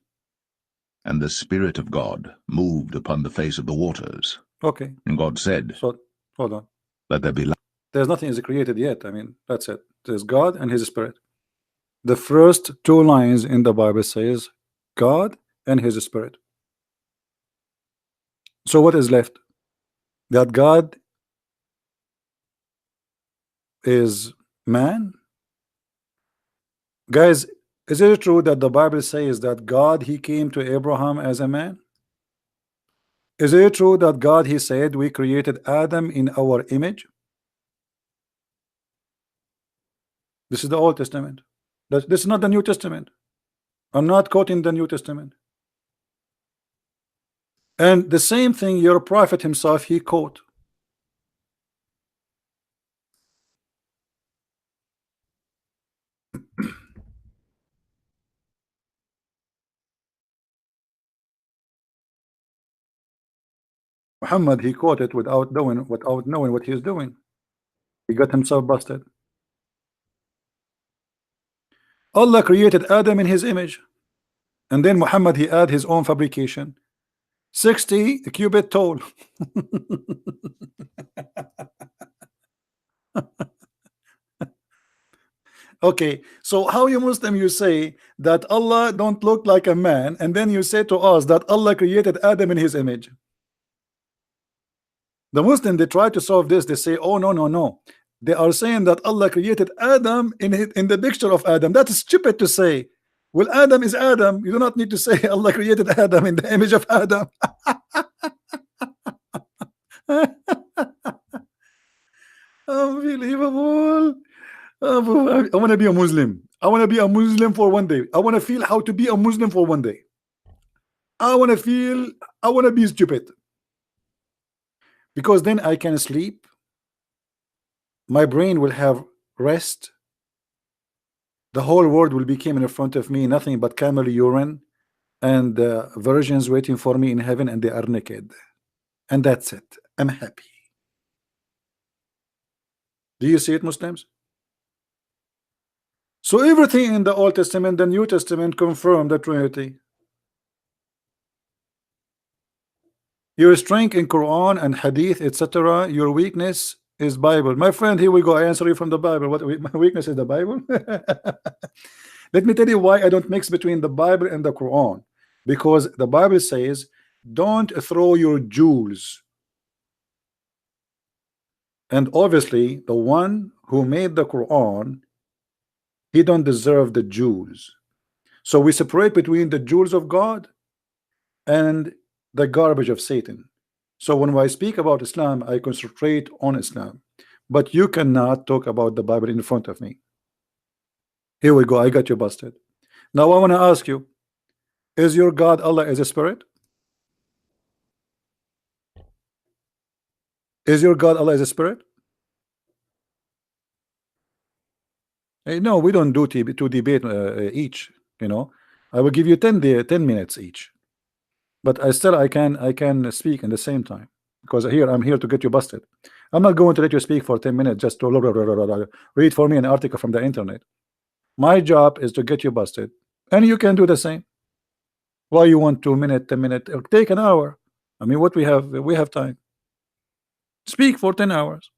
And the Spirit of God moved upon the face of the waters. Okay. And God said, So, hold on. Let there be light. There's nothing is created yet. I mean, that's it. There's God and His Spirit. The first two lines in the Bible says God and His Spirit. So what is left? That God is man? Guys, is it true that the Bible says that God, He came to Abraham as a man? Is it true that God, He said, we created Adam in our image? This is the Old Testament. This is not the New Testament. I'm not quoting the New Testament. And the same thing your prophet himself, he quote. Muhammad, he quoted without knowing what he's doing. He got himself busted. Allah created Adam in his image, and then Muhammad, he add his own fabrication. 60 cubit tall. Okay, so how you Muslim, you say that Allah don't look like a man, and then you say to us that Allah created Adam in his image? The Muslim, they try to solve this. They say, oh, no. They are saying that Allah created Adam in the picture of Adam. That is stupid to say. Well, Adam is Adam. You do not need to say Allah created Adam in the image of Adam. Unbelievable. I want to be a Muslim. I want to be a Muslim for one day. I want to feel how to be a Muslim for one day. I want to be stupid. Because then I can sleep. My brain will have rest. The whole world will be coming in front of me, nothing but camel urine and virgins waiting for me in heaven, and they are naked. And that's it. I'm happy. Do you see it, Muslims? So everything in the Old Testament, the New Testament confirm the Trinity. Your strength in Quran and Hadith, etc. Your weakness is Bible. My friend, here we go. I answer you from the Bible. What my weakness is the Bible? Let me tell you why I don't mix between the Bible and the Quran. Because the Bible says, don't throw your jewels. And obviously, the one who made the Quran, he don't deserve the jewels. So we separate between the jewels of God and the garbage of Satan. So when I speak about Islam, I concentrate on Islam. But you cannot talk about the Bible in front of me. Here we go. I got you busted. Now I want to ask you, is your God Allah as a spirit? Is your God Allah as a spirit? Hey, no, we don't do to debate each. You know, I will give you 10 minutes each. But I can speak in the same time, because here I'm here to get you busted. I'm not going to let you speak for 10 minutes just to read for me an article from the internet. My job is to get you busted, and you can do the same. Why you want 2 minutes, 10 minutes? Take an hour. I mean, what we have time. Speak for 10 hours.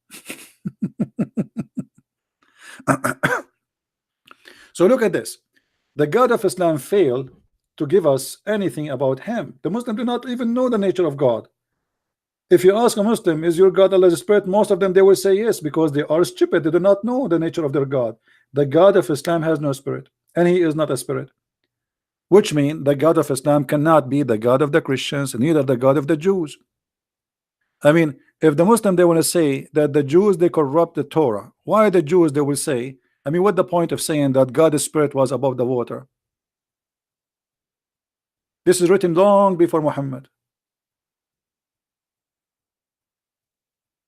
So look at this. The God of Islam failed to give us anything about him. The Muslims do not even know the nature of God. If you ask a Muslim, is your God Allah's spirit? Most of them, they will say yes, because they are stupid. They do not know the nature of their God. The God of Islam has no spirit, and he is not a spirit, which means the God of Islam cannot be the God of the Christians, neither the God of the Jews. I mean, if the Muslim, they want to say that the Jews, they corrupt the Torah, why the Jews, they will say, I mean, what the point of saying that God's spirit was above the water? This is written long before Muhammad.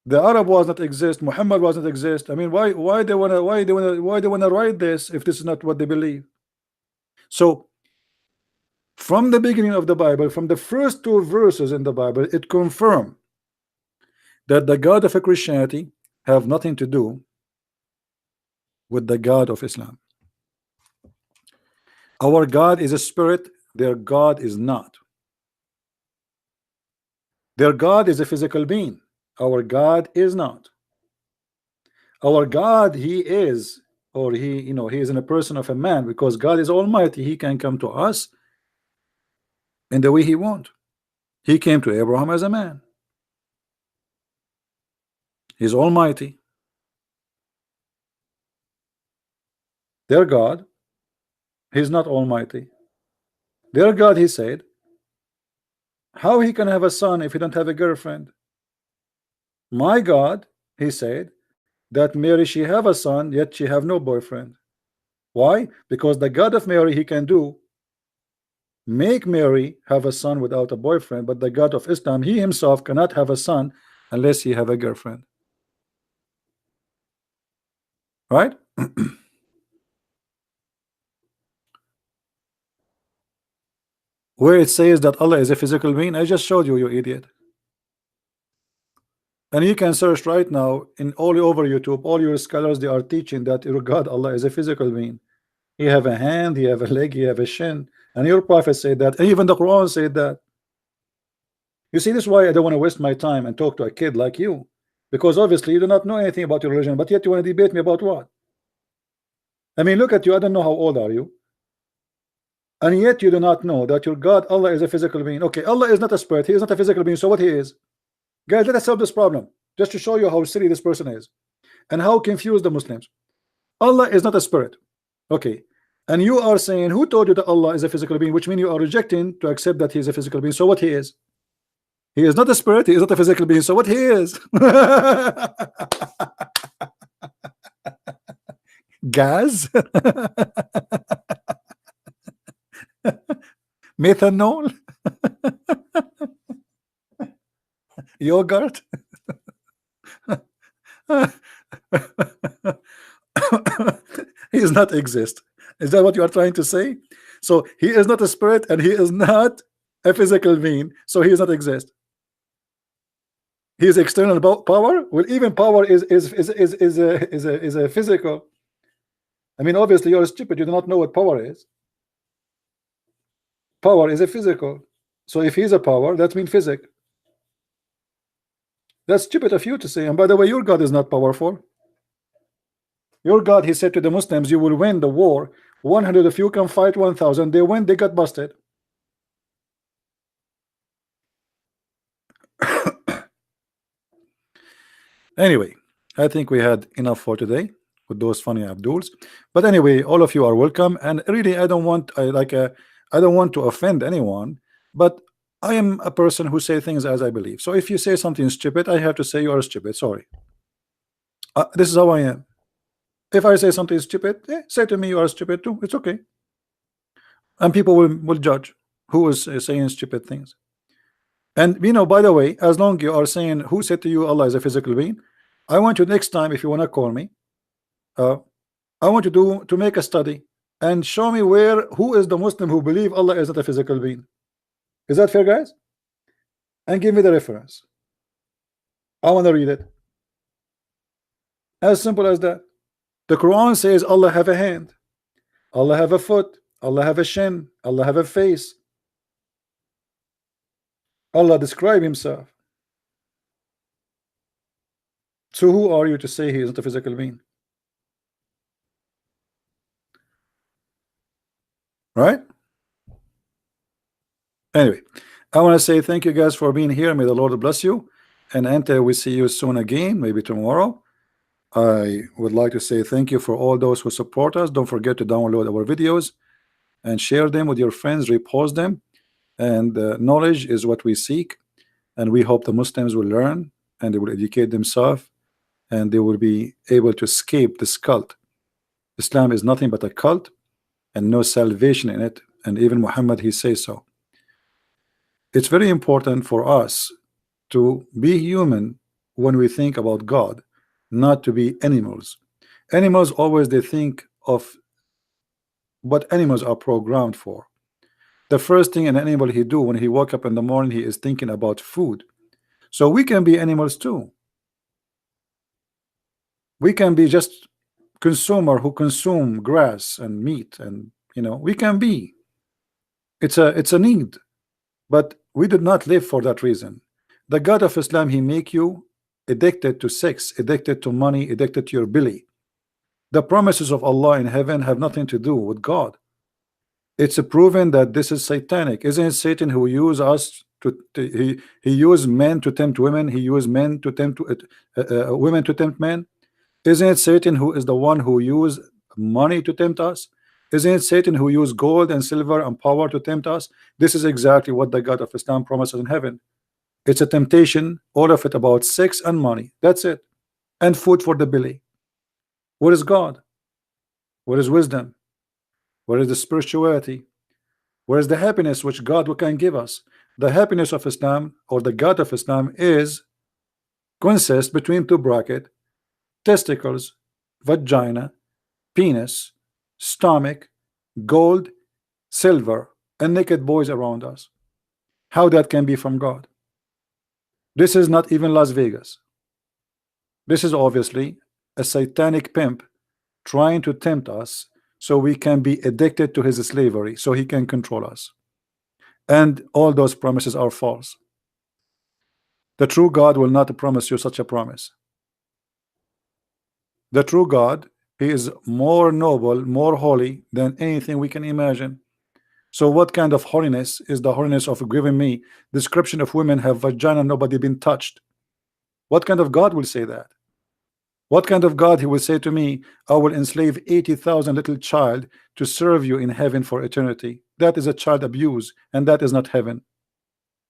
The Arab was not exist. Muhammad was not exist. I mean, why they wanna write this if this is not what they believe? So From the beginning of the Bible, from the first 2 verses in the Bible, it confirms that the God of Christianity have nothing to do with the God of Islam. Our God is a spirit, their God is not. Their God is a physical being, our God is not. Our God, he is, or he, he is in a person of a man, because God is almighty. He can come to us in the way he wants. He came to Abraham as a man. He's almighty. Their God, he's not almighty. Their God, he said, how he can have a son if he don't have a girlfriend? My God, he said, that Mary, she have a son, yet she have no boyfriend. Why? Because the God of Mary, he can do make Mary have a son without a boyfriend, but the God of Islam, he himself cannot have a son unless he have a girlfriend. Right? Where it says that Allah is a physical being, I just showed you, you idiot. And you can search right now in all over YouTube, all your scholars, they are teaching that your God Allah is a physical being. He have a hand, he have a leg, he have a shin, and your prophet said that, and even the Quran said that. You see, this is why I don't want to waste my time and talk to a kid like you, because obviously you do not know anything about your religion, but yet you want to debate me about what? I mean, look at you, I don't know how old are you, and yet you do not know that your God Allah is a physical being. Okay, Allah is not a spirit, he is not a physical being, so what he is? Guys, let us solve this problem, just to show you how silly this person is and how confused the Muslims. Allah is not a spirit. Okay, and you are saying, who told you that Allah is a physical being, which means you are rejecting to accept that he is a physical being. So what he is? He is not a spirit, he is not a physical being, so what he is? Gas? Methanol? Yogurt? He does not exist. Is that what you are trying to say? So he is not a spirit and he is not a physical being, so he does not exist. He is external power. Well, even power is a physical. I mean, obviously you're stupid, you do not know what power is. Power is a physical. So if he's a power, that means physics. That's stupid of you to say. And by the way, your God is not powerful. Your God, he said to the Muslims, you will win the war. 100 of you can fight 1,000. They win, they got busted. Anyway, I think we had enough for today with those funny Abduls. But anyway, all of you are welcome. And really, I don't want to offend anyone, but I am a person who say things as I believe. So if you say something stupid, I have to say you are stupid. Sorry. This is how I am. If I say something stupid, say to me you are stupid too. It's okay. And people will judge who is saying stupid things. And by the way, as long you are saying who said to you Allah is a physical being, I want you next time, if you want to call me, I want you to make a study and show me who is the Muslim who believe Allah is not a physical being. Is that fair, guys? And give me the reference. I want to read it. As simple as that. The Quran says Allah have a hand, Allah have a foot, Allah have a shin, Allah have a face. Allah describe himself. So who are you to say he is not a physical being? Right? Anyway, I want to say thank you guys for being here. May the Lord bless you. And Ante, we see you soon again, maybe tomorrow. I would like to say thank you for all those who support us. Don't forget to download our videos and share them with your friends, repost them. And knowledge is what we seek. And we hope the Muslims will learn and they will educate themselves and they will be able to escape this cult. Islam is nothing but a cult and no salvation in it. And even Muhammad, he says so. It's very important for us to be human when we think about God, not to be animals. Animals always they think of what animals are programmed for. The first thing an animal he do when he woke up in the morning, he is thinking about food. So we can be animals too. We can be just consumer who consume grass and meat, and we can be. It's a need, but we did not live for that reason. The God of Islam, he make you addicted to sex, addicted to money, addicted to your belly. The promises of Allah in heaven have nothing to do with God. It's proven that this is satanic. Isn't it Satan who use us he used men to tempt women? He used men to tempt women to tempt men. Isn't it Satan who is the one who used money to tempt us? Isn't it Satan who used gold and silver and power to tempt us? This is exactly what the God of Islam promises in heaven. It's a temptation, all of it about sex and money. That's it. And food for the belly. What is God? What is wisdom? Where is the spirituality? Where is the happiness which God can give us? The happiness of Islam, or the God of Islam, consists between two brackets: testicles, vagina, penis, stomach, gold, silver, and naked boys around us. How that can be from God? This is not even Las Vegas. This is obviously a satanic pimp trying to tempt us so we can be addicted to his slavery, so he can control us. And all those promises are false. The true God will not promise you such a promise. The true God, he is more noble, more holy than anything we can imagine. So what kind of holiness is the holiness of giving me description of women have vagina, nobody been touched? What kind of God will say that? What kind of God he will say to me, I will enslave 80,000 little child to serve you in heaven for eternity? That is a child abuse, and that is not heaven.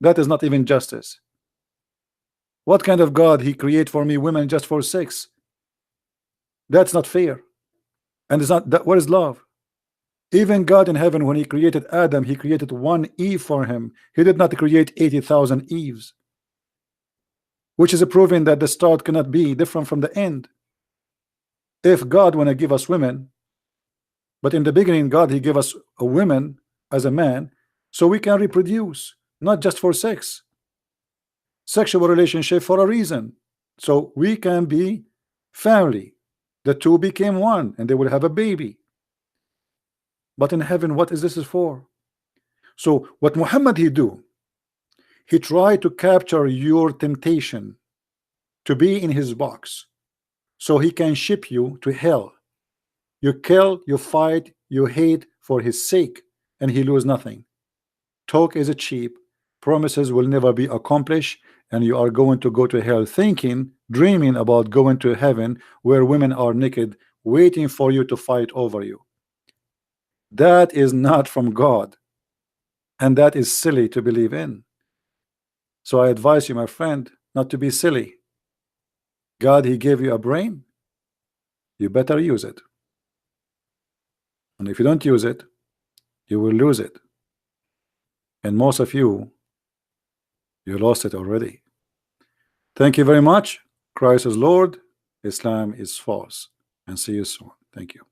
That is not even justice. What kind of God he create for me women just for sex? That's not fair. And it's not that. What is love? Even God in heaven, when he created Adam, he created one Eve for him. He did not create 80,000 Eves, which is proving that the start cannot be different from the end. If God want to give us women, but in the beginning God he gave us a woman as a man so we can reproduce, not just for sex. Sexual relationship for a reason, so we can be family. The two became one and they will have a baby. But in heaven, what is this for? So what Muhammad he do? He tried to capture your temptation to be in his box so he can ship you to hell. You kill, you fight, you hate for his sake, and he lose nothing. Talk is cheap, promises will never be accomplished, and you are going to go to hell thinking, dreaming about going to heaven where women are naked waiting for you to fight over you. That is not from God, and that is silly to believe in. So I advise you, my friend, not to be silly. God, he gave you a brain, you better use it. And if you don't use it, you will lose it. And most of you, you lost it already. Thank you very much. Christ is Lord, Islam is false. And see you soon. Thank you.